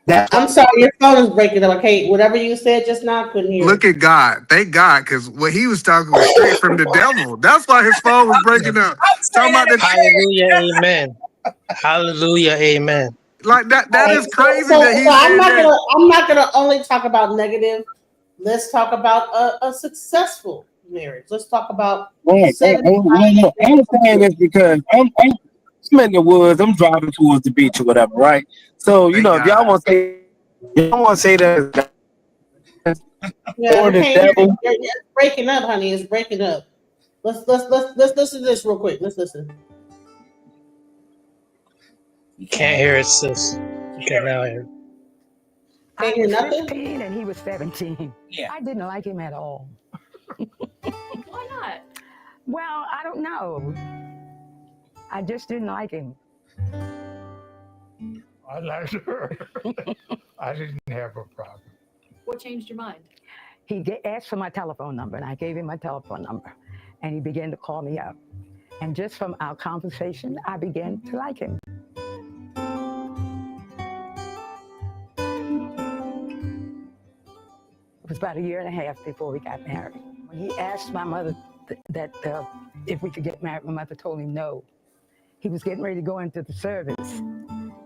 Speaker 7: that's
Speaker 2: I'm sorry, your phone is breaking up. Okay, whatever you said just now, I couldn't hear
Speaker 14: Look
Speaker 2: it.
Speaker 14: at God. Thank God, because what he was talking was straight from the devil. That's why his phone was breaking up. Talking about the
Speaker 8: Hallelujah. Amen. Hallelujah. Amen.
Speaker 14: like that.
Speaker 2: All
Speaker 14: That
Speaker 2: right,
Speaker 14: is crazy
Speaker 2: so
Speaker 14: that
Speaker 2: so
Speaker 14: he's
Speaker 2: I'm
Speaker 14: saying
Speaker 2: not
Speaker 14: that.
Speaker 2: gonna I'm not gonna only talk about negative. Let's talk about a successful marriage. Let's talk about
Speaker 7: right.
Speaker 2: 75
Speaker 7: I'm saying this because I'm in the woods. I'm driving towards the beach or whatever, right? So
Speaker 14: Thank
Speaker 7: if y'all
Speaker 14: God.
Speaker 7: want to say that
Speaker 2: Yeah,
Speaker 7: or
Speaker 2: we
Speaker 7: the
Speaker 2: can't hear
Speaker 7: devil,
Speaker 2: you. It's breaking up, honey. It's breaking up. Let's listen to this real quick. Let's listen.
Speaker 6: You can't
Speaker 8: Can't
Speaker 6: hear
Speaker 8: hear it, sis. Okay, now I hear.
Speaker 2: Can't
Speaker 16: I
Speaker 2: hear
Speaker 16: was
Speaker 2: nothing?
Speaker 16: 15 and he was 17.
Speaker 6: Yeah.
Speaker 16: I didn't like him at all.
Speaker 17: Why not?
Speaker 16: Well, I don't know. I just didn't like him.
Speaker 18: I liked her. I didn't have a problem.
Speaker 17: What changed your mind?
Speaker 16: He asked for my telephone number, and I gave him my telephone number. And he began to call me up. And just from our conversation, I began to like him. It was about 1.5 years before we got married. When he asked my mother if we could get married, my mother told him no. He was getting ready to go into the service,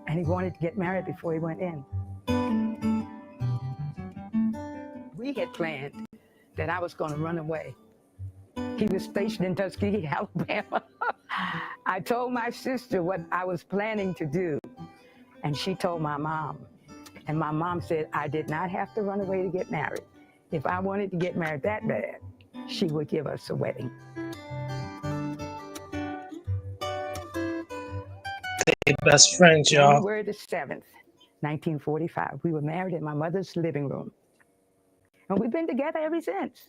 Speaker 16: and he wanted to get married before he went in. we had planned that I was going to run away. He was stationed in Tuskegee, Alabama. I told my sister what I was planning to do, and she told my mom. And my mom said I did not have to run away to get married. If I wanted to get married that bad, she would give us a wedding.
Speaker 8: Best friends, y'all.
Speaker 16: January the 7th, 1945. We were married in my mother's living room. And we've been together ever since.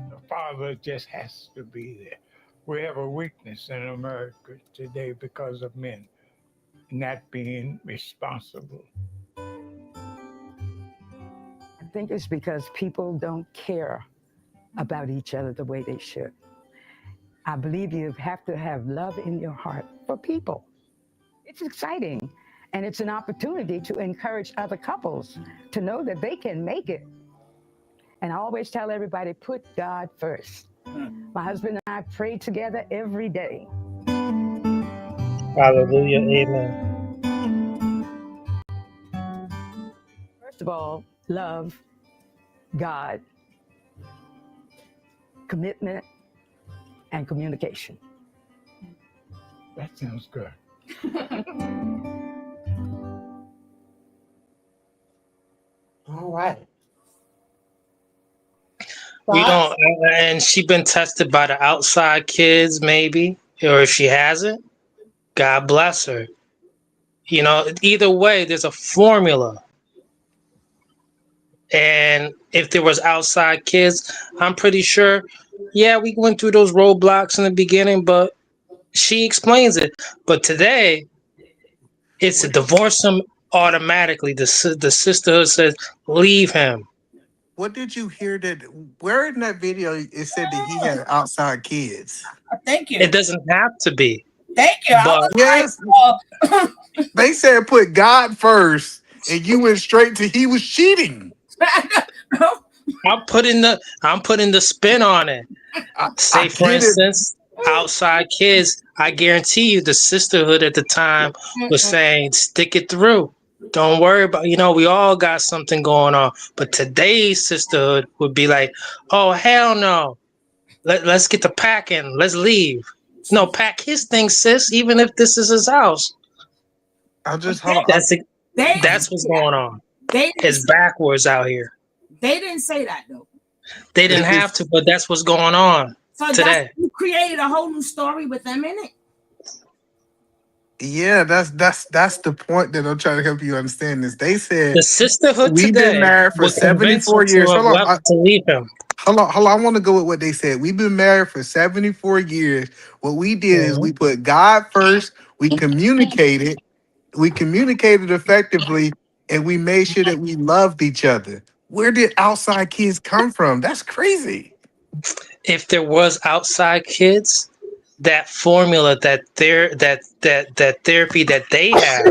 Speaker 18: The father just has to be there. We have a weakness in America today because of men not being responsible.
Speaker 16: I think it's because people don't care about each other the way they should. I believe you have to have love in your heart for people. It's exciting, and it's an opportunity to encourage other couples to know that they can make it. And I always tell everybody, put God first. My husband and I pray together every day.
Speaker 8: Hallelujah. Amen.
Speaker 16: First of all, love, God, commitment, and communication.
Speaker 18: That sounds good.
Speaker 2: All right.
Speaker 8: We don't, and she been tested by the outside kids, maybe, or if she hasn't, God bless her. You know, either way, there's a formula. And if there was outside kids, I'm pretty sure, yeah, we went through those roadblocks in the beginning, but she explains it. But today, it's a divorce him automatically. The sisterhood says, leave him.
Speaker 14: What did you hear that? Where in that video it said that he had outside kids?
Speaker 6: Thank you.
Speaker 8: It doesn't have to be.
Speaker 6: Thank you.
Speaker 8: But
Speaker 14: Yes, they said put God first, and you went straight to he was cheating.
Speaker 8: I'm putting the spin on it. Say, for instance, outside kids, I guarantee you the sisterhood at the time was saying, stick it through. Don't worry about, we all got something going on. But today's sisterhood would be like, oh, hell no. Let's get the packing. Let's leave. No, pack his thing, sis, even if this is his house.
Speaker 14: That's
Speaker 8: what's going on. It's backwards out here.
Speaker 6: They didn't say that, though.
Speaker 8: They didn't have to, but that's what's going on today.
Speaker 6: You created a whole new story with them in it.
Speaker 14: Yeah, that's the point that I'm trying to help you understand. This they said
Speaker 8: the sisterhood
Speaker 14: we've
Speaker 8: today
Speaker 14: been married for 74 years. Hold on,
Speaker 8: to leave him.
Speaker 14: Hold on. I want to go with what they said. We've been married for 74 years. What we did is we put God first. We communicated effectively, and we made sure that we loved each other. Where did outside kids come from? That's crazy.
Speaker 8: If there was outside kids, that formula, that therapy that they had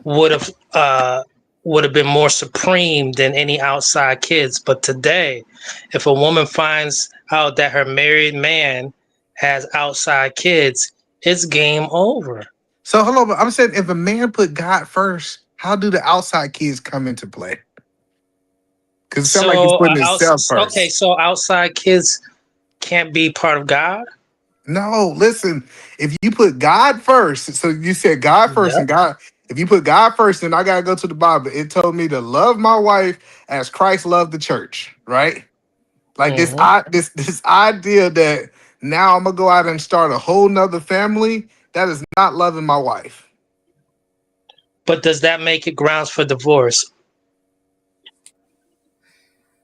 Speaker 8: would have been more supreme than any outside kids. But today, if a woman finds out that her married man has outside kids, it's game over.
Speaker 14: So hold on, I'm saying if a man put God first, how do the outside kids come into play? Because it sounds like he's putting himself first.
Speaker 8: Okay, so outside kids can't be part of God?
Speaker 14: No, listen, if you put God first, so you said God first,
Speaker 8: Yep.
Speaker 14: and God, if you put God first, then I gotta go to the Bible. It told me to love my wife as Christ loved the church, right? Like this idea that now I'm gonna go out and start a whole nother family, that is not loving my wife.
Speaker 8: But does that make it grounds for divorce?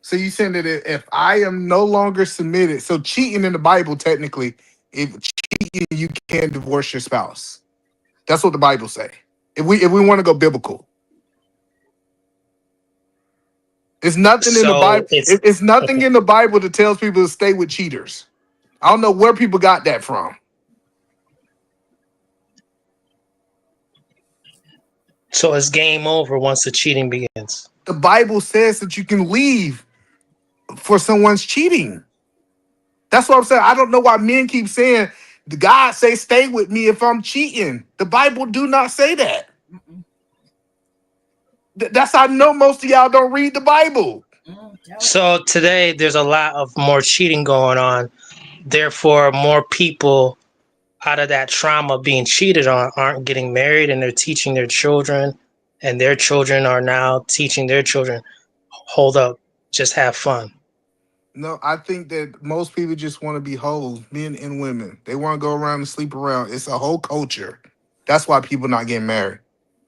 Speaker 14: So you saying that if I am no longer submitted, so cheating in the Bible, technically, if cheating, you can divorce your spouse. That's what the Bible say. If we want to go biblical, it's nothing in the Bible. It's nothing in the Bible that tells people to stay with cheaters. I don't know where people got that from.
Speaker 8: So it's game over once the cheating begins.
Speaker 14: The Bible says that you can leave for someone's cheating. That's what I'm saying. I don't know why men keep saying, God say stay with me if I'm cheating. The Bible do not say that. That's how I know most of y'all don't read the Bible.
Speaker 8: So today there's a lot of more cheating going on. Therefore, more people out of that trauma being cheated on aren't getting married, and they're teaching their children, and their children are now teaching their children, hold up, just have fun.
Speaker 14: No, I think that most people just want to be hoes, men and women. They want to go around and sleep around. It's a whole culture. That's why people not getting married.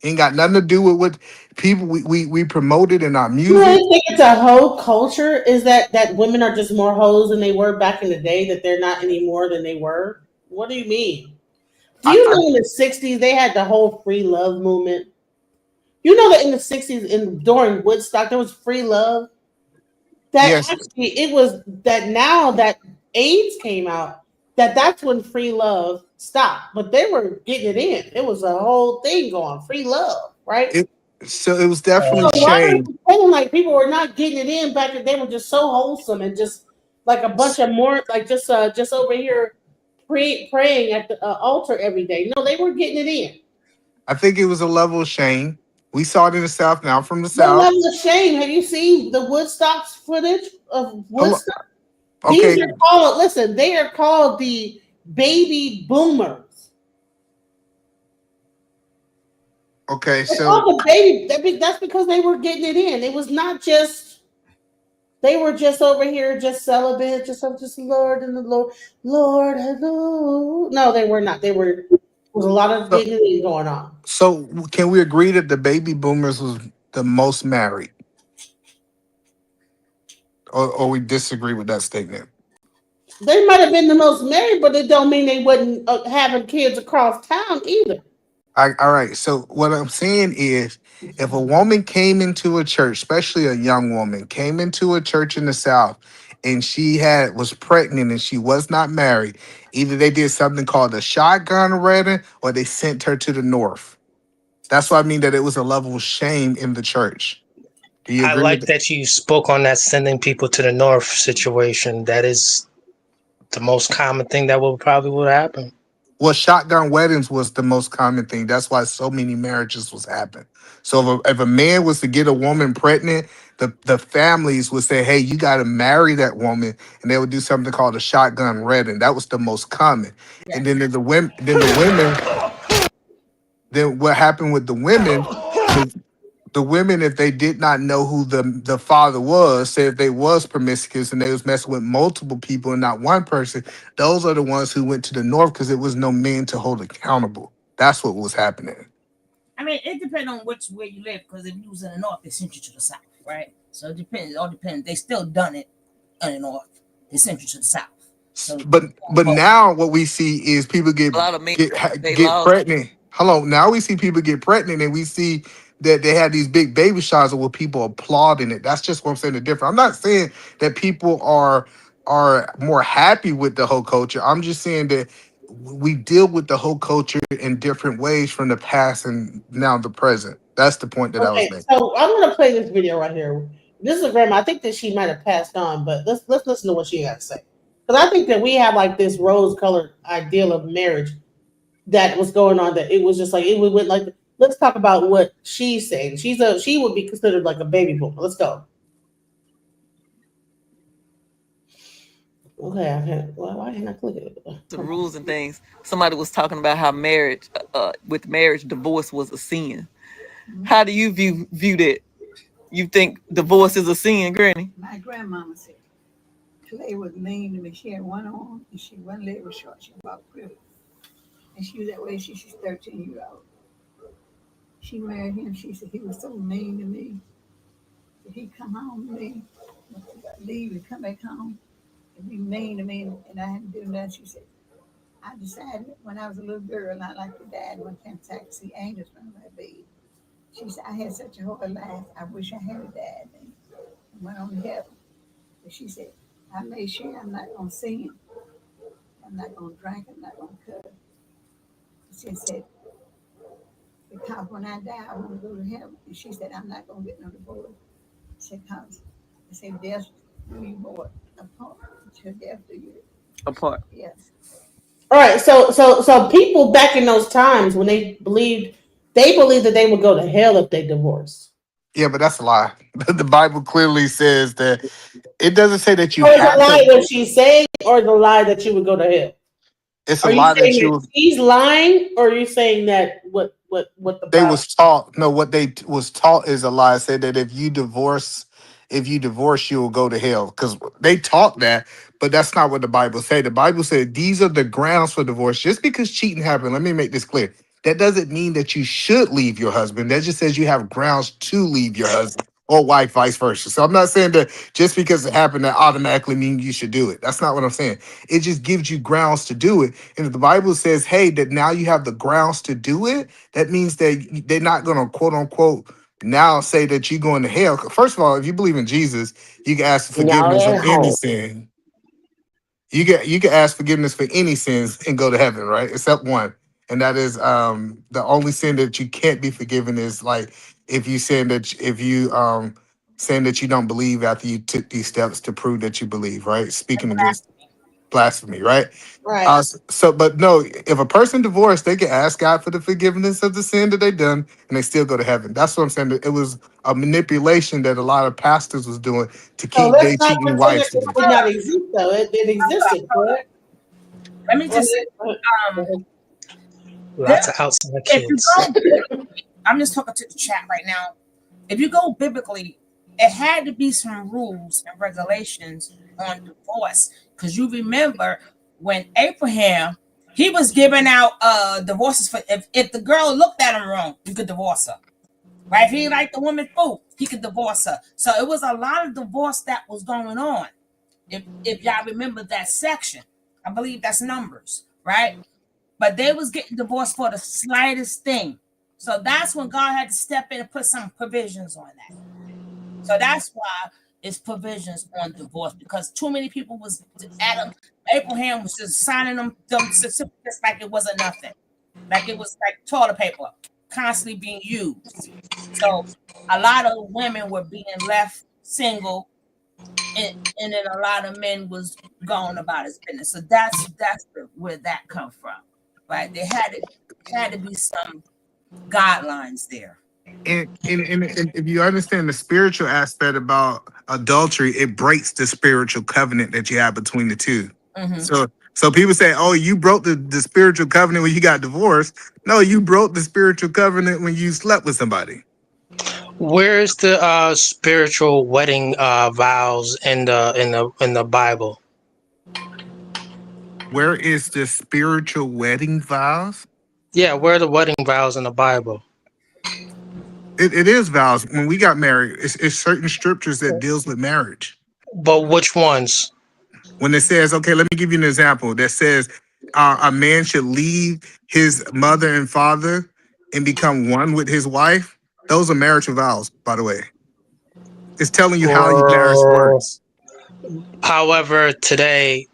Speaker 14: Ain't got nothing to do with what people we promote it in our
Speaker 2: You know, I
Speaker 14: music.
Speaker 2: think it's a whole culture. Is that women are just more hoes than they were back in the day? That they're not any more than they were. What do you mean? Do you know in the '60s they had the whole free love movement? You know that in the '60s, during Woodstock, there was free love. That
Speaker 14: Yes.
Speaker 2: actually, it was that now that AIDS came out, that's when free love stopped. But they were getting it in. It was a whole thing going free love, right?
Speaker 14: So it was definitely
Speaker 2: So why are
Speaker 14: shame.
Speaker 2: you saying like people were not getting it in back then? They were just so wholesome and just like a bunch of more like just over here praying at the altar every day. No, they were getting it in.
Speaker 14: I think it was a level of shame. We saw it in the South. Now I'm from the
Speaker 2: What
Speaker 14: South.
Speaker 2: level of shame? Have you seen the Woodstock's footage of Woodstock?
Speaker 14: Okay.
Speaker 2: These are called, listen, they are called the baby boomers.
Speaker 14: Okay,
Speaker 2: It's
Speaker 14: so
Speaker 2: called the baby. That's because they were getting it in. It was not just they were just over here just celibate, just Lord and the Lord, hello. No, they were not. They were. There was a lot of getting it in going on.
Speaker 14: So can we agree that the baby boomers was the most married? Or we disagree with that statement?
Speaker 2: They might have been the most married, but it don't mean they wasn't having kids across town either.
Speaker 14: All right. So what I'm saying is, if a woman came into a church, especially a young woman, came into a church in the South, and she was pregnant and she was not married, either they did something called a shotgun wedding or they sent her to the North. That's what I mean, that it was a level of shame in the church. Do you
Speaker 8: I
Speaker 14: agree
Speaker 8: like
Speaker 14: with
Speaker 8: that you spoke on that sending people to the north situation. That is the most common thing that would happen.
Speaker 14: Well, shotgun weddings was the most common thing. That's why so many marriages was happening. So if a man was to get a woman pregnant, the families would say, "Hey, you got to marry that woman," and they would do something called a shotgun wedding. That was the most common. And then then what happened with the women? The women, if they did not know who the father was, say if they was promiscuous and they was messing with multiple people and not one person, those are the ones who went to the North because there was no men to hold accountable. That's what was happening.
Speaker 6: I mean, it depends on where you live, because if you was in the north, they sent you to the south, right? So it depends. It all depends. They still done it in the north. They sent you to the south. So,
Speaker 14: But now what we see is people get pregnant. Hello, now we see people get pregnant, and we see that they have these big baby showers with people applauding it. That's just what I'm saying. The difference. I'm not saying that people are more happy with the whole culture. I'm just saying that we deal with the whole culture in different ways from the past and now the present. That's the point that I was
Speaker 2: Okay,
Speaker 14: making.
Speaker 2: so I'm gonna play this video right here. This is a grandma. I think that she might have passed on, but let's listen to what she had to say. Because I think that we have like this rose-colored ideal of marriage that was going on. That it was just like it went like. Let's talk about what she's saying. She would be considered like a baby boomer. Let's go. Okay. Why can't I click it?
Speaker 19: The rules and things. Somebody was talking about how with marriage, divorce was a sin. How do you view that? You think divorce is a sin, Granny?
Speaker 20: My grandmama said Clay was mean to me. She had one arm and one leg was short. She walked pretty. And she was that way since she's 13 years old. She married him. She said he was so mean to me. He'd come home to me, leave and come back home and be mean to me, and I hadn't done that. She said, I decided when I was a little girl, I like to dad one time so I could see angels from my bed. She said, I had such a hard life. I wish I had a dad. And I went on to heaven. But she said, I made sure I'm not going to sin. I'm not going to drink. I'm not going to cut. She said, because when I die, I want to go to heaven. And she said, I'm not going to get no divorce. She said, because I said, death do you more apart. Till death do you
Speaker 19: apart.
Speaker 20: Yes.
Speaker 2: All right. So people back in those times when they believed that they would go to hell if they divorced.
Speaker 14: Yeah, but that's a lie. The Bible clearly says that it doesn't say that you
Speaker 2: Or the
Speaker 14: have
Speaker 2: lie
Speaker 14: to.
Speaker 2: that she's saying, or the lie that you would go to hell?
Speaker 14: It's a
Speaker 2: Are you
Speaker 14: lie that
Speaker 2: saying that
Speaker 14: you
Speaker 2: she's lying, or are you saying that what the
Speaker 14: they
Speaker 2: Bible?
Speaker 14: was taught. No, what they was taught is a lie. It said that if you divorce, you will go to hell. Because they taught that, but that's not what the Bible said. The Bible said these are the grounds for divorce. Just because cheating happened, let me make this clear. That doesn't mean that you should leave your husband. That just says you have grounds to leave your husband or wife, vice versa. So I'm not saying that just because it happened, that automatically means you should do it. That's not what I'm saying. It just gives you grounds to do it. And if the Bible says, hey, that now you have the grounds to do it, that means that they're not going to quote unquote now say that you're going to hell. First of all, if you believe in Jesus, you can ask for
Speaker 7: Y'all
Speaker 14: forgiveness
Speaker 7: at
Speaker 14: of any
Speaker 7: home.
Speaker 14: sin. You can ask forgiveness for any sins and go to heaven, right? Except one. And that is the only sin that you can't be forgiven is like if you saying that you don't believe after you took these steps to prove that you believe, right? Speaking against blasphemy, right?
Speaker 2: Right.
Speaker 14: But no, if a person divorced, they can ask God for the forgiveness of the sin that they done, and they still go to heaven. That's what I'm saying. It was a manipulation that a lot of pastors was doing to
Speaker 2: So
Speaker 14: keep
Speaker 2: let's
Speaker 14: their
Speaker 2: not
Speaker 14: cheating
Speaker 2: pretend that
Speaker 14: wives
Speaker 2: it
Speaker 14: together.
Speaker 2: did not exist, though. It existed, correct?
Speaker 6: Let me
Speaker 2: Go
Speaker 6: just say,
Speaker 2: ahead. Go ahead.
Speaker 8: Lots of outside
Speaker 6: if you
Speaker 8: kids.
Speaker 6: go, I'm just talking to the chat right now. If you go biblically, it had to be some rules and regulations on divorce, because you remember when Abraham, he was giving out divorces for if the girl looked at him wrong, you could divorce her. Right? If he liked the woman food, he could divorce her. So it was a lot of divorce that was going on. If y'all remember that section, I believe that's Numbers, right? But they was getting divorced for the slightest thing. So that's when God had to step in and put some provisions on that. So that's why it's provisions on divorce, because too many people was Abraham was just signing them certificates like it wasn't nothing, like it was like toilet paper, constantly being used. So a lot of women were being left single, and then a lot of men was going about his business. So that's where that come from, right? There had to be some guidelines there.
Speaker 14: And if you understand the spiritual aspect about adultery, it breaks the spiritual covenant that you have between the two.
Speaker 6: Mhm.
Speaker 14: So people say, oh, you broke the spiritual covenant when you got divorced. No, you broke the spiritual covenant when you slept with somebody.
Speaker 8: Where's the spiritual wedding vows in the Bible?
Speaker 14: Where is the spiritual wedding vows?
Speaker 8: Yeah, where are the wedding vows in the Bible?
Speaker 14: It is vows. When we got married, it's certain scriptures that deals with marriage.
Speaker 8: But which ones?
Speaker 14: When it says, okay, let me give you an example that says a man should leave his mother and father and become one with his wife. Those are marital vows, by the way. It's telling you how your marriage works.
Speaker 8: However, today,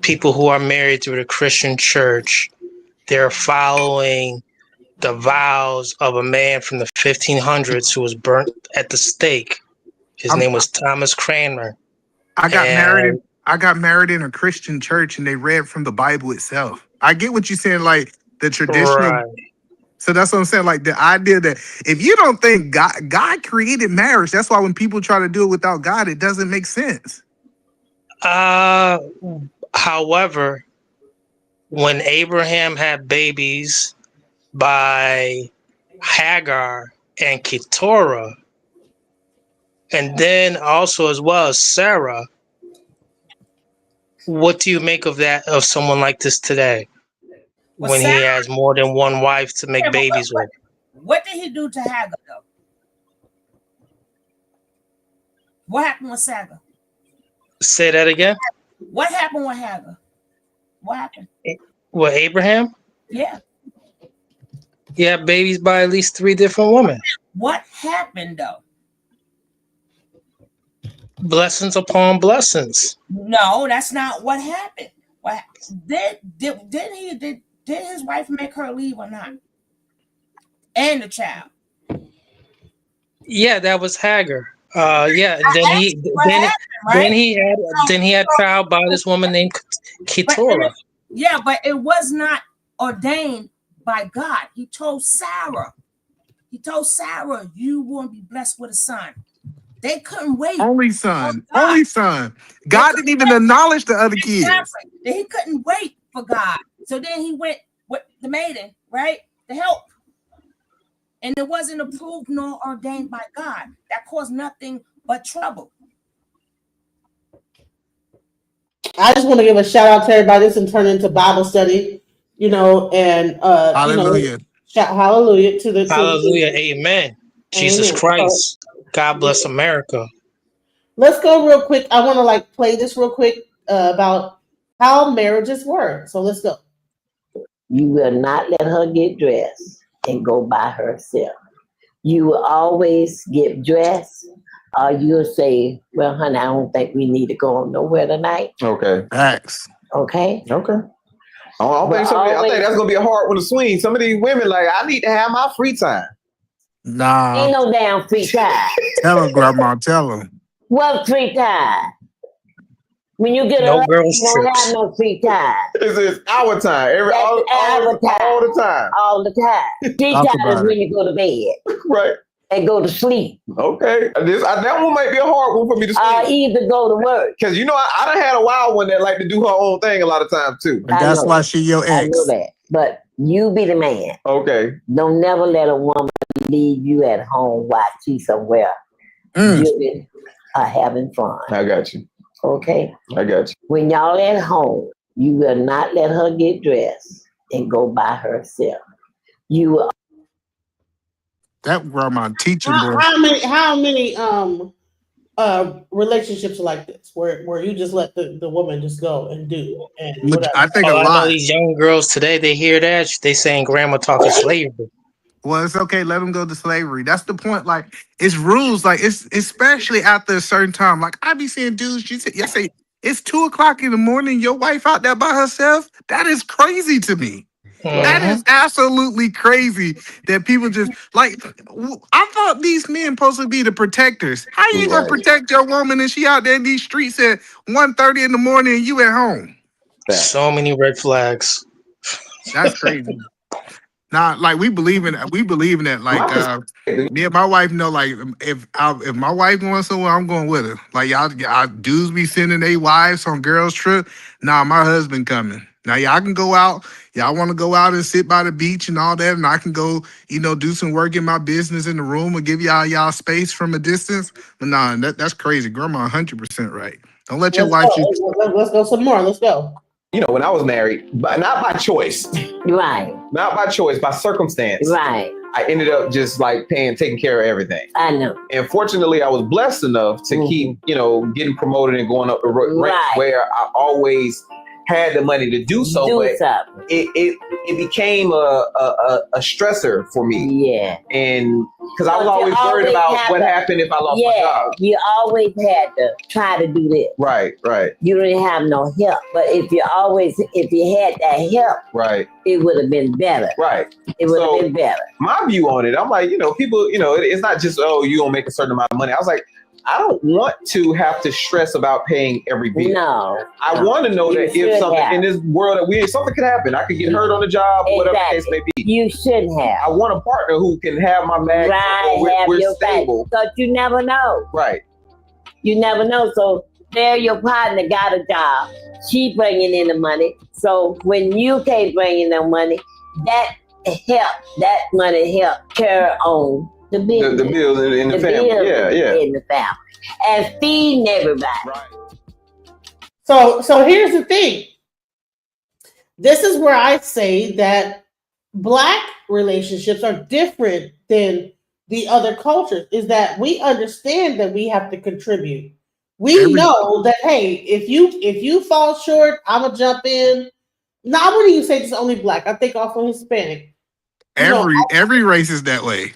Speaker 8: people who are married through the Christian church, they're following the vows of a man from the 1500s who was burnt at the stake. His
Speaker 14: I'm-
Speaker 8: name was Thomas Cranmer.
Speaker 14: I got married in
Speaker 8: And
Speaker 14: I got married in a Christian church and they read from the Bible itself. I get what you're saying, like the traditional.
Speaker 8: right.
Speaker 14: So that's what I'm saying. Like the idea that if you don't think God created marriage, that's why when people try to do it without God, it doesn't make sense.
Speaker 8: However, when Abraham had babies by Hagar and Keturah, and then also as well as Sarah, what do you make of that, of someone like this today,
Speaker 6: Well,
Speaker 8: when he has more than one wife to make babies with?
Speaker 6: What did he do to Hagar though? What happened with Hagar?
Speaker 8: Say that again.
Speaker 6: What happened with Hagar? What happened?
Speaker 8: With Abraham?
Speaker 6: Yeah.
Speaker 8: He had babies by at least 3 different women.
Speaker 6: What happened though?
Speaker 8: Blessings upon blessings.
Speaker 6: No, that's not what happened. What did his wife make her leave or not? And the child.
Speaker 8: Yeah, that was Hagar. Yeah. Then he had child by this woman named Keturah.
Speaker 6: But it was not ordained by God. He told Sarah. He told Sarah, you will be blessed with a son. They couldn't wait.
Speaker 14: Only son. Only son. God didn't even acknowledge the other kids.
Speaker 6: Exactly. He couldn't wait for God. So then he went with the maiden, right? To help. And it wasn't approved nor ordained by God. That caused nothing but trouble.
Speaker 2: I just want to give a shout out to everybody. This and turn into Bible study, and
Speaker 14: Hallelujah.
Speaker 2: Shout hallelujah to the
Speaker 8: Hallelujah. Amen. Jesus
Speaker 2: Amen.
Speaker 8: Christ. God bless America.
Speaker 2: Let's go real quick. I want to play this real quick about how marriages work. So let's go.
Speaker 21: You will not let her get dressed and go by herself. You will always get dressed, or you'll say, well, honey, I don't think we need to go nowhere tonight.
Speaker 5: Okay.
Speaker 14: Facts.
Speaker 21: Okay?
Speaker 5: Okay. I don't think so. I think that's gonna be a hard one to swing. Some of these women, I need to have my free time.
Speaker 14: Nah.
Speaker 21: Ain't no damn free time.
Speaker 14: Tell him, Grandma. Tell him.
Speaker 21: What free time? When you get
Speaker 8: No
Speaker 21: a
Speaker 8: girls
Speaker 21: you don't
Speaker 8: trips.
Speaker 21: have no free time.
Speaker 5: It's our time. All the time.
Speaker 21: All the time. Free
Speaker 5: Talk
Speaker 21: time is
Speaker 5: about
Speaker 21: when
Speaker 5: it.
Speaker 21: you go to bed.
Speaker 5: Right.
Speaker 21: And go to sleep.
Speaker 5: Okay. That one might be a hard one for me to swing.
Speaker 21: Either go to work.
Speaker 5: Because I done had a wild one that like to do her own thing a lot of times too.
Speaker 14: And that's why she your ex.
Speaker 21: I know that. But you be the man.
Speaker 5: Okay.
Speaker 21: Don't never let a woman leave you at home while she's somewhere giving having fun.
Speaker 5: I got you.
Speaker 21: Okay?
Speaker 5: I got you.
Speaker 21: When y'all at home, you will not let her get dressed and go by herself. You will.
Speaker 14: That grandma teaching, boy.
Speaker 2: How many relationships are like this where you just let the woman just go and do and whatever?
Speaker 14: I think a
Speaker 8: I know
Speaker 14: lot.
Speaker 8: these young girls today, they hear that, they saying grandma talking slavery.
Speaker 14: Well, it's okay. Let them go to slavery. That's the point. It's rules. It's especially after a certain time. I be seeing dudes. You say it's 2:00 in the morning. Your wife out there by herself. That is crazy to me. That is absolutely crazy that people just I thought these men supposed to be the protectors. How you gonna protect your woman and she out there in these streets at 1:30 in the morning and you at home?
Speaker 8: So many red flags.
Speaker 14: That's crazy. Nah, we believe in that. We believe in that. Me and my wife know. If my wife going somewhere, I'm going with her. Y'all dudes be sending their wives on girls trip. Nah, my husband coming. Now y'all can go out. Y'all want to go out and sit by the beach and all that, and I can go, do some work in my business in the room or give y'all space from a distance. But nah, that's crazy. Grandma, 100% right. Don't let your wife.
Speaker 2: Let's go some more. Let's go.
Speaker 5: When I was married, but not by choice.
Speaker 21: Right.
Speaker 5: Not by choice, by circumstance.
Speaker 21: Right.
Speaker 5: I ended up just taking care of everything.
Speaker 21: I know.
Speaker 5: And fortunately, I was blessed enough to keep, getting promoted and going up the ranks where I always had the money to do so. But it became a stressor for me.
Speaker 21: Yeah.
Speaker 5: And because I was always worried about what happened if I lost my job.
Speaker 21: You always had to try to do this.
Speaker 5: Right.
Speaker 21: You didn't have no help. But if you had that help,
Speaker 5: right,
Speaker 21: it would have been better.
Speaker 5: Right.
Speaker 21: It would have been better.
Speaker 5: My view on it, I'm like, people, it's not just, you gonna make a certain amount of money. I was like, I don't want to have to stress about paying every bill.
Speaker 21: No.
Speaker 5: I want to know that if something in this world that something could happen, I could get hurt on the job, whatever the case may be.
Speaker 21: You should have.
Speaker 5: I want a partner who can have my back.
Speaker 21: Right,
Speaker 5: We're stable.
Speaker 21: Because you never know.
Speaker 5: Right.
Speaker 21: You never know. So there, your partner got a job. She bringing in the money. So when you can't bring in the money, that money help carry on the business.
Speaker 5: The bills in the family. Yeah.
Speaker 21: In the family. And feeding everybody.
Speaker 5: Right.
Speaker 2: So here's the thing. This is where I say that Black relationships are different than the other cultures, is that we understand that we have to contribute. We know that, hey, if you fall short, I'm going to jump in. No, I wouldn't even say it's only Black. I think also Hispanic.
Speaker 14: Every race is that way.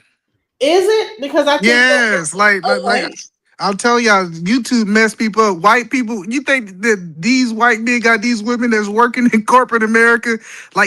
Speaker 2: Is it? Because I think
Speaker 14: I'll tell y'all, YouTube mess people up. White people, you think that these white men got these women that's working in corporate America?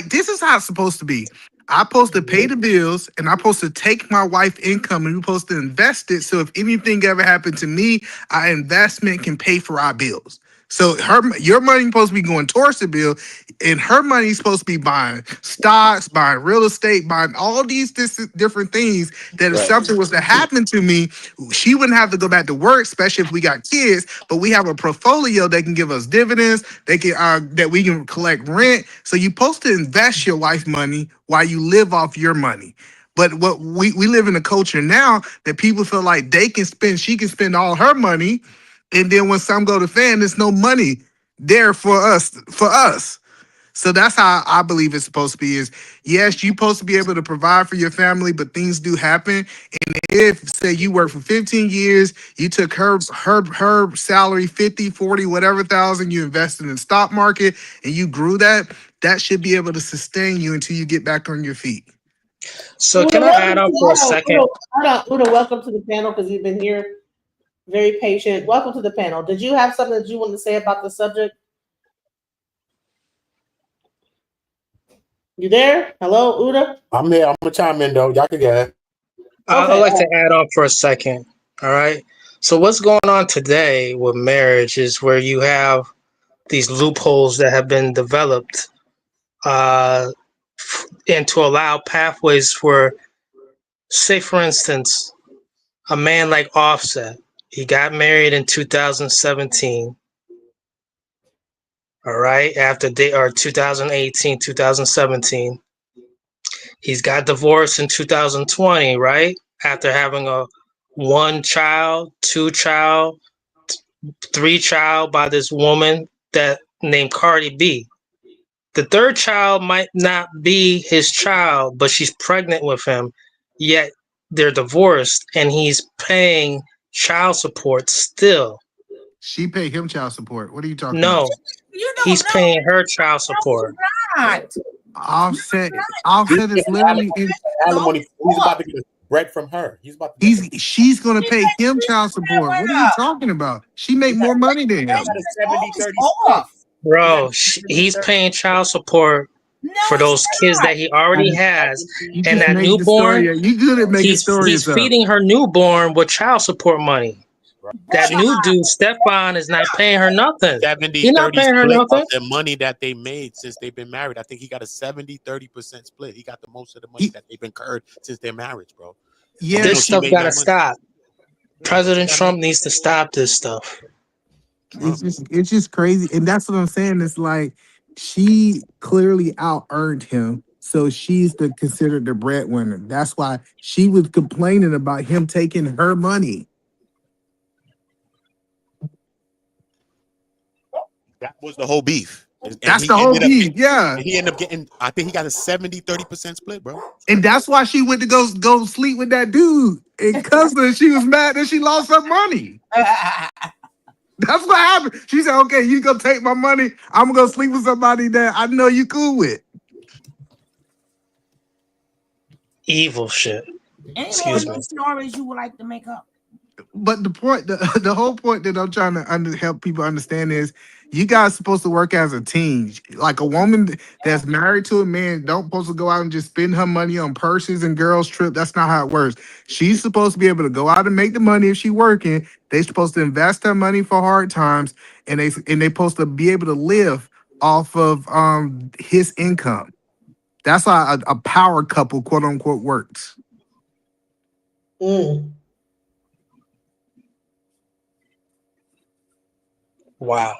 Speaker 14: This is how it's supposed to be. I'm supposed to pay the bills and I'm supposed to take my wife's income and we're supposed to invest it. So if anything ever happened to me, our investment can pay for our bills. So your money supposed to be going towards the bill, and her money's supposed to be buying stocks, buying real estate, buying all these different things that if
Speaker 12: Right.
Speaker 14: something was to happen to me, she wouldn't have to go back to work, especially if we got kids. But we have a portfolio that can give us dividends, they can that we can collect rent. So you're supposed to invest your wife money while you live off your money. But what we live in a culture now that people feel like she can spend all her money, and then when some go to fan, there's no money there for us. So that's how I believe it's supposed to be. Is yes, you're supposed to be able to provide for your family, but things do happen. And if say you work for 15 years, you took her salary 50, 40, whatever thousand, you invested in the stock market and you grew that should be able to sustain you until you get back on your feet.
Speaker 8: So
Speaker 2: Uda,
Speaker 8: can I add on for a
Speaker 2: hold
Speaker 8: second?
Speaker 2: on, Uda, welcome to the panel because you've been here very patient. Welcome to the panel. Did you have something that you wanted to say about the subject? You there? Hello, Uda?
Speaker 1: I'm here. I'm gonna chime in though. Y'all can get it.
Speaker 8: I'd like to add on for a second. All right. So what's going on today with marriage is where you have these loopholes that have been developed and to allow pathways for, say, for instance, a man like Offset. He got married in 2017. All right. After 2018, 2017. He's got divorced in 2020, right? After having a 1 child, 2 child, 3 child by this woman that named Cardi B. The 3rd child might not be his child, but she's pregnant with him. Yet they're divorced and he's paying child support still.
Speaker 14: She paid him child support. What are you talking
Speaker 8: No,
Speaker 14: about?
Speaker 8: he's paying her child support.
Speaker 14: Offset
Speaker 1: He's
Speaker 14: is
Speaker 1: getting
Speaker 14: literally
Speaker 1: alimony. He's about to get bread from her. He's about to get
Speaker 14: she's gonna pay him child support. What are you talking about? She make more money than him.
Speaker 1: a 70-30 split.
Speaker 8: Bro, he's paying child support for those kids that he already has,
Speaker 14: You
Speaker 8: and
Speaker 14: just
Speaker 8: that
Speaker 14: make the story.
Speaker 8: newborn,
Speaker 14: You good at making
Speaker 8: he's
Speaker 14: stories up.
Speaker 8: feeding her newborn with child support money. That new dude, Stefan, is not paying her nothing.
Speaker 1: 70-30
Speaker 8: He's not paying her
Speaker 1: split
Speaker 8: nothing.
Speaker 1: of the money that they made since they've been married. I think he got a 70-30% split. He got the most of the money that they've incurred since their marriage, bro.
Speaker 14: Yeah,
Speaker 8: This stuff gotta stop. President Trump needs to stop this stuff.
Speaker 14: It's just crazy, and that's what I'm saying. It's like she clearly out earned him, so she's considered the breadwinner. That's why she was complaining about him taking her money.
Speaker 1: That was the whole beef. And
Speaker 14: That's
Speaker 1: he
Speaker 14: the whole
Speaker 1: ended up
Speaker 14: beef, yeah.
Speaker 1: And he ended up getting, I think he got a 70-30% split, bro.
Speaker 14: And that's why she went to go sleep with that dude. And cousin, she was mad that she lost her money. That's what happened. She said, "Okay, you gonna take my money? I'm gonna go sleep with somebody that I know you cool with."
Speaker 8: Evil shit.
Speaker 6: Any
Speaker 8: Excuse
Speaker 6: more
Speaker 8: me.
Speaker 6: stories you would like to make up?
Speaker 14: But the whole point that I'm trying to help people understand is you guys supposed to work as a team. Like a woman that's married to a man don't supposed to go out and just spend her money on purses and girls trip. That's not how it works. She's supposed to be able to go out and make the money if she's working. They supposed to invest her money for hard times, and they supposed to be able to live off of his income. That's how a power couple, quote unquote, works.
Speaker 8: Wow.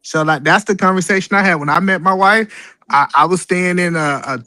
Speaker 14: So like that's the conversation I had when I met my wife. I was staying in a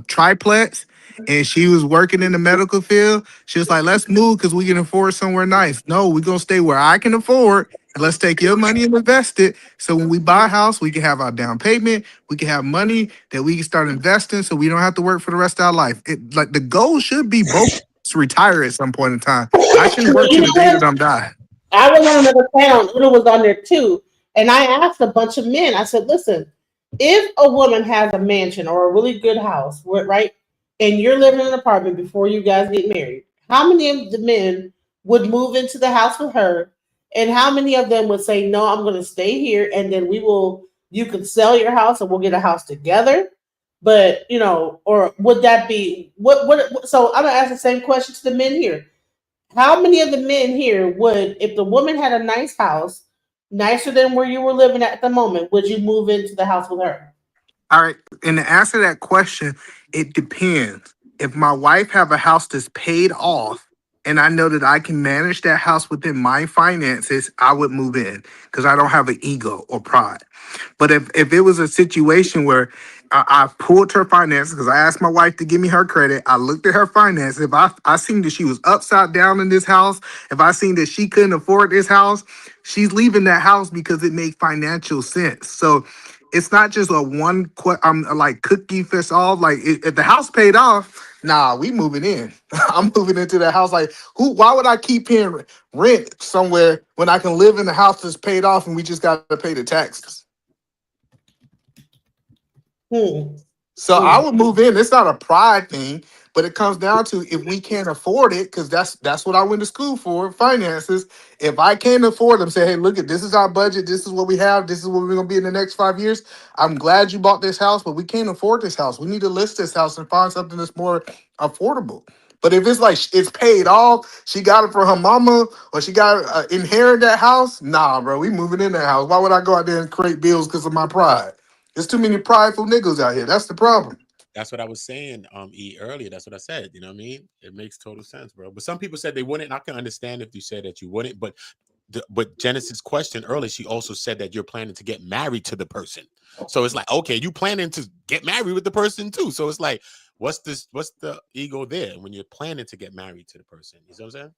Speaker 14: triplex, and she was working in the medical field. She was like, "Let's move because we can afford somewhere nice." No, we're gonna stay where I can afford, and let's take your money and invest it. So when we buy a house, we can have our down payment. We can have money that we can start investing, so we don't have to work for the rest of our life. Like the goal should be both to retire at some point in time. I shouldn't work to the day that I'm dying.
Speaker 2: I was on another panel. Uda was on there too. And I asked a bunch of men, I said, listen, if a woman has a mansion or a really good house, right, and you're living in an apartment before you guys get married, how many of the men would move into the house with her? And how many of them would say, no, I'm going to stay here. And then you could sell your house and we'll get a house together. But, or would that be, so I'm going to ask the same question to the men here. How many of the men here would, if the woman had a nice house, nicer than where you were living at the moment, would you move into the house with her?
Speaker 14: All right. And to answer that question, it depends. If my wife have a house that's paid off and I know that I can manage that house within my finances, I would move in because I don't have an ego or pride. But if it was a situation where I pulled her finances because I asked my wife to give me her credit, I looked at her finances. If I seen that she was upside down in this house, if I seen that she couldn't afford this house, she's leaving that house because it made financial sense. So it's not just a like cookie fits all. Like if the house paid off, nah, we moving in. I'm moving into the house. Like who? Why would I keep paying rent somewhere when I can live in the house that's paid off and we just got to pay the taxes? So I would move in. It's not a pride thing, but it comes down to if we can't afford it, because that's what I went to school for, finances. If I can't afford them, say, hey, look at this is our budget, this is what we have, this is what we're gonna be in the next 5 years. I'm glad you bought this house, but we can't afford this house. We need to list this house and find something that's more affordable. But if it's like it's paid off, she got it from her mama, or she got inherit that house, nah, bro, we moving in that house. Why would I go out there and create bills because of my pride? There's too many prideful niggas out here. That's the problem.
Speaker 1: That's what I was saying, E earlier. That's what I said. You know what I mean? It makes total sense, bro. But some people said they wouldn't. And I can understand if you said that you wouldn't. But Genesis' question earlier, she also said that you're planning to get married to the person. So it's like, okay, you planning to get married with the person too. So it's like, what's the ego there when you're planning to get married to the person? You see what I'm saying?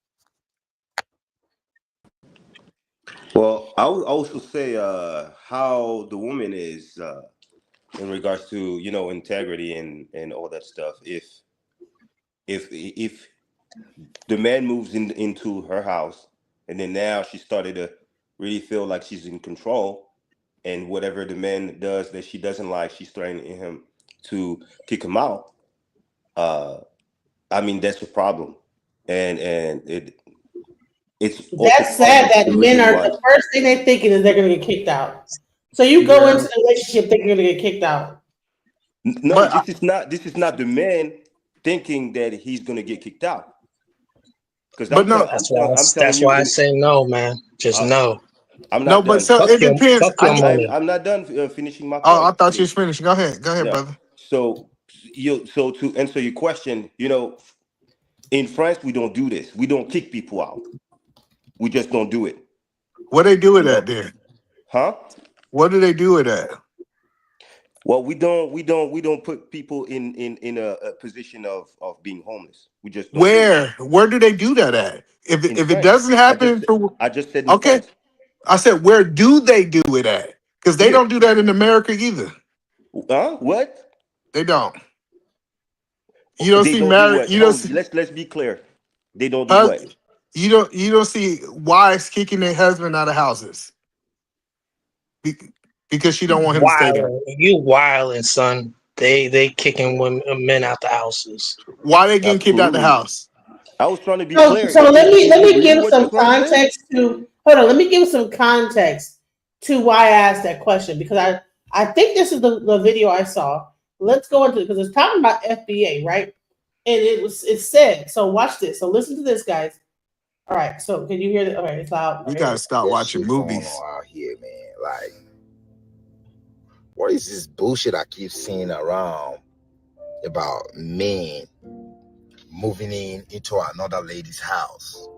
Speaker 12: Well, I would also say how the woman is in regards to integrity and all that stuff. If the man moves into her house and then now she started to really feel like she's in control, and whatever the man does that she doesn't like, she's threatening him to kick him out. I mean, that's a problem, and it's also
Speaker 2: That's
Speaker 12: part
Speaker 2: sad
Speaker 12: of
Speaker 2: that
Speaker 12: the
Speaker 2: men
Speaker 12: reason
Speaker 2: are
Speaker 12: why.
Speaker 2: the first thing they're thinking is they're gonna get kicked out. So you go
Speaker 12: Yeah.
Speaker 2: into the relationship thinking you're gonna get kicked out.
Speaker 12: No, this is not the man thinking that he's gonna get kicked out. Because
Speaker 14: But no,
Speaker 12: I'm telling
Speaker 8: That's
Speaker 12: you,
Speaker 8: why I say no, man. Just no.
Speaker 12: I'm
Speaker 14: no,
Speaker 12: not
Speaker 14: but
Speaker 12: done.
Speaker 14: so it depends.
Speaker 8: Fuck your money.
Speaker 12: I'm not done finishing my
Speaker 14: Oh, I
Speaker 12: point,
Speaker 14: thought you
Speaker 12: please.
Speaker 14: was finished. Go ahead,
Speaker 12: Yeah.
Speaker 14: brother.
Speaker 12: So to answer your question, in France we don't do this. We don't kick people out. We just don't do it.
Speaker 14: What they do it at then?
Speaker 12: Huh?
Speaker 14: What do they do it at?
Speaker 12: Well, we don't put people in a position of being homeless. We just don't do it.
Speaker 14: Where do they do that at?
Speaker 12: In
Speaker 14: If it
Speaker 12: France,
Speaker 14: doesn't happen for
Speaker 12: I just said in
Speaker 14: okay,
Speaker 12: France.
Speaker 14: I said where do they do it at? Because they
Speaker 12: Here.
Speaker 14: don't do that in America either.
Speaker 12: Huh? What?
Speaker 14: They don't. You don't
Speaker 12: They
Speaker 14: see
Speaker 12: don't do
Speaker 14: married.
Speaker 12: what?
Speaker 14: You don't
Speaker 12: Hold.
Speaker 14: see.
Speaker 12: Let's be clear. They don't do what?
Speaker 14: You don't see wives kicking their husband out of houses because she don't want him to stay there.
Speaker 8: You wildin', son. They kicking men out the houses.
Speaker 14: Why they getting kicked out the
Speaker 12: Absolutely.
Speaker 14: house?
Speaker 12: I was trying to be
Speaker 2: So,
Speaker 12: clear.
Speaker 2: so let
Speaker 12: Is
Speaker 2: me
Speaker 12: it really
Speaker 2: give
Speaker 12: what you're
Speaker 2: some
Speaker 12: trying to say?
Speaker 2: context to hold on. Let me give some context to why I asked that question because I think this is the video I saw. Let's go into it because it's talking about FBA, right? And it said so. Watch this. So listen to this, guys. All right. So can you hear it? All right, it's loud.
Speaker 14: We gotta stop watching movies.
Speaker 4: Out here, man. Like, what is this bullshit I keep seeing around about men moving into another lady's house?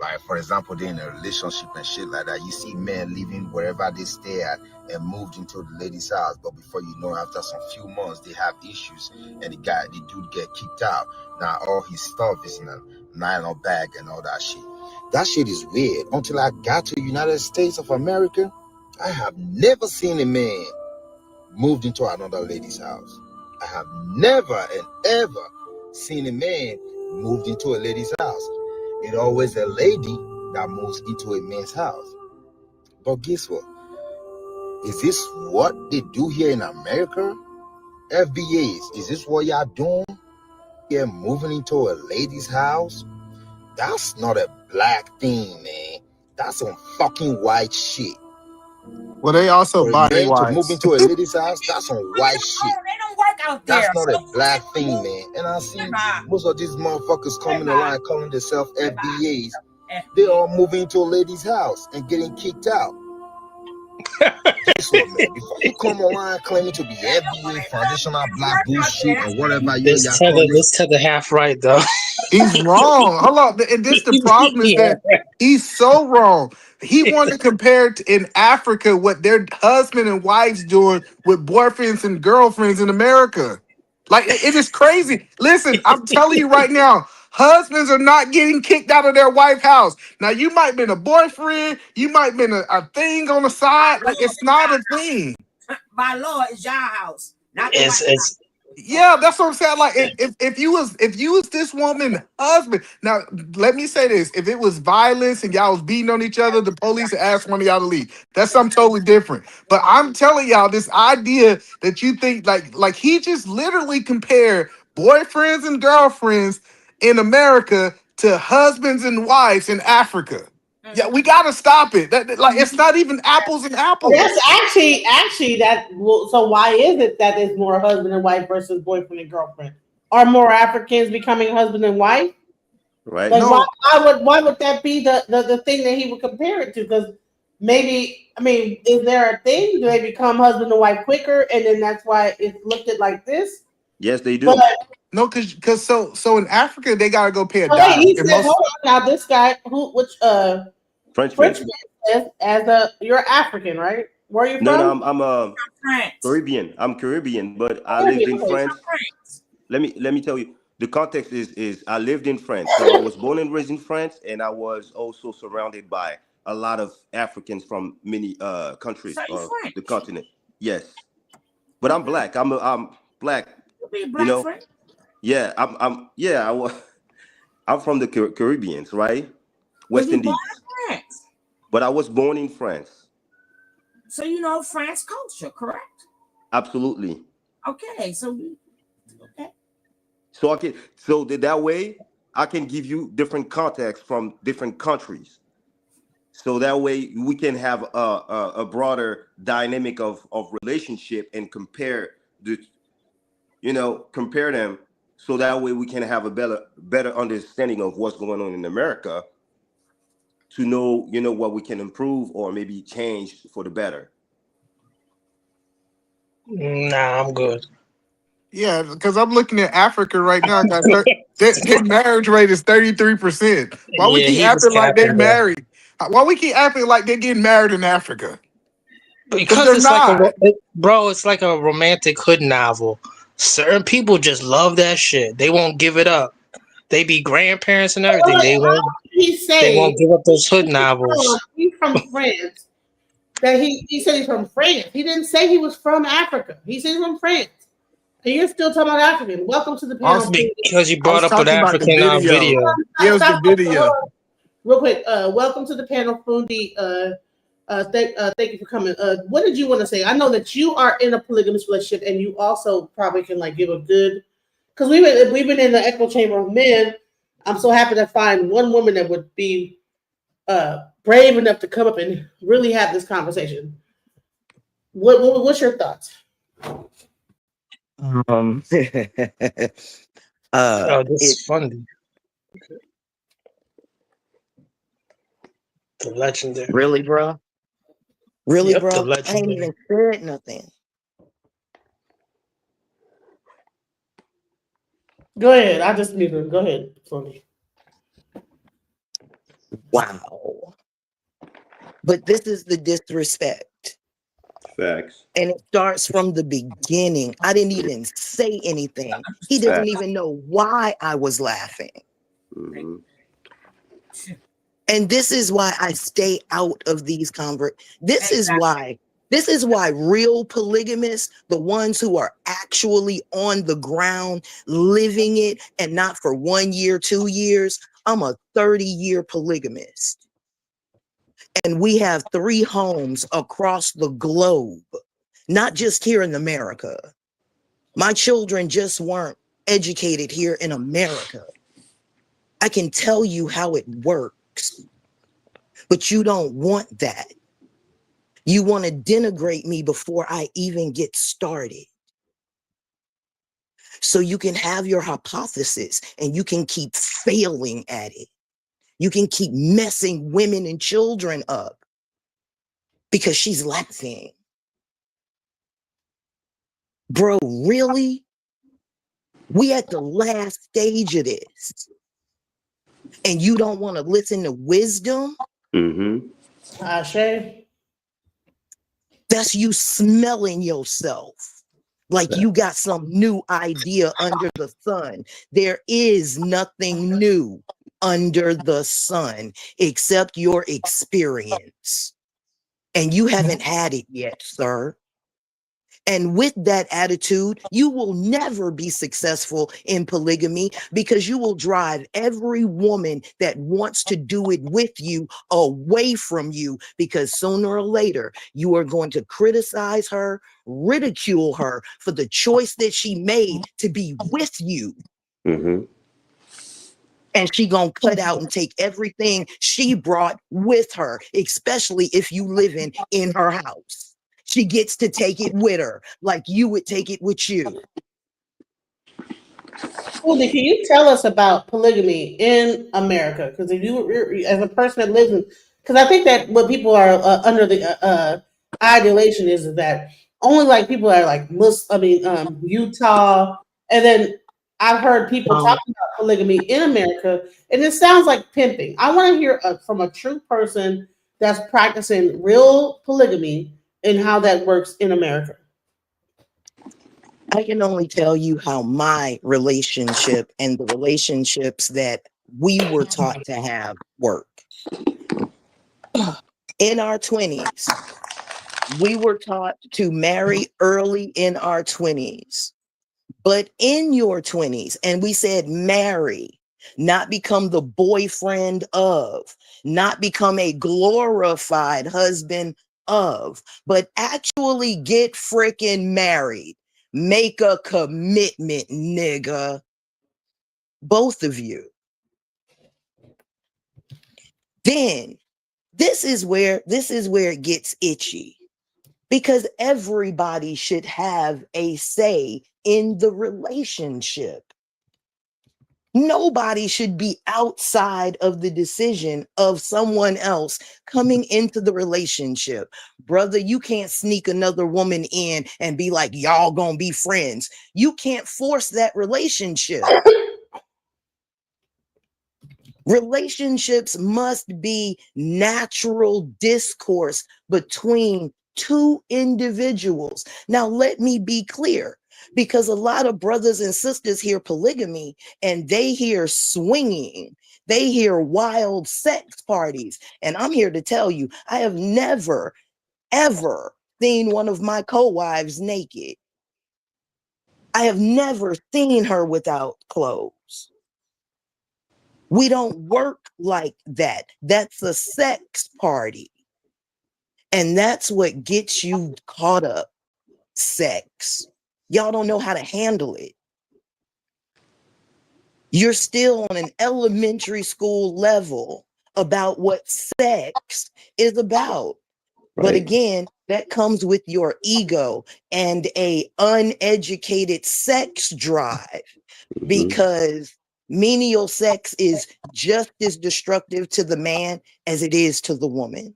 Speaker 4: Like, for example, they're in a relationship and shit like that. You see men living wherever they stay at and moved into the lady's house, but before you know, after some few months, they have issues and the dude get kicked out. Now all his stuff is in a nylon bag and all that shit. That shit is weird. Until I got to the United States of America, I have never seen a man moved into another lady's house. I have never and ever seen a man moved into a lady's house. It's always a lady that moves into a man's house. But guess what? Is this what they do here in America? FBAs, is this what y'all doing? You're moving into a lady's house? That's not a black thing, man. That's some fucking white shit.
Speaker 14: Well, they also
Speaker 4: For a
Speaker 14: buy their
Speaker 4: man to move
Speaker 14: wives.
Speaker 4: into a lady's house, that's some white shit.
Speaker 6: They don't work out there.
Speaker 4: That's not a black thing, man. And I see most of these motherfuckers coming around calling themselves FBAs. They all moving into a lady's house and getting kicked out. Guess what, man? Before you come around claiming to be FBA, foundational black bullshit, or whatever y'all call it.
Speaker 8: This Tether half right though.
Speaker 14: He's wrong. Hold on. And this the problem is that he's so wrong. He wanted to compare in Africa what their husband and wives doing with boyfriends and girlfriends in America. Like it is crazy. Listen, I'm telling you right now, husbands are not getting kicked out of their wife's house. Now you might been a boyfriend, you might been a thing on the side. Like it's not a thing.
Speaker 6: By law, it's your house. Not the
Speaker 8: It's
Speaker 14: Yeah, that's what I'm saying. Like, if you was this woman's husband, now let me say this: if it was violence and y'all was beating on each other, the police would ask one of y'all to leave. That's something totally different. But I'm telling y'all, this idea that you think like he just literally compared boyfriends and girlfriends in America to husbands and wives in Africa. Yeah, we gotta stop it. Like it's not even apples and apples.
Speaker 2: That's actually that. So why is it that there's more husband and wife versus boyfriend and girlfriend? Are more Africans becoming husband and wife?
Speaker 12: Right.
Speaker 2: Like why would that be the thing that he would compare it to? Because maybe is there a thing? Do they become husband and wife quicker, and then that's why it's looked at like this?
Speaker 12: Yes, they do.
Speaker 2: But,
Speaker 14: no, because so in Africa they gotta go pay a
Speaker 2: wait,
Speaker 14: dime.
Speaker 2: he
Speaker 14: And
Speaker 2: said, hold on now. This guy
Speaker 12: Frenchman.
Speaker 2: says you're African, right? Where are you
Speaker 12: No,
Speaker 2: from?
Speaker 12: no, I'm Caribbean. I'm Caribbean, but I lived in France. Let me tell you. The context is I lived in France, so I was born and raised in France, and I was also surrounded by a lot of Africans from many countries of the continent. Yes, but I'm black. I'm black. You know. Yeah, I'm from the Caribbeans, right? West Indies.
Speaker 6: France.
Speaker 12: But I was born in France.
Speaker 6: So you know France culture, correct?
Speaker 12: Absolutely.
Speaker 6: Okay, so
Speaker 12: that way I can give you different contexts from different countries. So that way we can have a broader dynamic of relationship and compare them. So that way we can have a better understanding of what's going on in America to know, what we can improve or maybe change for the better.
Speaker 8: Nah, I'm good.
Speaker 14: Yeah, because I'm looking at Africa right now. Guys, their marriage rate is 33%. Why we
Speaker 8: Yeah,
Speaker 14: keep
Speaker 8: he was
Speaker 14: acting like they
Speaker 8: capping there.
Speaker 14: married? Why we keep acting like they're getting married in Africa?
Speaker 8: Because
Speaker 14: they're
Speaker 8: it's
Speaker 14: not.
Speaker 8: it's like a romantic hood novel. Certain people just love that shit. They won't give it up. They be grandparents and everything. They won't give up those hood novels.
Speaker 2: He's from France. That he said he's from France. He didn't say he was from Africa. He said he's from France. And you're still talking about African. Welcome to the panel.
Speaker 8: Because you brought up an African video.
Speaker 14: Here's the video.
Speaker 2: Real quick, welcome to the panel, Fundi. Thank you for coming. What did you want to say? I know that you are in a polygamous relationship, and you also probably can give a good, because we've been in the echo chamber of men. I'm so happy to find one woman that would be brave enough to come up and really have this conversation. What's your thoughts?
Speaker 8: This is funny. The legendary.
Speaker 3: Really, bro? Really,
Speaker 8: Yep,
Speaker 3: bro?
Speaker 8: the
Speaker 3: I ain't
Speaker 8: legendary.
Speaker 3: even said nothing.
Speaker 2: Go ahead. I just need to go ahead, Fundi.
Speaker 3: Wow. But this is the disrespect.
Speaker 12: Facts.
Speaker 3: And it starts from the beginning. I didn't even say anything. He doesn't even know why I was laughing.
Speaker 12: Mm-hmm.
Speaker 3: And this is why I stay out of these This is why real polygamists, the ones who are actually on the ground, living it, and not for 1 year, 2 years. I'm a 30-year polygamist. And we have 3 homes across the globe, not just here in America. My children just weren't educated here in America. I can tell you how it works, but you don't want that. You want to denigrate me before I even get started. So you can have your hypothesis and you can keep failing at it. You can keep messing women and children up because she's laughing. Bro, really? We at the last stage of this. And you don't want to listen to wisdom?
Speaker 12: Mm-hmm.
Speaker 2: Ashe.
Speaker 3: That's you smelling yourself like you got some new idea under the sun. There is nothing new under the sun except your experience. And you haven't had it yet, sir. And with that attitude, you will never be successful in polygamy because you will drive every woman that wants to do it with you away from you, because sooner or later you are going to criticize her, ridicule her for the choice that she made to be with you.
Speaker 12: Mm-hmm.
Speaker 3: And she gonna cut out and take everything she brought with her, especially if you living in her house. She gets to take it with her like you would take it with you.
Speaker 2: Cooley, can you tell us about polygamy in America? Because if you, as a person that lives in, because I think that what people are under the ideation is that only like people are like Utah, and then I've heard people talking about polygamy in America, and it sounds like pimping. I want to hear from a true person that's practicing real polygamy and how that works in America.
Speaker 3: I can only tell you how my relationship and the relationships that we were taught to have work. In our 20s, we were taught to marry early in our 20s. But in your 20s, and we said marry, not become the boyfriend of, not become a glorified husband of, but actually get freaking married. Make a commitment, nigga. Both of you. Then this is where it gets itchy, because everybody should have a say in the relationship. Nobody should be outside of the decision of someone else coming into the relationship. Brother, you can't sneak another woman in and be like, y'all gonna be friends. You can't force that relationship. Relationships must be natural discourse between two individuals. Now, let me be clear, because a lot of brothers and sisters hear polygamy and they hear swinging, they hear wild sex parties. And I'm here to tell you, I have never, ever seen one of my co-wives naked. I have never seen her without clothes. We don't work like that. That's a sex party. And that's what gets you caught up. Sex. Y'all don't know how to handle it. You're still on an elementary school level about what sex is about. Right. But again, that comes with your ego and a uneducated sex drive, because menial sex is just as destructive to the man as it is to the woman.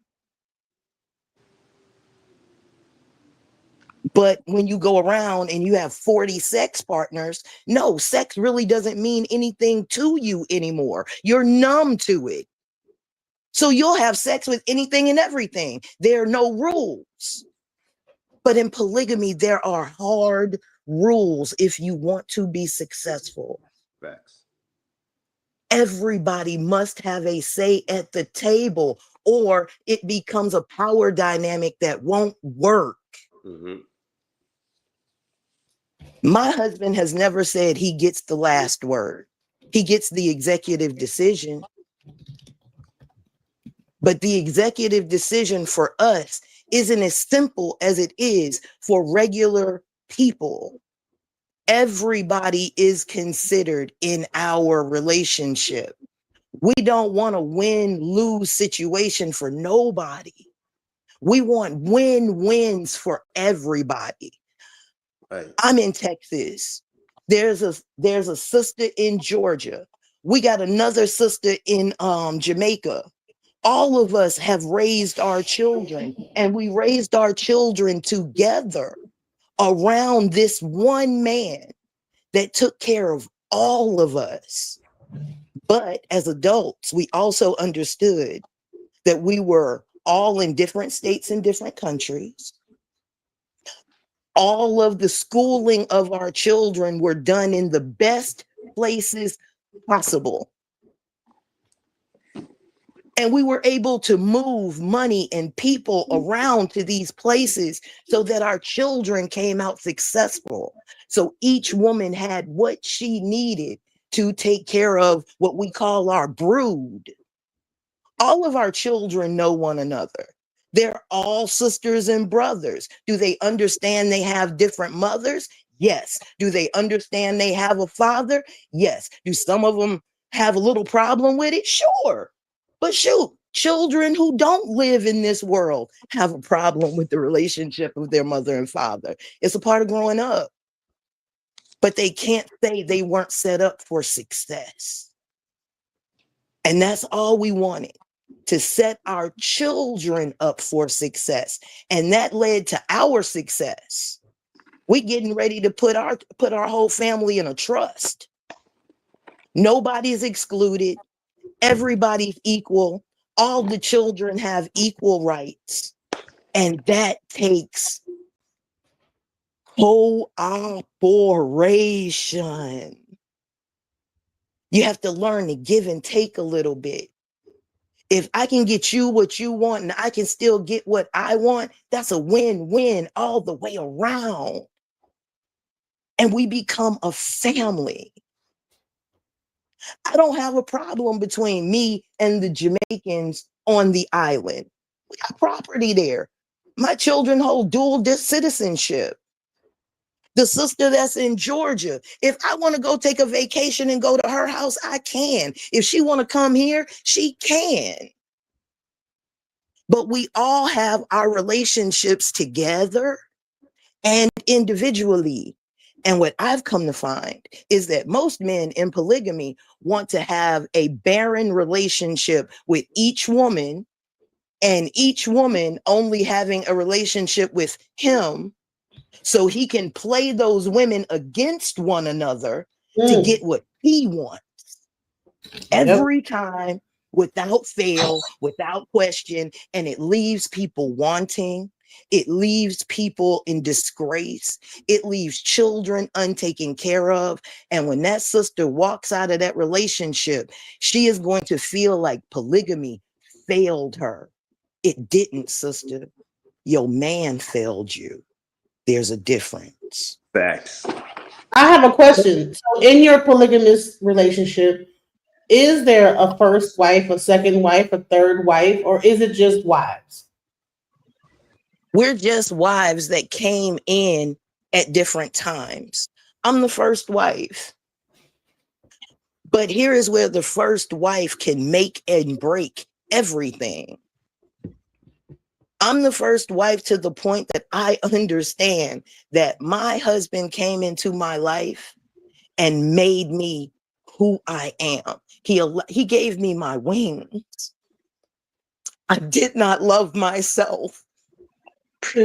Speaker 3: But when you go around and you have 40 sex partners, no, sex really doesn't mean anything to you anymore. You're numb to it. So you'll have sex with anything and everything. There are no rules. But in polygamy, there are hard rules if you want to be successful.
Speaker 12: Facts.
Speaker 3: Everybody must have a say at the table, or it becomes a power dynamic that won't work.
Speaker 12: Mm-hmm.
Speaker 3: My husband has never said he gets the last word. He gets the executive decision. But the executive decision for us isn't as simple as it is for regular people. Everybody is considered in our relationship. We don't want a win-lose situation for nobody. We want win-wins for everybody.
Speaker 12: Right.
Speaker 3: I'm in Texas. There's a sister in Georgia. We got another sister in Jamaica. All of us have raised our children, and we raised our children together around this one man that took care of all of us. But as adults, we also understood that we were all in different states and different countries. All of the schooling of our children were done in the best places possible. And we were able to move money and people around to these places so that our children came out successful. So each woman had what she needed to take care of what we call our brood. All of our children know one another. They're all sisters and brothers. Do they understand they have different mothers? Yes. Do they understand they have a father? Yes. Do some of them have a little problem with it? Sure. But shoot, children who don't live in this world have a problem with the relationship of their mother and father. It's a part of growing up. But they can't say they weren't set up for success. And that's all we wanted, to set our children up for success. And that led to our success. We getting ready to put our whole family in a trust. Nobody's excluded. Everybody's equal. All the children have equal rights. And that takes cooperation. You have to learn to give and take a little bit. If I can get you what you want and I can still get what I want, that's a win-win all the way around. And we become a family. I don't have a problem between me and the Jamaicans on the island. We got property there. My children hold dual citizenship. The sister that's in Georgia, if I want to go take a vacation and go to her house, I can. If she want to come here, she can. But we all have our relationships together and individually. And what I've come to find is that most men in polygamy want to have a barren relationship with each woman, and each woman only having a relationship with him, so he can play those women against one another to get what he wants. Every time, without fail, without question, and it leaves people wanting. It leaves people in disgrace. It leaves children untaken care of. And when that sister walks out of that relationship, she is going to feel like polygamy failed her. It didn't, sister. Your man failed you. There's a difference.
Speaker 12: Facts.
Speaker 2: I have a question. So in your polygamous relationship, is there a first wife, a second wife, a third wife, or is it just wives?
Speaker 3: We're just wives that came in at different times. I'm the first wife. But here is where the first wife can make and break everything. I'm the first wife to the point that I understand that my husband came into my life and made me who I am. He gave me my wings. I did not love myself.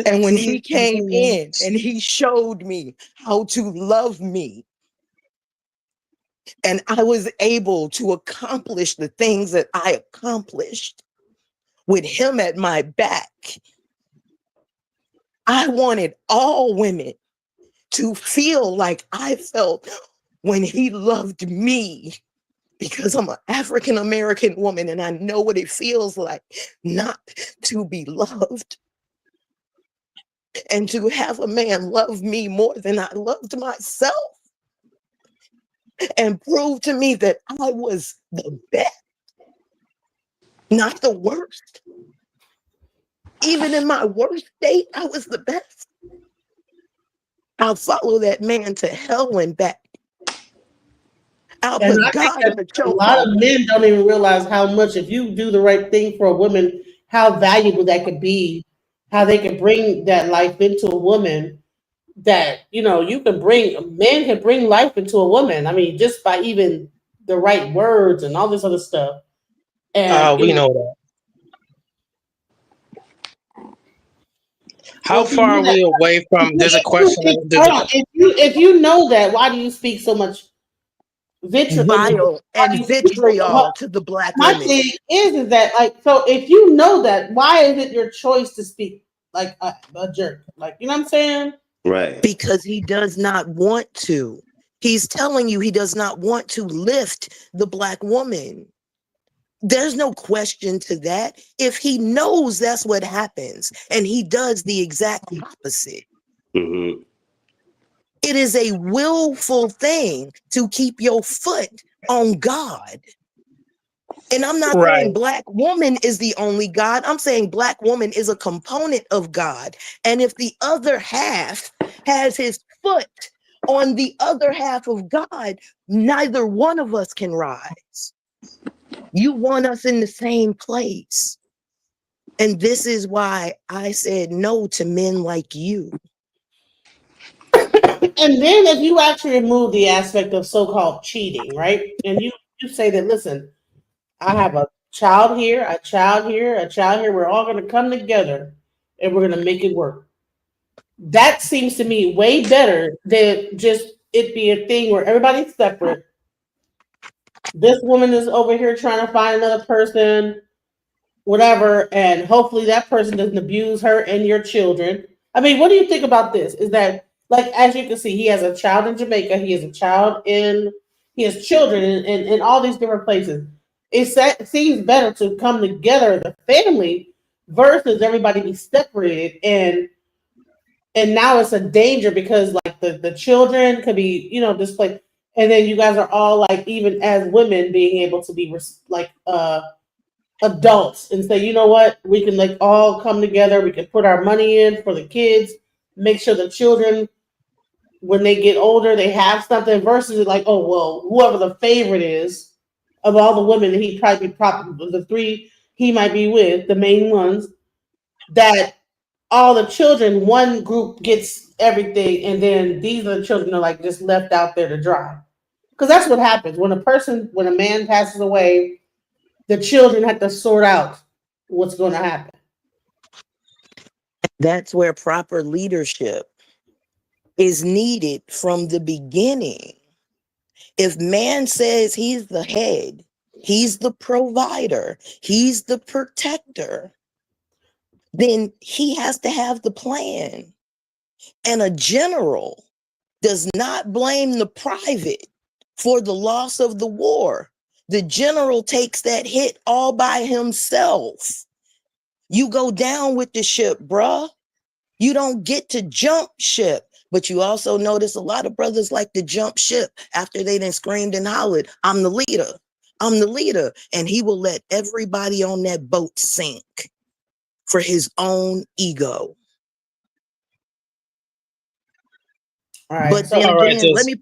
Speaker 3: And when he came in and he showed me how to love me, and I was able to accomplish the things that I accomplished with him at my back, I wanted all women to feel like I felt when he loved me, because I'm an African American woman and I know what it feels like not to be loved. And to have a man love me more than I loved myself and prove to me that I was the best, not the worst. Even in my worst state, I was the best. I'll follow that man to hell and back. I'll
Speaker 2: And
Speaker 3: put
Speaker 2: I think
Speaker 3: God in the
Speaker 2: that a lot
Speaker 3: chokehold.
Speaker 2: of men don't even realize how much, if you do the right thing for a woman, how valuable that could be, how they could bring that life into a woman. that you can bring men can bring life into a woman. I mean, just by even the right words and all this other stuff. And
Speaker 8: We know that. How
Speaker 2: well, if you
Speaker 8: far
Speaker 2: know
Speaker 8: are
Speaker 2: that,
Speaker 8: we away from? There's a question. There's
Speaker 2: hold
Speaker 8: a
Speaker 2: on. If you know that, why do you speak so much vitriol?
Speaker 3: Vile
Speaker 2: Why do
Speaker 3: and
Speaker 2: you speak
Speaker 3: vitriol to the black
Speaker 2: my
Speaker 3: women.
Speaker 2: thing is that like, so if you know that, why is it your choice to speak like a jerk? Like, you know what I'm saying?
Speaker 12: Right.
Speaker 3: Because he does not want to. He's telling you he does not want to lift the black woman. There's no question to that. If he knows that's what happens and he does the exact opposite,
Speaker 12: Mm-hmm.
Speaker 3: it is a willful thing to keep your foot on God. And I'm not
Speaker 8: right.
Speaker 3: saying black woman is the only God. I'm saying black woman is a component of God. And if the other half has his foot on the other half of God, neither one of us can rise. You want us in the same place. And this is why I said no to men like you.
Speaker 2: And then if you actually remove the aspect of so-called cheating, right? And you say that, listen, I have a child here, a child here, a child here. We're all going to come together and we're going to make it work. That seems to me way better than just it be a thing where everybody's separate. This woman is over here trying to find another person, whatever, and hopefully that person doesn't abuse her and your children. I mean, what do you think about this? Is that, like, as you can see, he has a child in Jamaica, he has children in all these different places. Seems better to come together as a family versus everybody be separated, and now it's a danger because like the children could be displaced, and then you guys are all like, even as women, being able to be adults and say, you know what, we can like all come together, we can put our money in for the kids, make sure the children, when they get older, they have something, versus like, oh well, whoever the favorite is of all the women that he probably the three he might be with, the main ones, that all the children, one group gets everything, and then these are the children are like just left out there to dry. Because that's what happens when a man passes away, the children have to sort out what's going to happen.
Speaker 3: That's where proper leadership is needed from the beginning. If man says he's the head, he's the provider, he's the protector, then he has to have the plan. And a general does not blame the private for the loss of the war. The general takes that hit all by himself. You go down with the ship, bruh. You don't get to jump ship. But you also notice a lot of brothers like to jump ship after they done screamed and hollered, I'm the leader. I'm the leader. And he will let everybody on that boat sink for his own ego.
Speaker 2: All right.
Speaker 3: But
Speaker 2: So
Speaker 3: then
Speaker 8: All right,
Speaker 3: again, let
Speaker 8: just
Speaker 3: me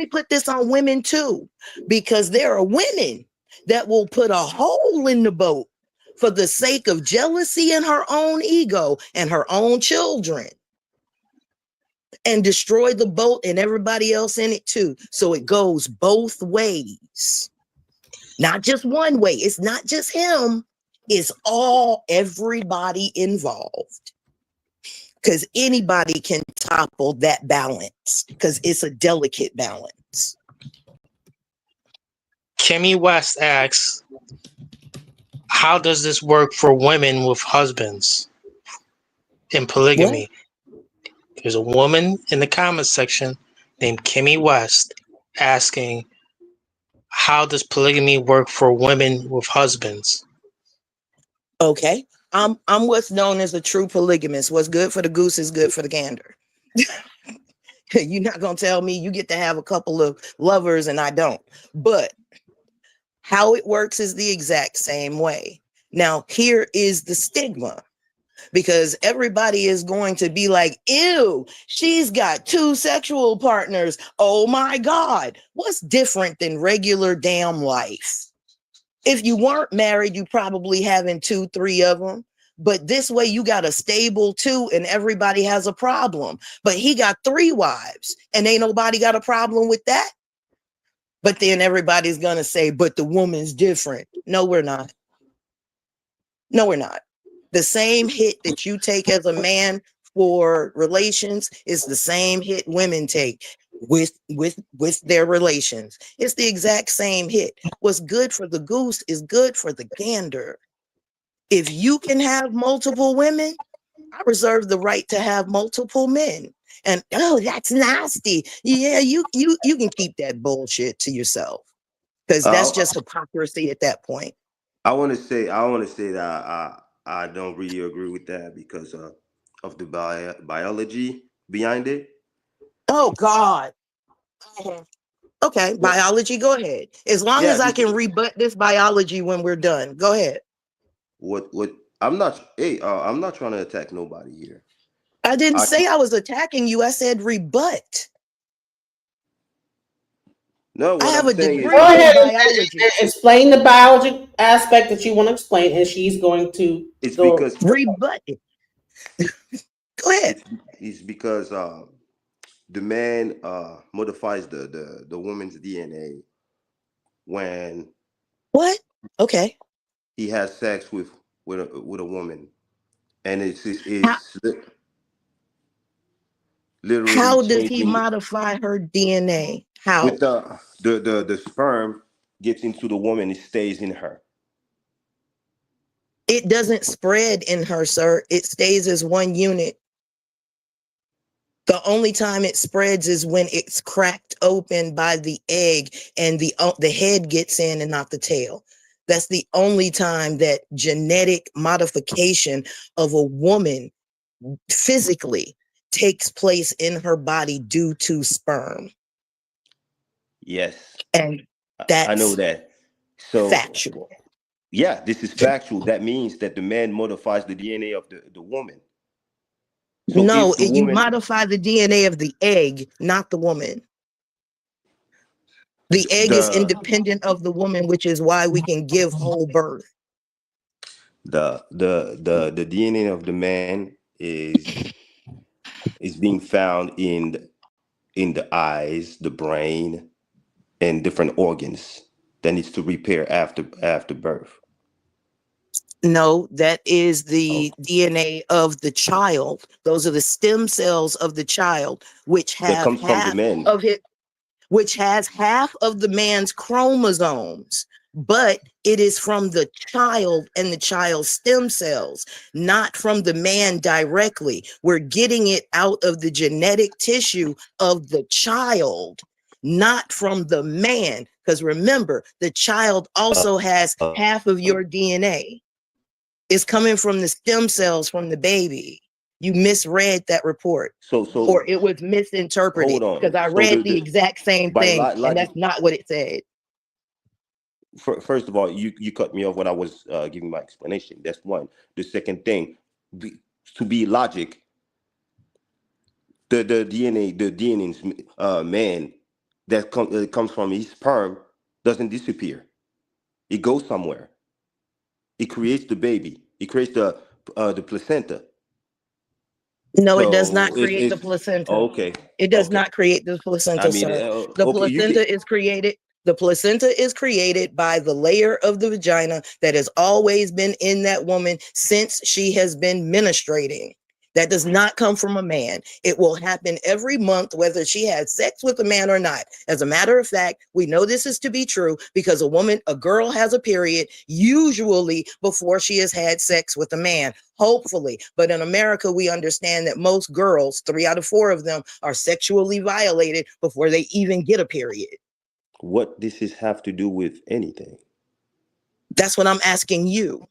Speaker 3: put this on women too, because there are women that will put a hole in the boat for the sake of jealousy and her own ego and her own children, and destroy the boat and everybody else in it too. So it goes both ways, not just one way. It's not just him, it's everybody involved. Because anybody can topple that balance, because it's a delicate balance.
Speaker 8: Kimmy West asks, how does this work for women with husbands in polygamy?
Speaker 3: What?
Speaker 8: There's a woman in the comments section named Kimmy West asking, how does polygamy work for women with husbands?
Speaker 3: Okay. I'm what's known as a true polygamist. What's good for the goose is good for the gander. You're not gonna tell me you get to have a couple of lovers and I don't. But how it works is the exact same way. Now, here is the stigma, because everybody is going to be like, ew, she's got 2 sexual partners. Oh my God. What's different than regular damn life? If you weren't married, you probably having 2, 3 of them. But this way you got a stable 2 and everybody has a problem. But he got 3 wives and ain't nobody got a problem with that. But then everybody's going to say, but the woman's different. No, we're not. No, we're not. The same hit that you take as a man for relations is the same hit women take with their relations. It's the exact same hit. What's good for the goose is good for the gander. If you can have multiple women, I reserve the right to have multiple men. And oh, that's nasty. Yeah, you can keep that bullshit to yourself, because that's just hypocrisy at that point.
Speaker 12: I want to say that I don't really agree with that because of the biology behind it.
Speaker 3: Oh God. Okay, biology, go ahead. As long
Speaker 12: Yeah,
Speaker 3: as I can rebut this biology when we're done. Go ahead.
Speaker 12: what I'm not trying to attack nobody here.
Speaker 3: I didn't say I was attacking you. I said rebut.
Speaker 12: No,
Speaker 3: I
Speaker 12: what
Speaker 3: have
Speaker 12: I'm
Speaker 3: a
Speaker 12: saying
Speaker 3: degree
Speaker 12: is
Speaker 2: Go ahead
Speaker 3: in
Speaker 2: and
Speaker 3: biology.
Speaker 2: explain the biology aspect that you want to explain, and she's going to
Speaker 12: it's
Speaker 2: go
Speaker 12: because
Speaker 3: rebut it. Go ahead.
Speaker 12: It's because the man modifies the woman's DNA when
Speaker 3: What? Okay.
Speaker 12: he has sex with a woman, and it's
Speaker 3: How,
Speaker 12: literally
Speaker 3: how does he
Speaker 12: changing
Speaker 3: modify her DNA? How?
Speaker 12: with the sperm gets into the woman, it stays in her.
Speaker 3: It doesn't spread in her, sir. It stays as one unit. The only time it spreads is when it's cracked open by the egg and the head gets in and not the tail. That's the only time that genetic modification of a woman physically takes place in her body due to sperm.
Speaker 12: Yes,
Speaker 3: And
Speaker 12: I know
Speaker 3: that's
Speaker 12: that. So
Speaker 3: factual.
Speaker 12: yeah, this is factual. That means that the man modifies the DNA of the woman. So
Speaker 3: No,
Speaker 12: if the
Speaker 3: you
Speaker 12: woman
Speaker 3: modify the DNA of the egg, not the woman. The egg is independent of the woman, which is why we can give whole birth.
Speaker 12: the DNA of the man is being found in the eyes, the brain, and different organs that needs to repair after birth.
Speaker 3: No, that is the
Speaker 12: Oh,
Speaker 3: DNA of the child. Those are the stem cells of the child, which
Speaker 12: that
Speaker 3: have
Speaker 12: comes from the
Speaker 3: half
Speaker 12: man.
Speaker 3: of it, which has half of the man's chromosomes, but it is from the child and the child's stem cells, not from the man directly. We're getting it out of the genetic tissue of the child, not from the man. Because remember, the child also has half of your DNA. It's coming from the stem cells from the baby. You misread that report,
Speaker 12: So
Speaker 3: or it was misinterpreted,
Speaker 12: hold on.
Speaker 3: because I
Speaker 12: So
Speaker 3: read the exact same
Speaker 12: by
Speaker 3: thing, and
Speaker 12: logic,
Speaker 3: that's not what it said.
Speaker 12: first of all, you cut me off when I was giving my explanation. That's one. The second thing, to be logic, the DNA man that comes from his sperm doesn't disappear. It goes somewhere. It creates the baby. It creates the placenta.
Speaker 3: No, it does not
Speaker 12: So
Speaker 3: create the
Speaker 12: it's
Speaker 3: placenta.
Speaker 12: okay.
Speaker 3: It does
Speaker 12: Okay.
Speaker 3: not create the
Speaker 12: I
Speaker 3: placenta,
Speaker 12: mean,
Speaker 3: sir. The
Speaker 12: okay. You can.
Speaker 3: placenta is created. The placenta is created by the layer of the vagina that has always been in that woman since she has been menstruating. That does not come from a man. It will happen every month, whether she has sex with a man or not. As a matter of fact, we know this is to be true because a girl has a period usually before she has had sex with a man, hopefully. But in America, we understand that most girls, 3 out of 4 of them, are sexually violated before they even get a period.
Speaker 12: What does this have to do with anything?
Speaker 3: That's what I'm asking you.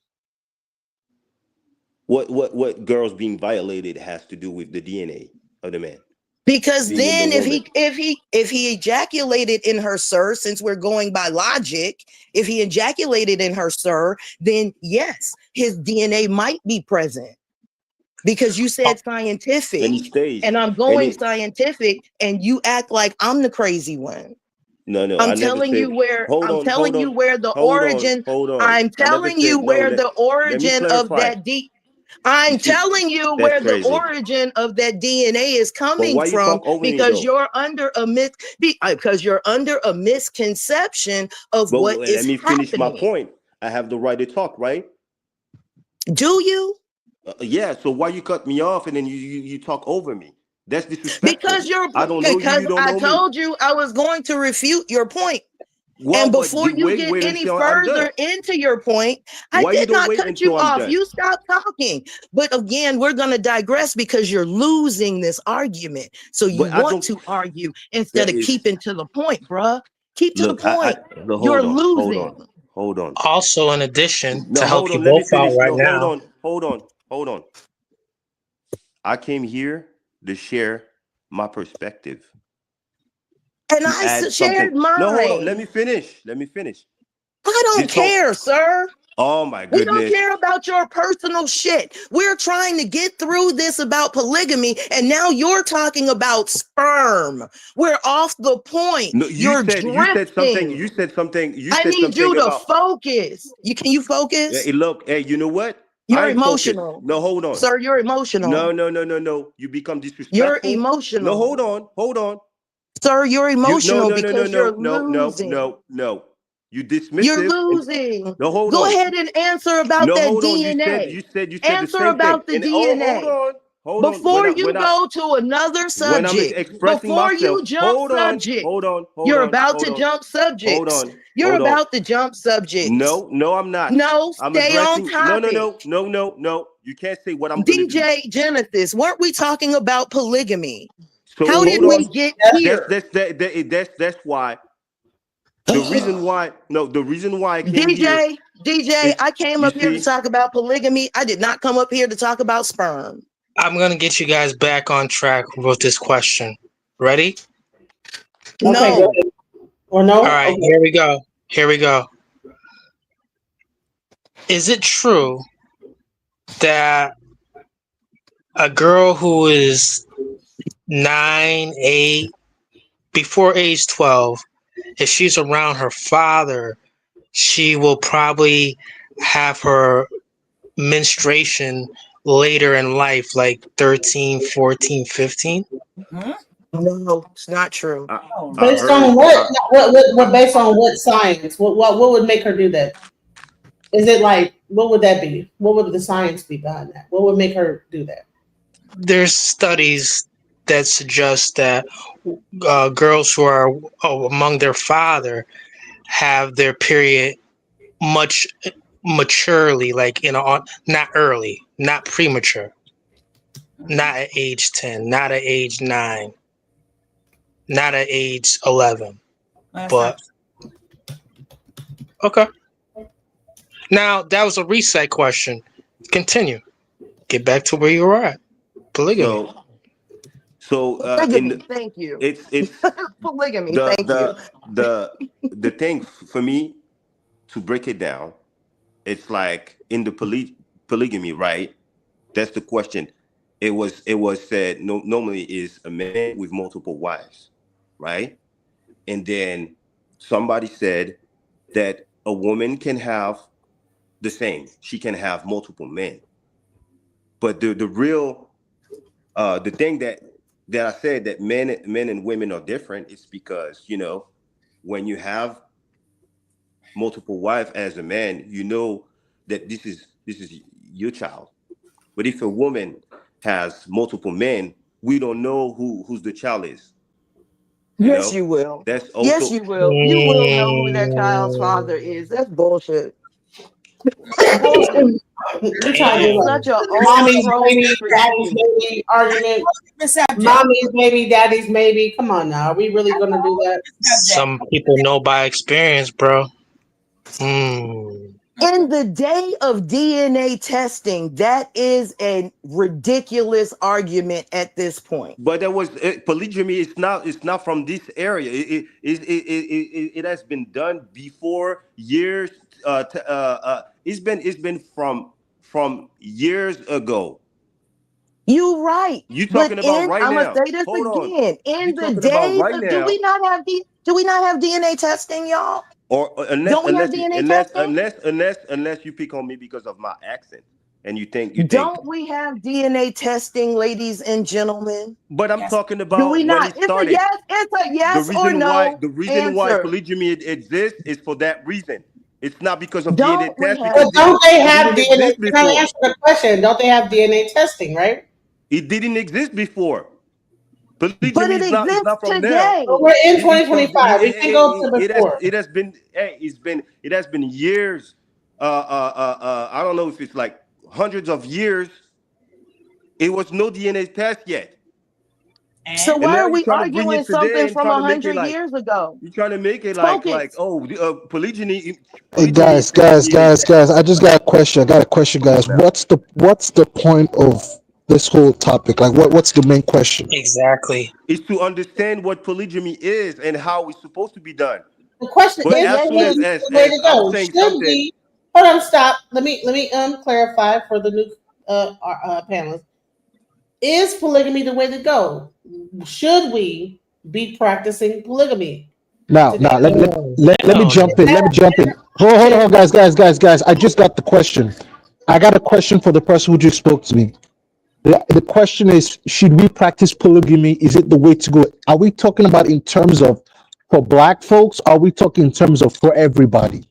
Speaker 12: What girls being violated has to do with the DNA of the man
Speaker 3: Because
Speaker 12: being in the
Speaker 3: then if
Speaker 12: woman?
Speaker 3: he ejaculated in her, sir, since we're going by logic, if he ejaculated in her, sir, then yes, his DNA might be present. Because you said scientific,
Speaker 12: And he stays.
Speaker 3: and I'm
Speaker 12: And
Speaker 3: going
Speaker 12: it
Speaker 3: scientific, and you act like I'm the crazy one.
Speaker 12: no,
Speaker 3: I'm
Speaker 12: I never
Speaker 3: telling
Speaker 12: said.
Speaker 3: you where
Speaker 12: Hold
Speaker 3: I'm
Speaker 12: on,
Speaker 3: telling you where the
Speaker 12: hold on,
Speaker 3: origin.
Speaker 12: hold on.
Speaker 3: I'm
Speaker 12: I never
Speaker 3: telling you
Speaker 12: said no.
Speaker 3: where the
Speaker 12: Let me
Speaker 3: origin of
Speaker 12: clarify.
Speaker 3: that deep. I'm telling you
Speaker 12: That's
Speaker 3: where the
Speaker 12: crazy.
Speaker 3: origin of that DNA is
Speaker 12: But
Speaker 3: coming
Speaker 12: why you
Speaker 3: from,
Speaker 12: talk over me
Speaker 3: because
Speaker 12: though?
Speaker 3: you're under a misconception of
Speaker 12: But
Speaker 3: what
Speaker 12: let
Speaker 3: is
Speaker 12: me finish my
Speaker 3: happening.
Speaker 12: point. I have the right to talk, right?
Speaker 3: Do you?
Speaker 12: Yeah. So why you cut me off and then you talk over me? That's disrespectful. I don't know you.
Speaker 3: Because
Speaker 12: You don't
Speaker 3: I
Speaker 12: know me.
Speaker 3: told you I was going to refute your point.
Speaker 12: Well,
Speaker 3: And
Speaker 12: but
Speaker 3: before you get
Speaker 12: wait
Speaker 3: any
Speaker 12: until I'm done.
Speaker 3: further into your point, I
Speaker 12: Why you
Speaker 3: did
Speaker 12: don't
Speaker 3: not
Speaker 12: wait
Speaker 3: cut you
Speaker 12: until I'm
Speaker 3: off.
Speaker 12: done?
Speaker 3: You stopped talking. But again, we're going to digress because you're losing this argument. So you
Speaker 12: But I
Speaker 3: want
Speaker 12: don't.
Speaker 3: to argue instead
Speaker 12: That
Speaker 3: of
Speaker 12: is.
Speaker 3: keeping to the point, bruh. Keep to the
Speaker 12: Look,
Speaker 3: point.
Speaker 12: no,
Speaker 3: You're
Speaker 12: hold on,
Speaker 3: losing.
Speaker 12: hold on.
Speaker 8: Also, in addition,
Speaker 12: No,
Speaker 8: to help
Speaker 12: hold
Speaker 8: you
Speaker 12: on. Let me
Speaker 8: both out
Speaker 12: finish.
Speaker 8: right
Speaker 12: No,
Speaker 8: now,
Speaker 12: hold on. I came here to share my perspective.
Speaker 3: And
Speaker 12: To
Speaker 3: I
Speaker 12: add something.
Speaker 3: shared
Speaker 12: No, hold on. Let
Speaker 3: mine.
Speaker 12: me finish. Let me finish.
Speaker 3: I don't
Speaker 12: This whole.
Speaker 3: care, sir.
Speaker 12: Oh my
Speaker 3: We don't
Speaker 12: goodness.
Speaker 3: care about your personal shit. We're trying to get through this about polygamy, and now you're talking about sperm. We're off the point.
Speaker 12: No,
Speaker 3: You're
Speaker 12: you said something.
Speaker 3: drifting.
Speaker 12: You said something. You
Speaker 3: I
Speaker 12: said
Speaker 3: need you
Speaker 12: something
Speaker 3: to
Speaker 12: about.
Speaker 3: focus. Can you focus?
Speaker 12: Hey, look. Hey, you know what?
Speaker 3: You're
Speaker 12: I'm focused.
Speaker 3: emotional.
Speaker 12: No, hold on.
Speaker 3: Sir, you're emotional.
Speaker 12: No. You become
Speaker 3: You're
Speaker 12: disrespectful. No,
Speaker 3: emotional.
Speaker 12: hold on.
Speaker 3: Sir, you're
Speaker 12: You
Speaker 3: emotional because you're losing.
Speaker 12: no. You
Speaker 3: You're
Speaker 12: dismissive.
Speaker 3: losing.
Speaker 12: No, hold
Speaker 3: Go
Speaker 12: on.
Speaker 3: ahead and answer about
Speaker 12: No,
Speaker 3: that
Speaker 12: hold on.
Speaker 3: DNA.
Speaker 12: You said the
Speaker 3: Answer
Speaker 12: same thing.
Speaker 3: about the
Speaker 12: And hold
Speaker 3: DNA.
Speaker 12: on. Hold on.
Speaker 3: Before you go to another
Speaker 12: When I'm
Speaker 3: subject,
Speaker 12: expressing
Speaker 3: before
Speaker 12: myself,
Speaker 3: you jump subject, you're about to jump subjects. You're
Speaker 12: hold on.
Speaker 3: about to jump subjects.
Speaker 12: No, I'm not.
Speaker 3: No,
Speaker 12: I'm
Speaker 3: stay on
Speaker 12: addressing.
Speaker 3: topic.
Speaker 12: No. You can't say what I'm gonna do.
Speaker 3: DJ Genesis, weren't we talking about polygamy?
Speaker 12: So
Speaker 3: How did
Speaker 12: hold
Speaker 3: we
Speaker 12: on.
Speaker 3: get here?
Speaker 12: That's why. The reason why. No, the reason why I came here
Speaker 3: DJ,
Speaker 12: is
Speaker 3: I came
Speaker 12: you
Speaker 3: up here to
Speaker 12: see.
Speaker 3: talk about polygamy. I did not come up here to talk about sperm.
Speaker 8: I'm going to get you guys back on track with this question. Ready?
Speaker 2: Okay, go
Speaker 3: No.
Speaker 2: ahead. Or no?
Speaker 8: All right,
Speaker 2: Okay.
Speaker 8: Here we go. Is it true that a girl who is 9, 8, before age 12, if she's around her father, she will probably have her menstruation later in life, like 13, 14, 15?
Speaker 3: No, it's not true.
Speaker 2: Based on what based on what science? What would make her do that? Is it like what would that be? What would the science be behind that? What would make her do that?
Speaker 8: There's studies that suggest that girls who are among their father have their period much maturely, like not early, not premature, not at age 10, not at age 9, not at age 11. But okay. Now that was a reset question. Continue. Get back to where you were at. Polygamy.
Speaker 12: So
Speaker 3: Polygamy, thank you.
Speaker 12: it's
Speaker 3: Polygamy, thank you.
Speaker 12: the thing for me to break it down, it's like in the polygamy, right? That's the question. It was said normally is a man with multiple wives, right? And then somebody said that a woman can have the same. She can have multiple men. But the real the thing that I said that men and women are different is because when you have multiple wives as a man, you know that this is your child. But if a woman has multiple men, we don't know who's the child is.
Speaker 3: Yes, you will.
Speaker 12: That's
Speaker 3: Yes,
Speaker 12: also
Speaker 3: you will. You will know who that child's father is. That's bullshit. Bullshit.
Speaker 2: You're trying to do
Speaker 3: That's
Speaker 2: like
Speaker 3: such an
Speaker 2: mommy's
Speaker 3: overthrown
Speaker 2: baby, daddy's
Speaker 3: argument.
Speaker 2: baby argument. Mommy's baby, daddy's maybe. Come on now. Are we really gonna do that?
Speaker 8: Some people know by experience, bro.
Speaker 3: In the day of DNA testing, that is a ridiculous argument at this point.
Speaker 12: But there was polygamy. It's not from this area. It has been done before years. It's been from years ago.
Speaker 3: You right.
Speaker 12: You
Speaker 3: But
Speaker 12: talking about right
Speaker 3: I'm gonna
Speaker 12: now?
Speaker 3: say this
Speaker 12: Hold on.
Speaker 3: again.
Speaker 12: You
Speaker 3: In the
Speaker 12: talking about
Speaker 3: days
Speaker 12: right
Speaker 3: of do
Speaker 12: now?
Speaker 3: we not have DNA testing, y'all?
Speaker 12: Or
Speaker 3: Don't we have DNA testing?
Speaker 12: unless you pick on me because of my accent. and you think
Speaker 3: Don't we have DNA testing, ladies and gentlemen?
Speaker 12: But I'm talking
Speaker 3: Do
Speaker 12: about
Speaker 3: we
Speaker 12: when
Speaker 3: not?
Speaker 12: it
Speaker 3: It's a
Speaker 12: started.
Speaker 3: yes. It's a yes or no
Speaker 12: The reason why
Speaker 3: answer.
Speaker 12: polygamy exists is for that reason. It's not because of DNA
Speaker 3: Don't we
Speaker 12: test
Speaker 3: have?
Speaker 12: because
Speaker 2: But don't they
Speaker 12: it
Speaker 2: have
Speaker 12: didn't
Speaker 2: DNA?
Speaker 12: exist
Speaker 2: Can I
Speaker 12: before.
Speaker 2: answer the question? Don't they have DNA testing, right?
Speaker 12: It didn't exist before.
Speaker 3: But
Speaker 12: Polygamy
Speaker 3: it
Speaker 12: is
Speaker 3: exists
Speaker 12: not from now.
Speaker 3: today.
Speaker 2: But we're in
Speaker 12: It's from
Speaker 2: 2025. We can go to before.
Speaker 12: it has been years. I don't know if it's like hundreds of years. It was no DNA test yet.
Speaker 3: So
Speaker 12: And
Speaker 3: why
Speaker 12: now
Speaker 3: are
Speaker 12: you're
Speaker 3: we
Speaker 12: trying to bring
Speaker 3: arguing
Speaker 12: it today
Speaker 3: something
Speaker 12: and
Speaker 3: from
Speaker 12: trying to make it
Speaker 3: 100
Speaker 12: like
Speaker 3: years ago?
Speaker 12: you're trying to make it
Speaker 3: Focus.
Speaker 12: polygyny.
Speaker 9: Hey
Speaker 12: Polygyny is from DNA test.
Speaker 9: guys, I just got a question. I got a question,
Speaker 12: Come on
Speaker 9: guys.
Speaker 12: now.
Speaker 9: What's the point of this whole topic? Like what's the main question?
Speaker 8: Exactly.
Speaker 12: Is to understand what polygamy is and how it's supposed to be done.
Speaker 2: The question
Speaker 12: But
Speaker 2: is,
Speaker 12: as soon
Speaker 2: is
Speaker 12: as
Speaker 2: the way to
Speaker 12: I'm
Speaker 2: go?
Speaker 12: saying
Speaker 2: Should
Speaker 12: something,
Speaker 2: we? Hold on, stop. Let me clarify for the new panelists. Is polygamy the way to go? Should we be practicing polygamy
Speaker 9: Now,
Speaker 2: today?
Speaker 9: let me jump in. Let me jump in. Hold on, guys. I just got the question. I got a question for the person who just spoke to me. The question is, should we practice polygamy? Is it the way to go? Are we talking about in terms of for black folks? Are we talking in terms of for everybody?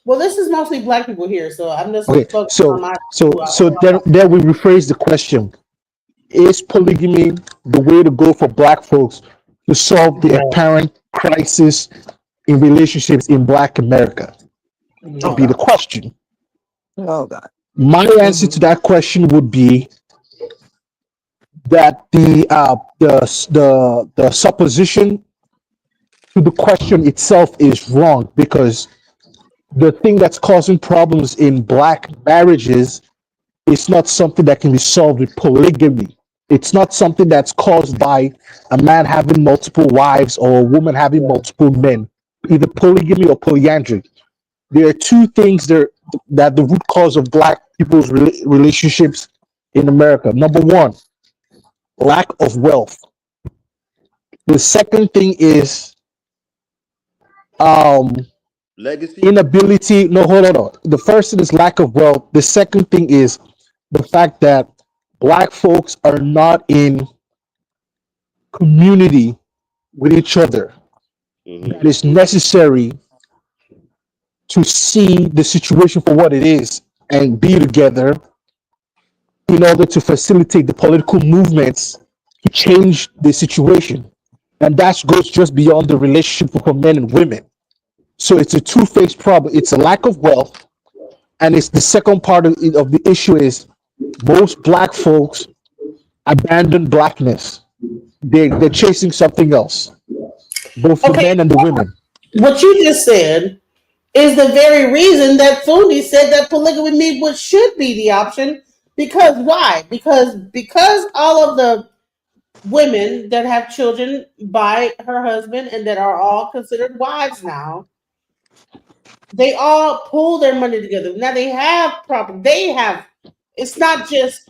Speaker 2: Well, this is mostly black people here, so I'm just
Speaker 9: Okay,
Speaker 2: focusing on my.
Speaker 9: so there we rephrase the question. Is polygamy the way to go for black folks to solve the
Speaker 8: No.
Speaker 9: apparent crisis in relationships in black America? Would be the question.
Speaker 3: Oh God.
Speaker 9: My answer to that question would be that the supposition to the question itself is wrong, because the thing that's causing problems in black marriages is not something that can be solved with polygamy. It's not something that's caused by a man having multiple wives or a woman having multiple men, either polygamy or polyandry. There are two things there that the root cause of black people's relationships in America. Number one, lack of wealth. The second thing is um
Speaker 12: legacy.
Speaker 9: inability. No, hold on. The first thing is lack of wealth. The second thing is the fact that black folks are not in community with each other. That is necessary to see the situation for what it is and be together in order to facilitate the political movements to change the situation. And that goes just beyond the relationship for men and women. So it's a two-faced problem. It's a lack of wealth, and it's the second part of the issue is most black folks abandon blackness. They're chasing something else, both the
Speaker 2: Okay,
Speaker 9: men and the women.
Speaker 2: what you just said is the very reason that Fundi said that polygamy should be the option. Because why? Because all of the women that have children by her husband and that are all considered wives now, they all pool their money together. Now they have property. They have. It's not just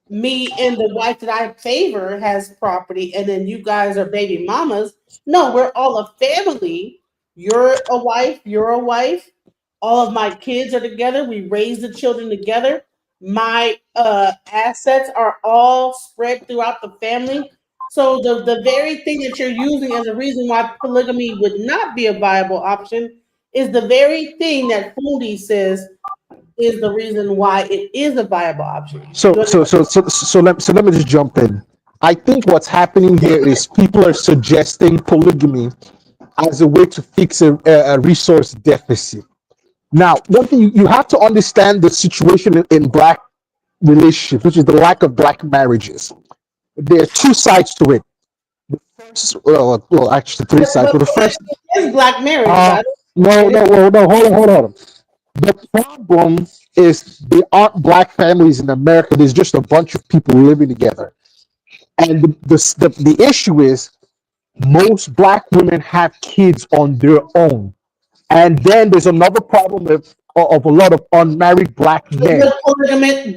Speaker 2: me and the wife that I favor has property, and then you guys are baby mamas. No, we're all a family. You're a wife. You're a wife. All of my kids are together. We raise the children together. My assets are all spread throughout the family. So the very thing that you're using as a reason why polygamy would not be a viable option is the very thing that Fundi says is the reason why it is a viable option.
Speaker 9: So let me just jump in. I think what's happening here is people are suggesting polygamy as a way to fix a resource deficit. Now, one thing you have to understand the situation in black relationships, which is the lack of black marriages. There are two sides to it. Well, actually, three sides. But the first,
Speaker 2: is black marriage.
Speaker 9: hold on. The problem is there aren't black families in America. There's just a bunch of people living together, and the issue is most black women have kids on their own, and then there's another problem of a lot of unmarried black men.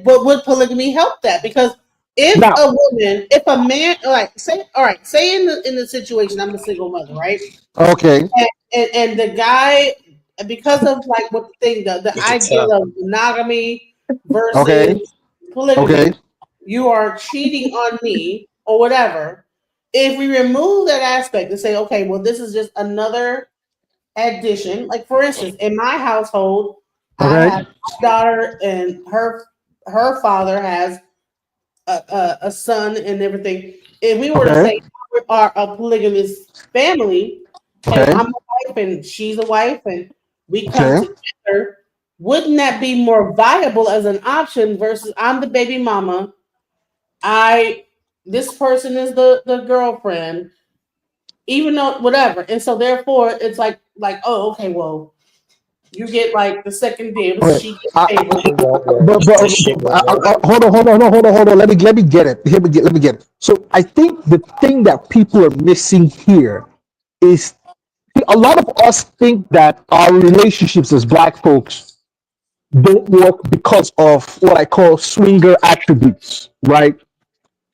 Speaker 2: Would polygamy help that? Because if a woman, if a man, say in the situation, I'm a single mother, right?
Speaker 9: Okay.
Speaker 2: And the guy, because of like what the thing, the ideal of monogamy,
Speaker 9: Okay.
Speaker 2: versus polygamy.
Speaker 9: Okay.
Speaker 2: You are cheating on me or whatever. If we remove that aspect and say, okay, well, this is just another addition. Like for instance, in my household, I
Speaker 9: Okay.
Speaker 2: have a daughter and her father has a son and everything. If we were to
Speaker 9: Okay.
Speaker 2: say we are a polygamous family, and
Speaker 9: Okay.
Speaker 2: I'm a wife and she's a wife, and we come
Speaker 9: Okay.
Speaker 2: together, wouldn't that be more viable as an option versus I'm the baby mama? This person is the girlfriend, even though whatever, and so therefore it's like oh okay, well you get like the second dibs,
Speaker 9: Okay.
Speaker 2: she gets favor.
Speaker 9: Hold on, hold on, hold on, hold on. Let me get it. Let me get it. So I think the thing that people are missing here is a lot of us think that our relationships as Black folks don't work because of what I call swinger attributes, right?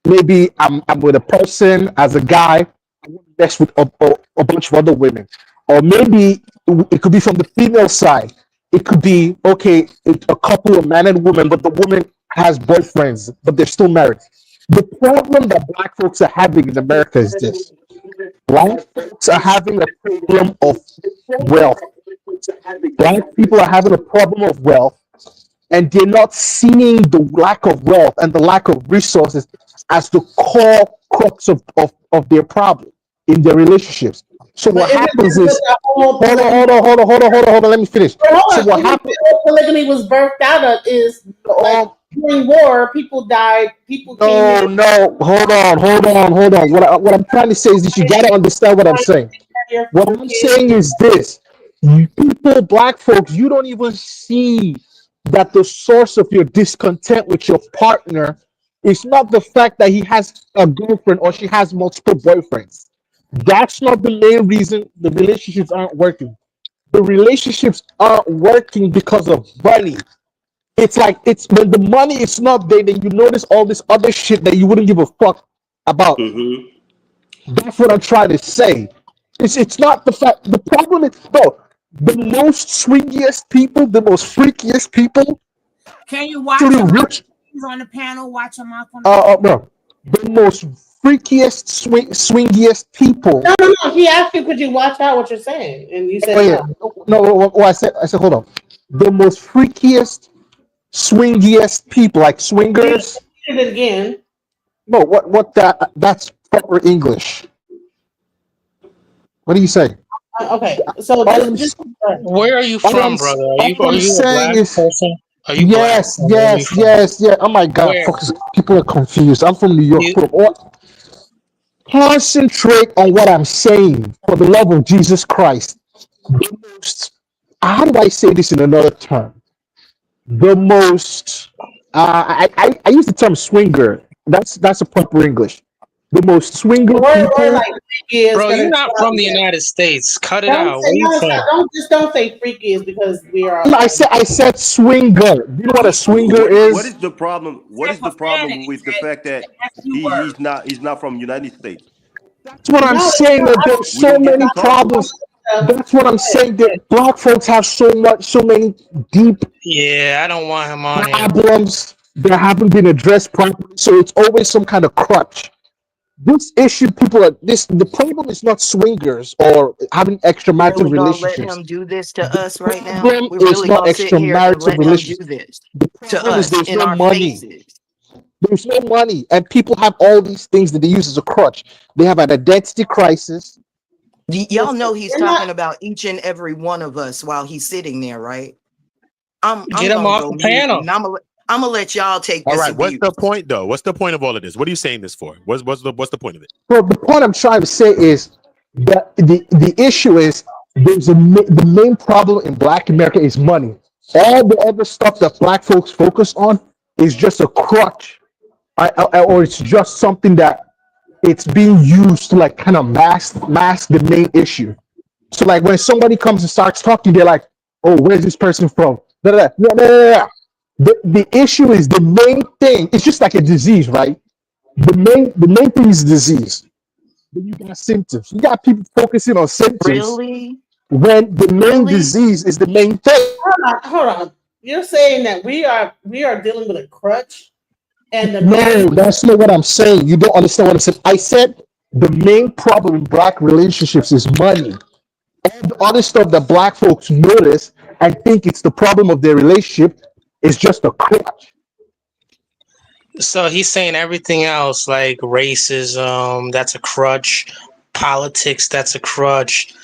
Speaker 9: Maybe I'm with a person as a guy, I want to mess with a bunch of other women, or maybe it could be from the female side. It could be okay, a couple of man and woman, but the woman has boyfriends, but they're still married. The problem that Black folks are having in America is this: Black folks are having a problem of wealth. Black people are having a problem of wealth, and they're not seeing the lack of wealth and the lack of resources as the core crux of their problem in their relationships. So
Speaker 2: But
Speaker 9: what
Speaker 2: isn't
Speaker 9: happens
Speaker 2: that what
Speaker 9: is,
Speaker 2: the whole
Speaker 9: hold on,
Speaker 2: polygamy?
Speaker 9: hold on, hold on, hold on, hold on, hold on. Let me finish.
Speaker 2: Hold
Speaker 9: So
Speaker 2: on,
Speaker 9: what
Speaker 2: isn't that
Speaker 9: happens?
Speaker 2: what polygamy was birthed out of? Is like
Speaker 9: Oh,
Speaker 2: during war, people died, people came in.
Speaker 9: no, no, hold on, hold on, hold on. What I'm trying to say is that you got to understand what I'm saying. What
Speaker 2: Your
Speaker 9: I'm
Speaker 2: kids.
Speaker 9: saying is this: people, Black folks, you don't even see that the source of your discontent with your partner is not the fact that he has a girlfriend or she has multiple boyfriends. That's not the main reason the relationships aren't working. The relationships aren't working because of money. It's like it's when the money is not there, then you notice all this other shit that you wouldn't give a fuck about.
Speaker 12: Mm-hmm.
Speaker 9: That's what I'm trying to say. It's not the fact. The problem is, bro, the most swingiest people, the most freakiest people,
Speaker 6: Can you watch
Speaker 9: actually
Speaker 6: him out?
Speaker 9: rich.
Speaker 6: He's on the panel. Watch him out on the panel.
Speaker 9: Bro, the most freakiest, swingiest people.
Speaker 2: No. He asked you, could you watch out what you're saying, and you
Speaker 9: Oh
Speaker 2: said
Speaker 9: yeah,
Speaker 2: no.
Speaker 9: no. What I said, hold on. The most freakiest, swingiest people, like
Speaker 2: Read
Speaker 9: swingers.
Speaker 2: it again.
Speaker 9: No, what that's proper English. What do you say?
Speaker 2: Okay, so
Speaker 9: All
Speaker 2: just
Speaker 9: I'm,
Speaker 2: just
Speaker 8: Where are you
Speaker 9: all I'm,
Speaker 8: from, brother? Are you
Speaker 9: all
Speaker 8: are
Speaker 9: I'm
Speaker 8: you a
Speaker 9: saying
Speaker 8: black
Speaker 9: is,
Speaker 8: person? Are you black?
Speaker 9: yes,
Speaker 8: And where are you
Speaker 9: yes,
Speaker 8: from?
Speaker 9: yes, yeah. Oh my God,
Speaker 8: Where?
Speaker 9: folks, people are confused. I'm from New York.
Speaker 8: You
Speaker 9: Concentrate on what I'm saying for the love of Jesus Christ. The most, how do I say this in another term? The most, I use the term swinger. That's a proper English. The most swinger
Speaker 2: we're
Speaker 9: people.
Speaker 2: like freaky is
Speaker 8: bro, you're
Speaker 2: gonna
Speaker 8: not from the United States. Cut it
Speaker 2: don't
Speaker 8: out.
Speaker 2: say
Speaker 8: Where you
Speaker 2: no. It's
Speaker 8: from?
Speaker 2: not, don't say freaky is because we are.
Speaker 9: I said swinger. Do you know what a swinger
Speaker 12: What
Speaker 9: is?
Speaker 12: is the problem? What is the problem with the fact that he's not from United States?
Speaker 9: That's what I'm
Speaker 2: No,
Speaker 9: saying. That there's
Speaker 12: We
Speaker 9: so
Speaker 12: don't get
Speaker 9: many
Speaker 12: the problem.
Speaker 9: problems. That's what I'm saying. That Black folks have so many deep
Speaker 8: Yeah, I don't want him on here.
Speaker 9: problems that haven't been addressed properly. So it's always some kind of crutch. This issue, people are this. The problem is not swingers or having extramarital
Speaker 3: Really gonna let
Speaker 9: relationships.
Speaker 3: him do this to
Speaker 9: The
Speaker 3: us right now?
Speaker 9: problem
Speaker 3: We're
Speaker 9: is
Speaker 3: really
Speaker 9: not
Speaker 3: gonna sit here and
Speaker 9: extramarital
Speaker 3: let him do
Speaker 9: relationships.
Speaker 3: this
Speaker 9: The
Speaker 3: to
Speaker 9: problem is
Speaker 3: us
Speaker 9: there's
Speaker 3: in
Speaker 9: no
Speaker 3: our
Speaker 9: money.
Speaker 3: faces.
Speaker 9: There's no money, and people have all these things that they use as a crutch. They have an identity crisis.
Speaker 3: Y'all know he's
Speaker 2: We're not.
Speaker 3: talking about each and every one of us while he's sitting there, right? I'm
Speaker 8: Get him
Speaker 3: gonna
Speaker 8: off
Speaker 3: go
Speaker 8: the
Speaker 3: mute
Speaker 8: panel.
Speaker 3: and I'm gonna let y'all take
Speaker 1: All
Speaker 3: this
Speaker 1: right. What's
Speaker 3: abuse.
Speaker 1: the point, though? What's the point of all of this? What are you saying this for? What's the point of it?
Speaker 9: Well, the point I'm trying to say is that the issue is the main problem in Black America is money. All the other stuff that Black folks focus on is just a crutch, or it's just something that it's being used to like kind of mask the main issue. So like when somebody comes and starts talking, they're like, "Oh, where's this person from?" Da, da, da. No, no, no, no. The issue is the main thing. It's just like a disease, right? The main thing is disease. Then you got symptoms. You got people focusing on symptoms
Speaker 3: Really?
Speaker 9: when the main
Speaker 3: Really?
Speaker 9: disease is the main thing.
Speaker 2: Hold on. you're saying that we are dealing with a crutch, and the
Speaker 9: No,
Speaker 2: man.
Speaker 9: that's not what I'm saying. You don't understand what I said. I said the main problem in black relationships is money. All the other stuff that black folks notice and think it's the problem of their relationship is just a crutch.
Speaker 8: So he's saying everything else like racism, that's a crutch, politics, that's a crutch,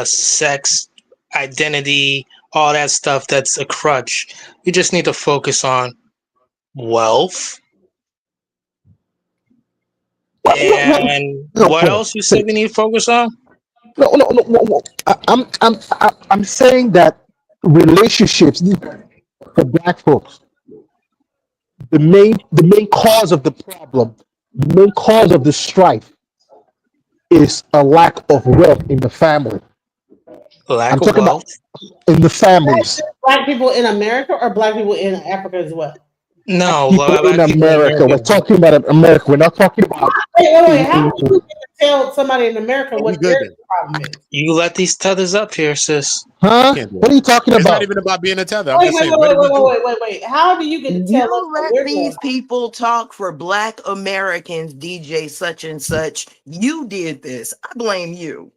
Speaker 8: sex, identity, all that stuff, that's a crutch. You just need to focus on wealth. And
Speaker 9: No,
Speaker 8: what
Speaker 9: hold on.
Speaker 8: else you said we need to focus on?
Speaker 9: No. I'm saying that relationships for black folks, the main cause of the problem, the main cause of the strife is a lack of wealth in the family.
Speaker 8: Lack
Speaker 9: I'm
Speaker 8: of
Speaker 9: talking about
Speaker 8: wealth?
Speaker 9: in the
Speaker 2: That's
Speaker 9: families.
Speaker 2: just black people in America or black people in Africa as well?
Speaker 8: No,
Speaker 9: People in
Speaker 8: black people in
Speaker 9: America.
Speaker 8: America.
Speaker 9: We're talking about America. We're not talking about.
Speaker 2: Wait. How do you tell somebody in America
Speaker 1: Oh, we
Speaker 2: what
Speaker 1: good
Speaker 2: their
Speaker 1: then.
Speaker 2: problem is?
Speaker 8: You let these tethers up here, sis.
Speaker 9: Huh?
Speaker 1: Can't do
Speaker 9: What
Speaker 1: it.
Speaker 9: are you talking
Speaker 1: It's not
Speaker 9: about?
Speaker 1: even about being a tether. I'm
Speaker 2: Wait,
Speaker 1: just
Speaker 2: wait,
Speaker 1: saying,
Speaker 2: wait,
Speaker 1: what
Speaker 2: wait,
Speaker 1: did we
Speaker 2: wait,
Speaker 1: do?
Speaker 2: wait, wait, wait. How do you get to tell us
Speaker 3: You
Speaker 2: what
Speaker 3: let
Speaker 2: we're
Speaker 3: these
Speaker 2: doing?
Speaker 3: people talk for black Americans, DJ such and such. You did this. I blame you.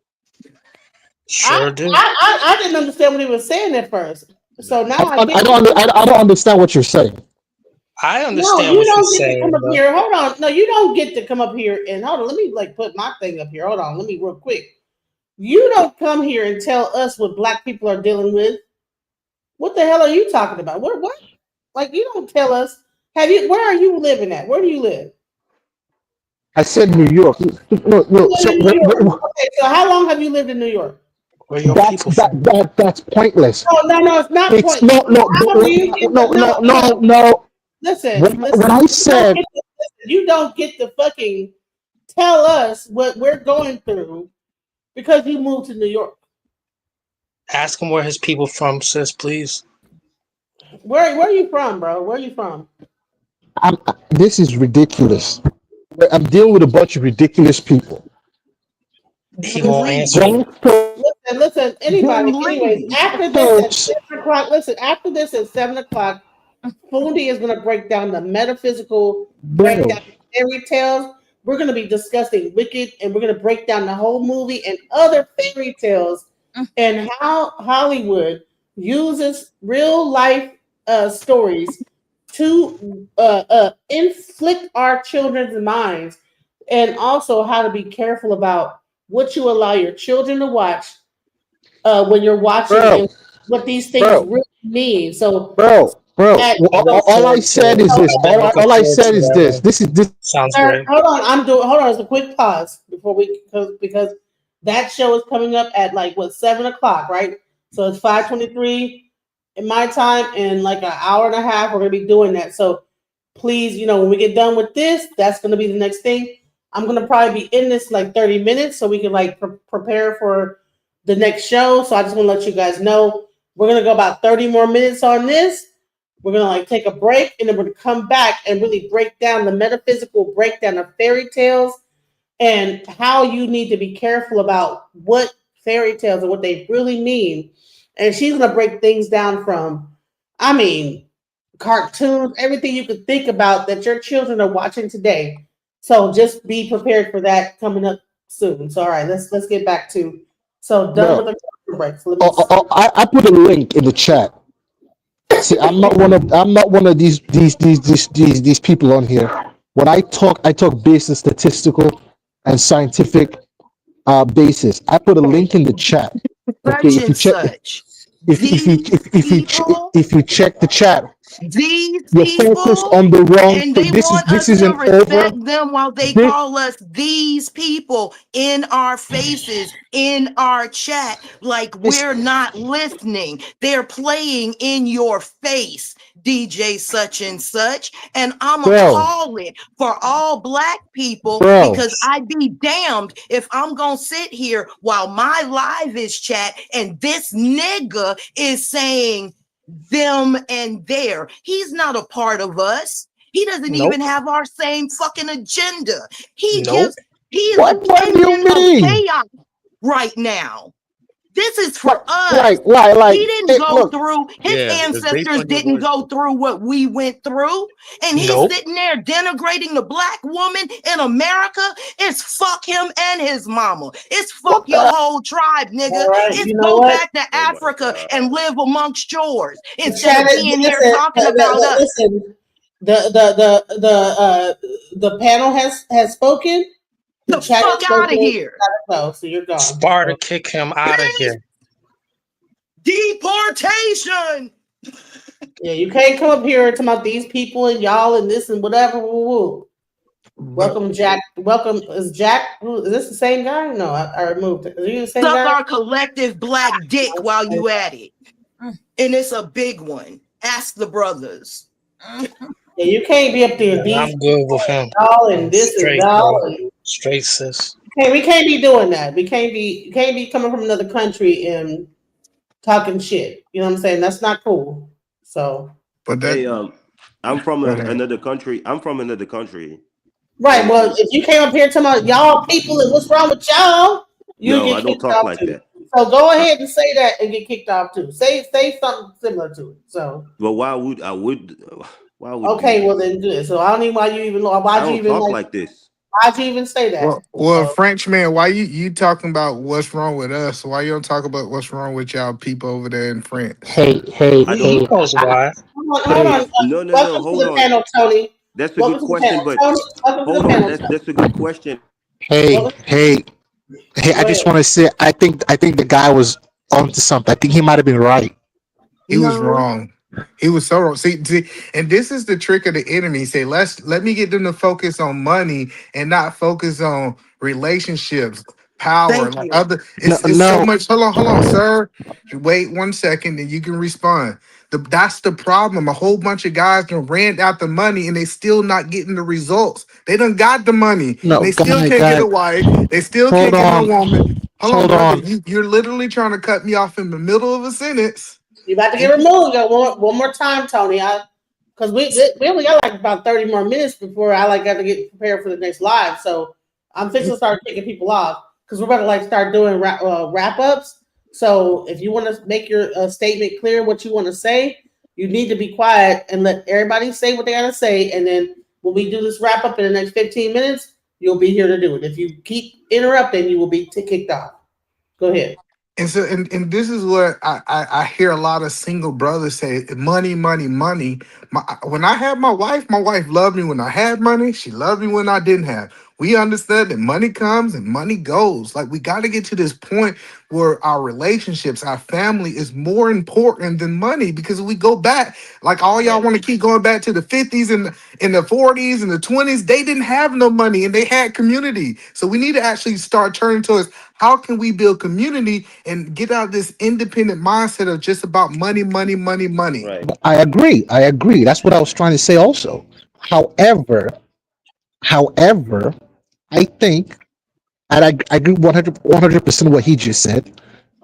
Speaker 8: Sure did.
Speaker 2: I didn't understand what he was saying at first. So now I get it.
Speaker 9: I don't understand what you're saying.
Speaker 8: I
Speaker 2: No,
Speaker 8: understand
Speaker 2: you
Speaker 8: what you're
Speaker 2: don't get to come
Speaker 8: saying,
Speaker 2: up
Speaker 8: but
Speaker 2: here. Hold on. No, you don't get to come up here and hold on. Let me like put my thing up here. Hold on. Let me real quick. You don't come here and tell us what black people are dealing with. What the hell are you talking about? What? Like you don't tell us. Have you? Where are you living at? Where do you live?
Speaker 9: I said New York. No.
Speaker 2: You live
Speaker 9: So
Speaker 2: in New York. Okay. So how long have you lived in New York?
Speaker 8: where your
Speaker 9: that's
Speaker 8: people from?
Speaker 9: that's pointless.
Speaker 2: No. It's not
Speaker 9: It's
Speaker 2: pointless. How do you get the
Speaker 9: no.
Speaker 2: Listen.
Speaker 9: What I said.
Speaker 2: You don't get to fucking tell us what we're going through because you moved to New York.
Speaker 8: Ask him where his people from, sis, please.
Speaker 2: Where are you from, bro? Where are you from?
Speaker 9: This is ridiculous. I'm dealing with a bunch of ridiculous people.
Speaker 8: He won't answer you.
Speaker 2: Listen. Anybody.
Speaker 3: Then
Speaker 2: Anyways,
Speaker 3: leave.
Speaker 2: after this at 7 o'clock. Listen. After this at 7 o'clock, Fundi is going to break down the metaphysical, break down fairy tales. We're going to be discussing Wicked, and we're going to break down the whole movie and other fairy tales and how Hollywood uses real life stories to inflict our children's minds, and also how to be careful about what you allow your children to watch when you're watching and what these things really mean. So,
Speaker 9: Bro.
Speaker 2: at,
Speaker 8: Looking
Speaker 9: All I
Speaker 8: forward to
Speaker 9: said
Speaker 8: it.
Speaker 9: is this.
Speaker 8: I've been looking
Speaker 9: All I
Speaker 8: forward
Speaker 9: said
Speaker 8: to
Speaker 9: is
Speaker 8: that
Speaker 9: this.
Speaker 8: one.
Speaker 9: This.
Speaker 8: Sounds
Speaker 2: Sir,
Speaker 8: great.
Speaker 2: hold on. Hold on. It's a quick pause before we because that show is coming up at like what 7 o'clock, right? So it's 5:23 in my time, and like an hour and a half, we're gonna be doing that. So please, when we get done with this, that's gonna be the next thing. I'm gonna probably be in this like 30 minutes, so we can like prepare for the next show. So I just want to let you guys know we're gonna go about 30 more minutes on this. We're gonna like take a break, and then we're gonna come back and really break down the metaphysical breakdown of fairy tales and how you need to be careful about what fairy tales and what they really mean. And she's gonna break things down from, I mean, cartoons, everything you could think about that your children are watching today. So just be prepared for that coming up soon. So all right, let's get back to done with
Speaker 9: No.
Speaker 2: the commercial break. So let me
Speaker 9: I put a link in the chat. See, I'm not one of these people on here. When I talk based on statistical and scientific basis. I put a link in the chat. Okay,
Speaker 3: Such
Speaker 9: if you
Speaker 3: and
Speaker 9: check
Speaker 3: such.
Speaker 9: if you check the chat,
Speaker 3: These
Speaker 9: you're focused
Speaker 3: people,
Speaker 9: on the wrong
Speaker 3: and
Speaker 9: thing.
Speaker 3: they want
Speaker 9: This
Speaker 3: us to
Speaker 9: isn't over.
Speaker 3: respect them while they
Speaker 9: This,
Speaker 3: call us these people in our faces, in our chat, like we're not listening. They're playing in your face, DJ such and such. And I'm going to
Speaker 9: bro,
Speaker 3: call it for all black people
Speaker 9: bro.
Speaker 3: because I'd be damned if I'm going to sit here while my live is chat and this nigga is saying them and their. He's not a part of us. He doesn't even have our same fucking agenda. He is
Speaker 9: What do you
Speaker 3: opinion of
Speaker 9: mean?
Speaker 3: chaos right now. This is for us.
Speaker 9: Like,
Speaker 3: He didn't
Speaker 9: hey,
Speaker 3: go
Speaker 9: look,
Speaker 3: through, his
Speaker 1: Yeah, it's based
Speaker 3: ancestors
Speaker 1: on your
Speaker 3: didn't
Speaker 1: words.
Speaker 3: go through what we went through. And he's
Speaker 8: Nope.
Speaker 3: sitting there denigrating the black woman in America. It's fuck him and his mama. It's fuck
Speaker 9: what
Speaker 3: your
Speaker 9: the
Speaker 3: whole tribe, nigga.
Speaker 2: All right,
Speaker 3: It's
Speaker 2: you know
Speaker 3: go
Speaker 2: what?
Speaker 3: back to
Speaker 12: Oh my
Speaker 3: Africa
Speaker 12: God.
Speaker 3: and live amongst yours instead of
Speaker 2: Shannon,
Speaker 3: being here
Speaker 2: listen,
Speaker 3: talking about us.
Speaker 2: listen. The panel has spoken.
Speaker 3: The
Speaker 2: chat has
Speaker 3: fuck out of
Speaker 2: spoken.
Speaker 3: here.
Speaker 2: Gotta go, so you're gone.
Speaker 8: Sparta, kick him out of here.
Speaker 3: Deportation.
Speaker 2: Yeah, you can't come up here and talk about these people and y'all and this and whatever. Woo, woo. Welcome, Jack. Welcome. Is Jack? Is this the same guy? No, I removed it. Is he the same
Speaker 3: Suck
Speaker 2: guy?
Speaker 3: our collective black dick while you at it. And it's a big one. Ask the brothers.
Speaker 2: Yeah, you can't be up there. These
Speaker 8: I'm good with him.
Speaker 2: y'all and this and
Speaker 8: Straight,
Speaker 2: y'all.
Speaker 8: bro.
Speaker 2: And,
Speaker 8: Straight, sis.
Speaker 2: hey, we can't be doing that. We can't be coming from another country and talking shit. You know what I'm saying? That's not cool. So.
Speaker 14: But
Speaker 12: Hey,
Speaker 14: that
Speaker 12: I'm from
Speaker 14: go ahead.
Speaker 12: another country. I'm from another country.
Speaker 2: Right. Well, if you came up here talking about y'all people and what's wrong with y'all, you
Speaker 12: No,
Speaker 2: get
Speaker 12: I don't
Speaker 2: kicked
Speaker 12: talk
Speaker 2: off
Speaker 12: like
Speaker 2: too.
Speaker 12: that.
Speaker 2: So go ahead and say that and get kicked off too. Say something similar to it. So
Speaker 12: But why would I would? Why would
Speaker 2: okay,
Speaker 12: you?
Speaker 2: well then do it. So I don't even why you even
Speaker 12: I
Speaker 2: why'd you
Speaker 12: don't
Speaker 2: even
Speaker 12: talk like this.
Speaker 2: why'd you even say that?
Speaker 14: Well,
Speaker 2: So,
Speaker 14: Frenchman, why you talking about what's wrong with us? Why you don't talk about what's wrong with y'all people over there in France?
Speaker 9: hey,
Speaker 12: I
Speaker 8: He
Speaker 12: don't.
Speaker 8: knows why.
Speaker 2: hold on.
Speaker 12: No, no, no.
Speaker 2: Welcome to
Speaker 12: Hold
Speaker 2: the
Speaker 12: on.
Speaker 2: panel, Tony.
Speaker 12: That's a
Speaker 2: Welcome
Speaker 12: good
Speaker 2: to the panel.
Speaker 12: question, but
Speaker 2: Tony, welcome to
Speaker 12: hold
Speaker 2: the
Speaker 12: on.
Speaker 2: panel.
Speaker 12: That's a good question.
Speaker 9: hey,
Speaker 2: Welcome,
Speaker 9: hey, hey,
Speaker 2: go
Speaker 9: I just
Speaker 2: ahead.
Speaker 9: want to say, I think the guy was onto something. I think he might have been right.
Speaker 14: He was
Speaker 3: No.
Speaker 14: wrong. He was so wrong. See, and this is the trick of the enemy. Say, let me get them to focus on money and not focus on relationships, power,
Speaker 3: Thank
Speaker 14: like
Speaker 3: you.
Speaker 14: other.
Speaker 9: No,
Speaker 14: It's so
Speaker 9: no,
Speaker 14: much. Hold on, sir. Wait 1 second, and you can respond. That's the problem. A whole bunch of guys done ran out the money, and they still not getting the results. They done got the money, and
Speaker 9: no,
Speaker 14: they still
Speaker 9: guy,
Speaker 14: can't get
Speaker 9: guy.
Speaker 14: a wife. They still
Speaker 9: Hold
Speaker 14: can't get no
Speaker 9: on,
Speaker 14: woman. Hold on,
Speaker 9: hold
Speaker 14: brother.
Speaker 9: on.
Speaker 14: You're literally trying to cut me off in the middle of a sentence.
Speaker 2: You about to get removed. Go one more time, Tony. Because we only got like about 30 more minutes before I got to get prepared for the next live. So I'm fixing to start kicking people off because we're about to start doing wrap ups. So if you want to make your statement clear, what you want to say, you need to be quiet and let everybody say what they got to say. And then when we do this wrap up in the next 15 minutes, you'll be here to do it. If you keep interrupting, you will be kicked off. Go ahead.
Speaker 14: And so, and this is what I hear a lot of single brothers say: money, money, money. When I had my wife loved me when I had money. She loved me when I didn't have. We understood that money comes and money goes. Like we got to get to this point where our relationships, our family is more important than money. Because if we go back, like all y'all
Speaker 12: Right.
Speaker 14: want to keep going back to the 50s and in the 40s and the 20s, they didn't have no money and they had community. So we need to actually start turning towards how can we build community and get out of this independent mindset of just about money, money, money, money.
Speaker 12: Right.
Speaker 9: I agree. That's what I was trying to say also. However, I think, and I agree 100% what he just said.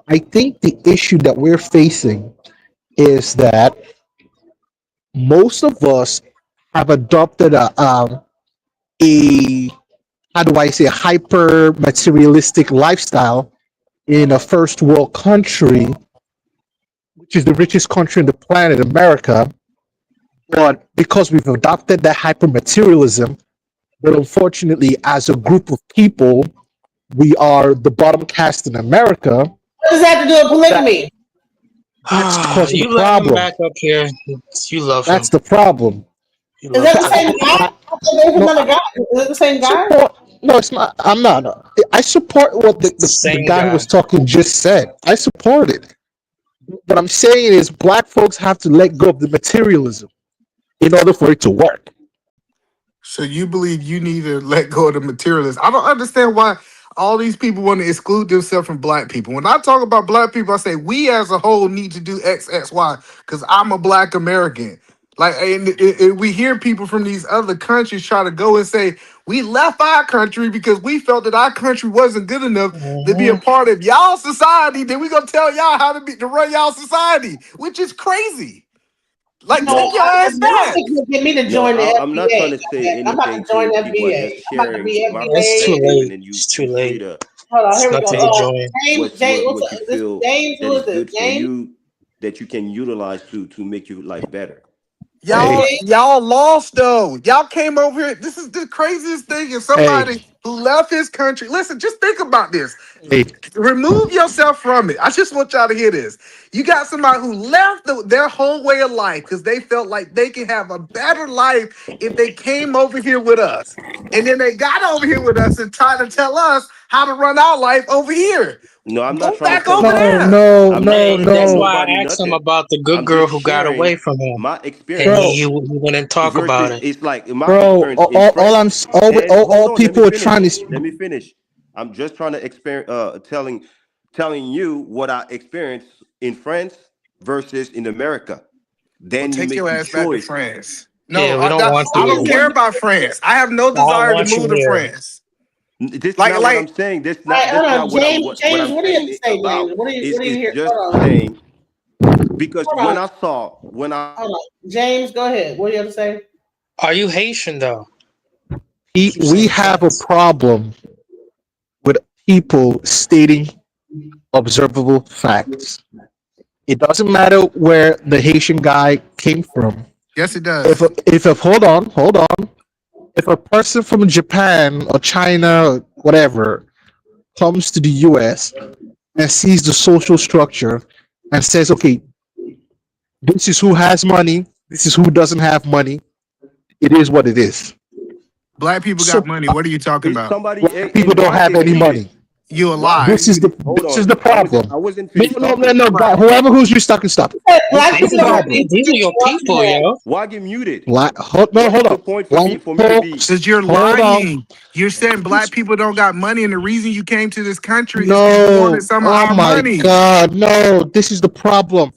Speaker 9: I think the issue that we're facing is that most of us have adopted a how do I say, hyper materialistic lifestyle in a first world country, which is the richest country on the planet, America. But because we've adopted that hyper materialism, but unfortunately, as a group of people, we are the bottom caste in America.
Speaker 2: What does that have to do with polygamy?
Speaker 9: That's causing the
Speaker 8: You let him
Speaker 9: problem.
Speaker 8: back up here. You love him.
Speaker 9: That's the problem.
Speaker 8: You
Speaker 2: Is
Speaker 8: love
Speaker 2: that the
Speaker 8: him.
Speaker 2: same guy? I thought there was
Speaker 9: No,
Speaker 2: another guy. Is it the same guy?
Speaker 9: support. No, it's not. I'm not. I support what the
Speaker 8: Same
Speaker 9: guy who
Speaker 8: guy.
Speaker 9: was talking just said. I support it. What I'm saying is, black folks have to let go of the materialism in order for it to work.
Speaker 14: So you believe you need to let go of the materialists. I don't understand why all these people want to exclude themselves from black people. When I talk about black people, I say we as a whole need to do X, X, Y, because I'm a black American. Like, and we hear people from these other countries try to go and say, we left our country because we felt that our country wasn't good enough to be a part of y'all society. Then we gonna tell y'all how to run y'all society, which is crazy. Like,
Speaker 2: No,
Speaker 14: take
Speaker 12: No,
Speaker 14: your ass
Speaker 2: you're not
Speaker 14: back.
Speaker 2: fixing to get me to
Speaker 12: no.
Speaker 2: join the
Speaker 12: I'm not
Speaker 2: FBA.
Speaker 12: trying to say
Speaker 2: I'm about to
Speaker 12: anything
Speaker 2: join
Speaker 12: to
Speaker 2: the
Speaker 12: people. I'm
Speaker 2: FBA.
Speaker 12: just
Speaker 2: I'm about to
Speaker 12: sharing
Speaker 2: be
Speaker 12: my
Speaker 8: It's too
Speaker 2: FBA.
Speaker 12: perspective, and
Speaker 8: late.
Speaker 12: then you
Speaker 8: It's too
Speaker 12: you free
Speaker 8: late.
Speaker 12: to
Speaker 2: Hold on,
Speaker 8: It's
Speaker 2: here we
Speaker 8: nothing
Speaker 2: go.
Speaker 8: to join.
Speaker 2: James,
Speaker 12: what you feel
Speaker 2: James,
Speaker 12: that
Speaker 2: who
Speaker 12: is
Speaker 2: is this?
Speaker 12: good for
Speaker 2: James?
Speaker 12: you that you can utilize to make your life better.
Speaker 14: Y'all lost though. Y'all came over here. This is the craziest thing. If somebody who left his country, listen, just think about this. Remove yourself from it. I just want y'all to hear this. You got somebody who left their whole way of life because they felt like they can have a better life if they came over here with us. And then they got over here with us and tried to tell us how to run our life over here.
Speaker 12: No, I'm not
Speaker 14: Go
Speaker 12: trying to
Speaker 14: back
Speaker 12: tell
Speaker 14: over
Speaker 12: you.
Speaker 14: there.
Speaker 12: I'm not trying to tell
Speaker 8: That's why
Speaker 12: nobody
Speaker 8: I asked him
Speaker 12: nothing.
Speaker 8: about the good
Speaker 12: I'm
Speaker 8: girl
Speaker 12: just
Speaker 8: who got
Speaker 12: sharing
Speaker 8: away from him,
Speaker 12: my
Speaker 8: and
Speaker 12: experience
Speaker 8: he wouldn't talk about
Speaker 12: versus
Speaker 8: it.
Speaker 12: it's like my
Speaker 9: Bro,
Speaker 12: experience in France. And hold
Speaker 9: all
Speaker 12: on, let me
Speaker 9: people are
Speaker 12: finish.
Speaker 9: trying to.
Speaker 12: Let me finish. I'm just trying to telling you what I experienced in France versus in America.
Speaker 14: Well,
Speaker 12: Then you
Speaker 14: take your
Speaker 12: make your
Speaker 14: ass back to
Speaker 12: choice.
Speaker 14: France. No,
Speaker 8: Yeah, we don't want
Speaker 14: I
Speaker 8: you
Speaker 14: don't
Speaker 8: here.
Speaker 14: care about France. I have no
Speaker 8: I don't
Speaker 14: desire to
Speaker 8: want you
Speaker 14: move to
Speaker 8: here.
Speaker 14: France.
Speaker 12: This
Speaker 14: Like,
Speaker 12: not what I'm
Speaker 14: like,
Speaker 12: saying. This
Speaker 2: All right,
Speaker 12: not
Speaker 2: hold
Speaker 12: this not
Speaker 2: on,
Speaker 12: what I'm
Speaker 2: James.
Speaker 12: what I'm
Speaker 2: What do you have
Speaker 12: saying
Speaker 2: to
Speaker 12: it
Speaker 2: say,
Speaker 12: about.
Speaker 2: James? What do you
Speaker 12: Is
Speaker 2: hear?
Speaker 12: just
Speaker 2: Hold on,
Speaker 12: saying because
Speaker 2: hold on,
Speaker 12: when I
Speaker 2: hold on. James, go ahead. What do you have to say?
Speaker 8: Are you Haitian though?
Speaker 9: We have a problem with people stating observable facts. It doesn't matter where the Haitian guy came from.
Speaker 14: yes, it does.
Speaker 9: If hold on, if a person from Japan or China or whatever comes to the US and sees the social structure and says, okay, this is who has money, this is who doesn't have money, it is what it is.
Speaker 14: Black people
Speaker 9: So
Speaker 14: got money. What are you talking
Speaker 12: is
Speaker 14: about?
Speaker 12: somebody
Speaker 9: black people
Speaker 12: and
Speaker 9: don't
Speaker 12: why
Speaker 9: have
Speaker 12: get
Speaker 9: any
Speaker 12: muted?
Speaker 9: money.
Speaker 14: You a
Speaker 12: Why
Speaker 14: lie.
Speaker 12: get muted? Hold
Speaker 9: This is
Speaker 12: on.
Speaker 9: the problem.
Speaker 12: I wasn't
Speaker 9: No,
Speaker 12: finished
Speaker 9: no, no,
Speaker 12: talking.
Speaker 9: no, whoever who's you stuck and stop.
Speaker 2: Black
Speaker 9: This is
Speaker 2: people
Speaker 9: the
Speaker 8: These are
Speaker 2: don't
Speaker 9: problem.
Speaker 2: think
Speaker 8: these are your people, yo.
Speaker 12: Why get muted?
Speaker 9: No,
Speaker 12: What is
Speaker 9: hold
Speaker 12: the
Speaker 9: on.
Speaker 12: point for me to be?
Speaker 14: Because you're
Speaker 9: Hold on.
Speaker 14: lying. You're saying black people don't got money, and the reason you came to this country is because you wanted
Speaker 9: No.
Speaker 14: some of
Speaker 9: Oh
Speaker 14: our
Speaker 9: my
Speaker 14: money.
Speaker 9: God. No. This is the problem.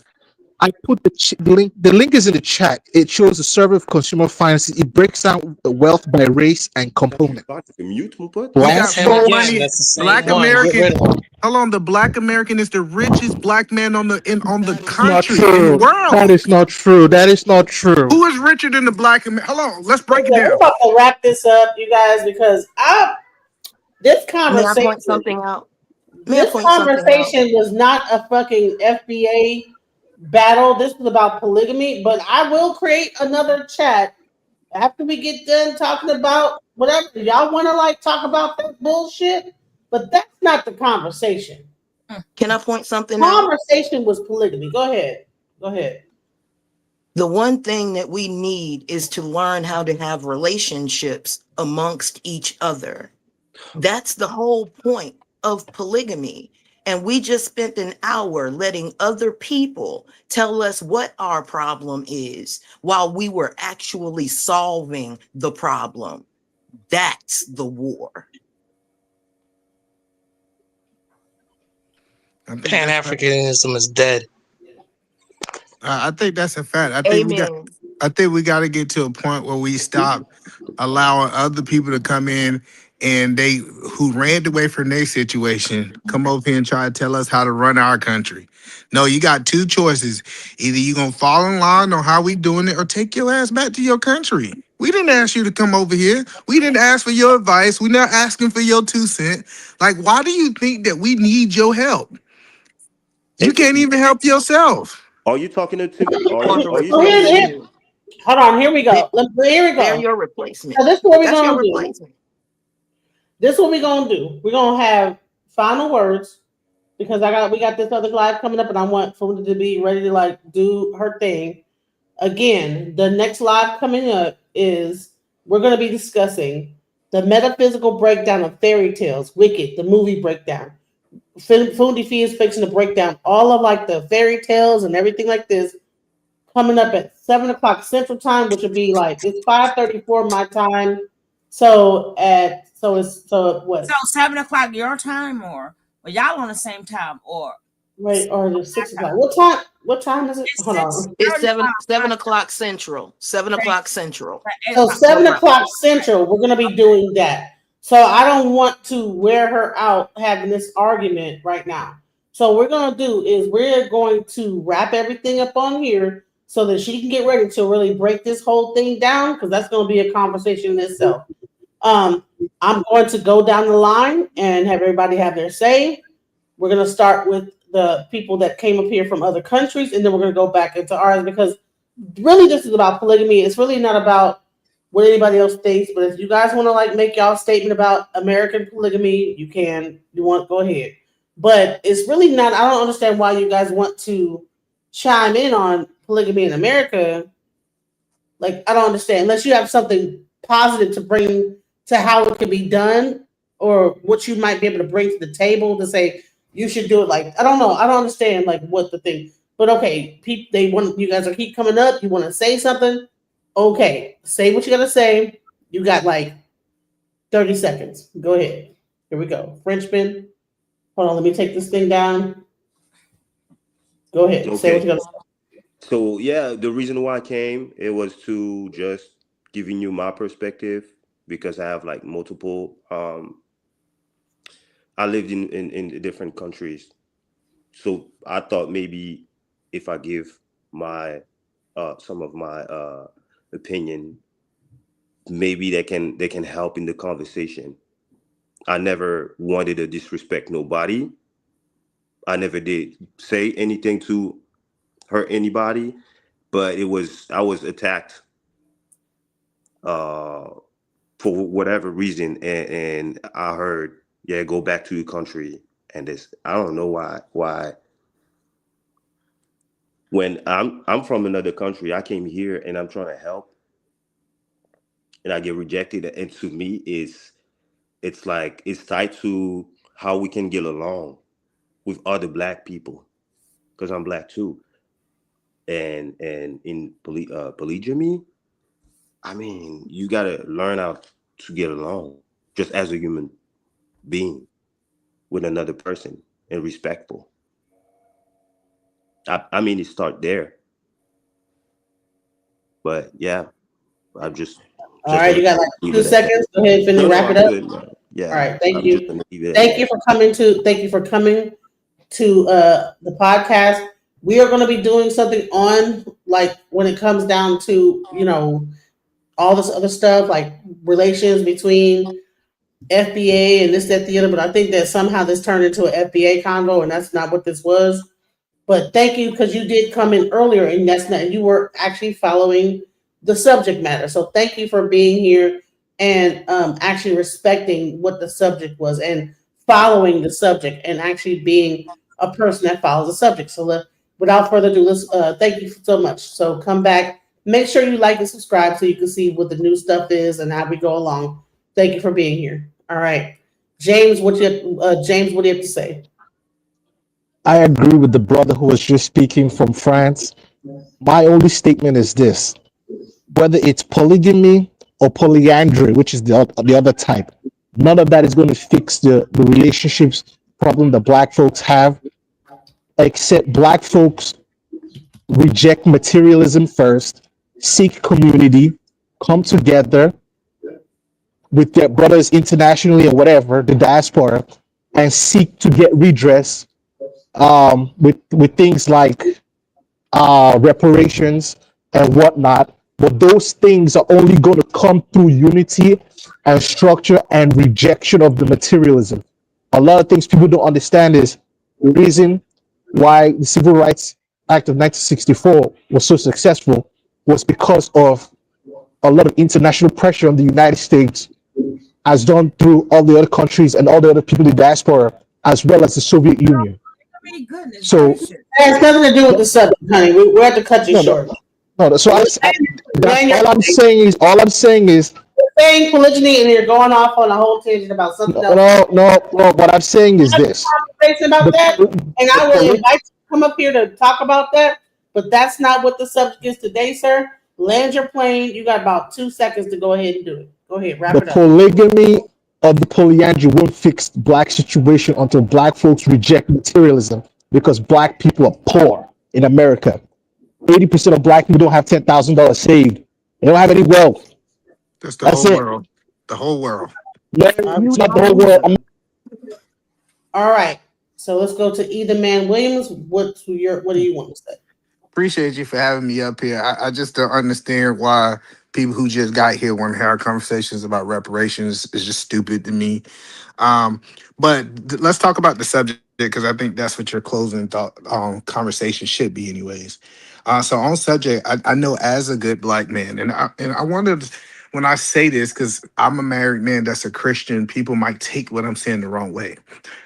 Speaker 9: I put the link. The link is in the chat. It shows the survey of consumer finances. It breaks down the wealth by race and component.
Speaker 12: Mute, mon pote.
Speaker 14: You
Speaker 9: Black
Speaker 14: got
Speaker 8: That's him
Speaker 14: more
Speaker 9: folks.
Speaker 8: again.
Speaker 14: money.
Speaker 8: That's the same
Speaker 14: Black
Speaker 8: one. Get
Speaker 14: American.
Speaker 8: rid of him.
Speaker 14: Hold on. The black American is the richest black man on the
Speaker 9: It's not
Speaker 14: country in the
Speaker 9: true. That
Speaker 14: world.
Speaker 9: is not true. That is not true.
Speaker 14: Who is richer than the black American? Hold on. Let's break it
Speaker 2: Listen, we're
Speaker 14: down.
Speaker 2: about to wrap this up, you guys, because this
Speaker 3: May I point
Speaker 2: conversation,
Speaker 3: something out? May I
Speaker 2: this
Speaker 3: point something out?
Speaker 2: conversation was not a fucking FBA battle. This was about polygamy, but I will create another chat after we get done talking about whatever y'all want to like talk about that bullshit. But that's not the conversation.
Speaker 3: Can I point something out?
Speaker 2: Conversation was polygamy. Go ahead. Go ahead.
Speaker 3: The one thing that we need is to learn how to have relationships amongst each other. That's the whole point of polygamy. And we just spent an hour letting other people tell us what our problem is while we were actually solving the problem. That's the war.
Speaker 8: Pan-Africanism is dead.
Speaker 14: I think that's a fact.
Speaker 3: Amen.
Speaker 14: I think we got to get to a point where we stop allowing other people to come in and they who ran away from their situation come over here and try to tell us how to run our country. No, you got two choices. Either you gonna fall in line on how we doing it, or take your ass back to your country. We didn't ask you to come over here. We didn't ask for your advice. We're not asking for your 2 cents. Like, why do you think that we need your help? You can't even help yourself.
Speaker 12: Are you talking to?
Speaker 3: On the
Speaker 12: Are you
Speaker 2: So
Speaker 12: talking to me?
Speaker 3: replacement.
Speaker 2: Hold on. Here we go. Here we
Speaker 3: They're
Speaker 2: go.
Speaker 3: your replacement.
Speaker 2: So this is what we're
Speaker 3: That's your
Speaker 2: gonna do.
Speaker 3: replacement.
Speaker 2: This is what we're gonna do. We're gonna have final words because we got this other live coming up, and I want Fuda to be ready to like do her thing. Again, the next live coming up is we're gonna be discussing the metaphysical breakdown of fairy tales, Wicked, the movie breakdown. Fundi Fee is fixing to break down all of like the fairy tales and everything like this. Coming up at 7:00 Central Time, which would be like it's 5:34 my time. So what?
Speaker 6: So 7:00 your time, or y'all on the same time, or
Speaker 2: Wait, or is it 6:00? What time? What time is it?
Speaker 6: it's
Speaker 2: Hold on.
Speaker 3: It's
Speaker 6: 6:35.
Speaker 3: 7 o'clock Central. 7 o'clock Central.
Speaker 2: So
Speaker 6: 8:00.
Speaker 2: 7:00 Central, we're gonna be doing that. So I don't want to wear her out having this argument right now. So we're gonna do is we're going to wrap everything up on here so that she can get ready to really break this whole thing down because that's gonna be a conversation in itself. I'm going to go down the line and have everybody have their say. We're going to start with the people that came up here from other countries, and then we're going to go back into ours because really this is about polygamy. It's really not about what anybody else thinks, but if you guys want to like make y'all statement about American polygamy, you can. You want go ahead. But it's really not. I don't understand why you guys want to chime in on polygamy in America. Like I don't understand unless you have something positive to bring to how it can be done or what you might be able to bring to the table to say you should do it. Like I don't know. I don't understand like what the thing. But okay, people they want you guys are keep coming up. You want to say something? Okay, say what you gotta say. You got like 30 seconds. Go ahead. Here we go. Frenchman. Hold on, let me take this thing down. Go ahead. Say what you
Speaker 12: Okay.
Speaker 2: gotta say.
Speaker 12: So yeah, the reason why I came it was to just giving you my perspective because I have like multiple. I lived in different countries, so I thought maybe if I give my some of my opinion, maybe they can help in the conversation. I never wanted to disrespect nobody. I never did say anything to hurt anybody, but I was attacked uh for whatever reason, and I heard, yeah, go back to your country, and this I don't know why when I'm from another country, I came here and I'm trying to help, and I get rejected, and to me it's like it's tied to how we can get along with other black people because I'm black too, and in polygamy, I mean, you gotta learn how to get along just as a human being with another person and respectful. I mean, it start there, but yeah, I'm
Speaker 2: All
Speaker 12: just
Speaker 2: right,
Speaker 12: gonna
Speaker 2: you got like
Speaker 12: leave
Speaker 2: 2
Speaker 12: it at that.
Speaker 2: seconds. Go ahead, finish
Speaker 12: No, no,
Speaker 2: wrap it
Speaker 12: I'm
Speaker 2: up.
Speaker 12: good. No.
Speaker 2: All
Speaker 12: Yeah,
Speaker 2: right, thank
Speaker 12: I'm just
Speaker 2: you.
Speaker 12: gonna leave it at
Speaker 2: Thank you
Speaker 12: that.
Speaker 2: for coming to the podcast. We are going to be doing something on like when it comes down to, all this other stuff like relations between FBA and this, that, the other. But I think that somehow this turned into an FBA convo, and that's not what this was. But thank you because you did come in earlier, and that's not you were actually following the subject matter. So thank you for being here and actually respecting what the subject was and following the subject and actually being a person that follows the subject. So without further ado, let's thank you so much. So come back. Make sure you like and subscribe so you can see what the new stuff is and how we go along. Thank you for being here. All right, James, James, what do you have to say?
Speaker 9: I agree with the brother who was just speaking from France. My only statement is this: whether it's polygamy or polyandry, which is the other type, none of that is going to fix the relationships problem that black folks have, except black folks reject materialism first, seek community, come together with their brothers internationally or whatever, the diaspora, and seek to get redress with things like reparations and whatnot. But those things are only going to come through unity and structure and rejection of the materialism. A lot of things people don't understand is the reason why the Civil Rights Act of 1964 was so successful was because of a lot of international pressure on the United States, as done through all the other countries and all the other people in the diaspora, as well as the Soviet Union. So
Speaker 2: It has nothing to do with the subject, honey. We have to cut you
Speaker 9: no,
Speaker 2: short.
Speaker 9: so that's
Speaker 2: Land your
Speaker 9: all I'm saying is
Speaker 2: You're saying polygyny and you're going off on a whole tangent about something else.
Speaker 9: no. What I'm saying is this:
Speaker 2: Conversation about that, and I will
Speaker 9: poly-
Speaker 2: invite you to come up here to talk about that. But that's not what the subject is today, sir. Land your plane. You got about 2 seconds to go ahead and do it. Go ahead, wrap
Speaker 9: the
Speaker 2: it up.
Speaker 9: polygamy of the polyandry won't fix black situation until black folks reject materialism, because black people are poor in America. 80% of black people don't have $10,000 saved. They don't have any wealth.
Speaker 14: That's the
Speaker 9: That's
Speaker 14: whole
Speaker 9: it.
Speaker 14: world. The whole world.
Speaker 9: No, it's not the whole world.
Speaker 2: All right. So let's go to Either Man Williams. What do you want to say?
Speaker 14: Appreciate you for having me up here. I just don't understand why People who just got here want to have conversations about reparations is just stupid to me. Um, but let's talk about the subject because I think that's what your closing thought conversation should be, anyways. So on subject, I know as a good black man, and I wanted when I say this because I'm a married man that's a Christian, people might take what I'm saying the wrong way.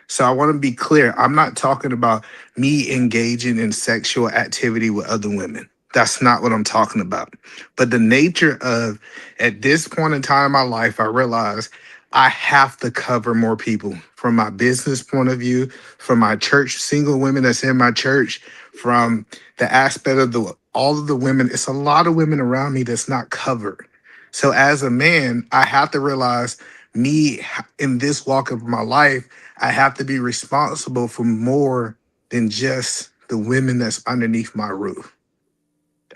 Speaker 14: So I want to be clear. I'm not talking about me engaging in sexual activity with other women. That's not what I'm talking about. But the nature of, at this point in time in my life, I realize I have to cover more people from my business point of view, from my church, single women that's in my church, from the aspect of all of the women. It's a lot of women around me that's not covered. So as a man, I have to realize me in this walk of my life, I have to be responsible for more than just the women that's underneath my roof.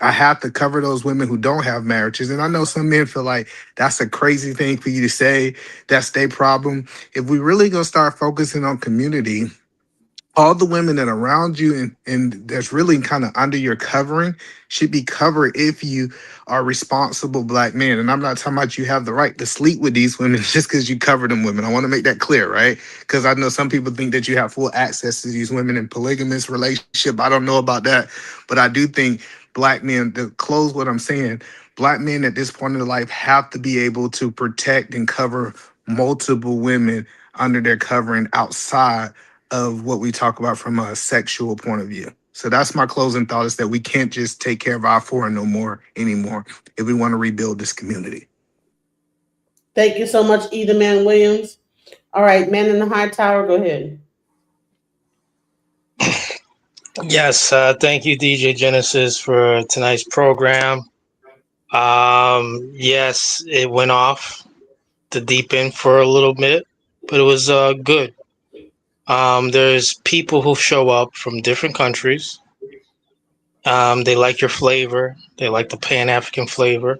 Speaker 14: I have to cover those women who don't have marriages. And I know some men feel like that's a crazy thing for you to say. That's their problem. If we really gonna start focusing on community, all the women that are around you and that's really kind of under your covering should be covered if you are responsible black men. And I'm not talking about you have the right to sleep with these women just because you cover them women. I want to make that clear, right? Because I know some people think that you have full access to these women in polygamous relationship. I don't know about that, but I do think black men, to close what I'm saying, black men at this point in their life have to be able to protect and cover multiple women under their covering outside of what we talk about from a sexual point of view. So that's my closing thought, is that we can't just take care of our foreign no more anymore if we want to rebuild this community.
Speaker 2: Thank you so much, Either Man Williams. All right, Man in the High Tower, go ahead.
Speaker 8: Yes, thank you, DJ Genesis, for tonight's program. Yes, it went off the deep end for a little bit, but it was good. There's people who show up from different countries. They like your flavor. They like the Pan-African flavor.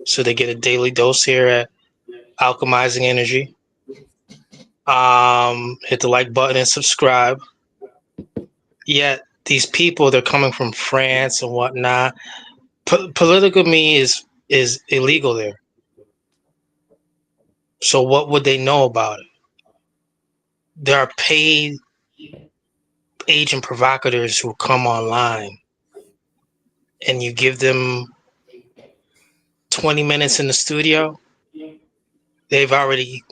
Speaker 8: So they get a daily dose here at Alchemizing Energy. Hit the like button and subscribe. Yet these people, they're coming from France and whatnot. Polygamy is illegal there. So what would they know about it? There are paid agent provocateurs who come online and you give them 20 minutes in the studio, they've already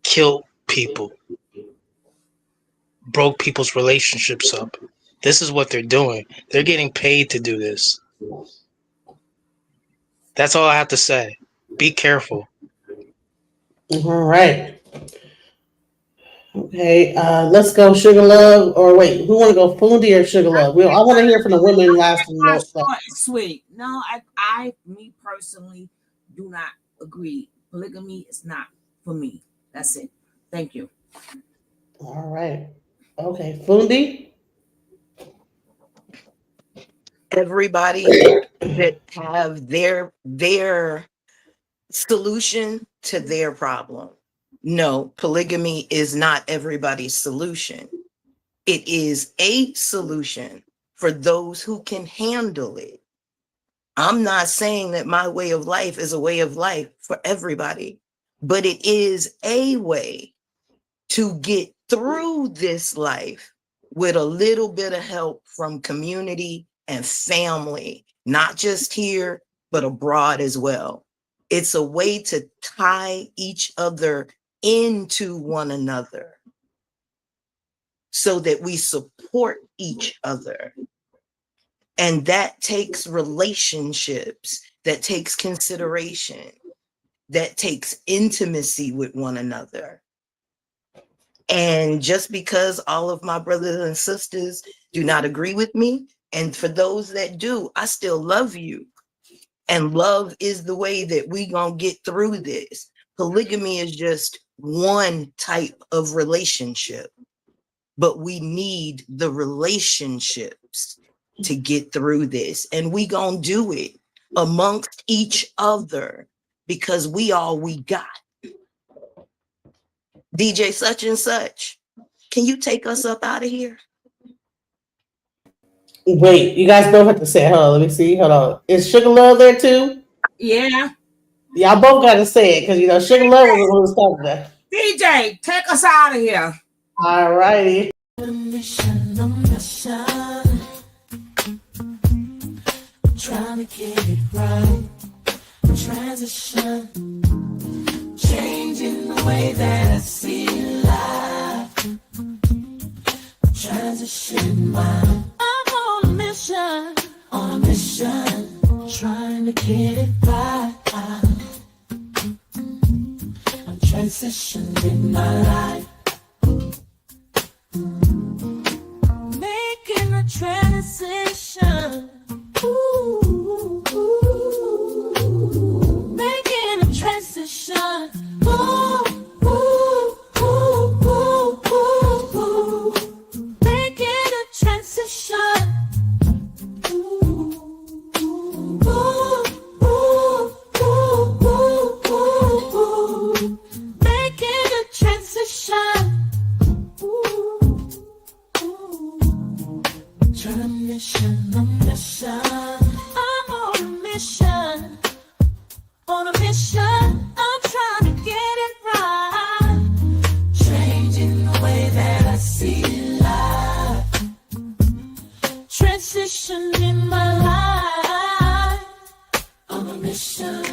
Speaker 8: killed people, broke people's relationships up. This is what they're doing. They're getting paid to do this. That's all I have to say. Be careful.
Speaker 2: All right. Okay, let's go Sugar Love, or wait, who want to go Fundi or Sugar Love? I want to hear from the women last.
Speaker 6: Short and sweet. No, me personally, do not agree. Polygamy is not for me. That's it. Thank you.
Speaker 2: All right. Okay, Fundi.
Speaker 3: Everybody that have their solution to their problem. No, polygamy is not everybody's solution. It is a solution for those who can handle it. I'm not saying that my way of life is a way of life for everybody, but it is a way to get through this life with a little bit of help from community and family, not just here, but abroad as well. It's a way to tie each other into one another so that we support each other. And that takes relationships, that takes consideration, that takes intimacy with one another. And just because all of my brothers and sisters do not agree with me, and for those that do, I still love you. And love is the way that we gonna get through this. Polygamy is just one type of relationship, but we need the relationships to get through this. And we gonna do it amongst each other because we all we got. DJ such and such, can you take us up out of here?
Speaker 2: Wait, you guys both have to say hello. Let me see. Hold on. Is Sugar Love there too?
Speaker 6: Yeah.
Speaker 2: Y'all both got to say it because, you know, Sugar Love was the one who started that.
Speaker 6: DJ, take us out of here.
Speaker 2: All righty.
Speaker 11: Trying to get it right. Transition. Changing the way that I see life. Transition mind. I'm on a mission. On a mission. Trying to get it right. I'm transitioning my life. Making a transition. Ooh, making a transition. Ooh, making a transition. Making a transition. Trying to mission, a mission. I'm on a mission. On a mission, I'm trying to get it right. Changing the way that I see life. Transition in my life. On a mission.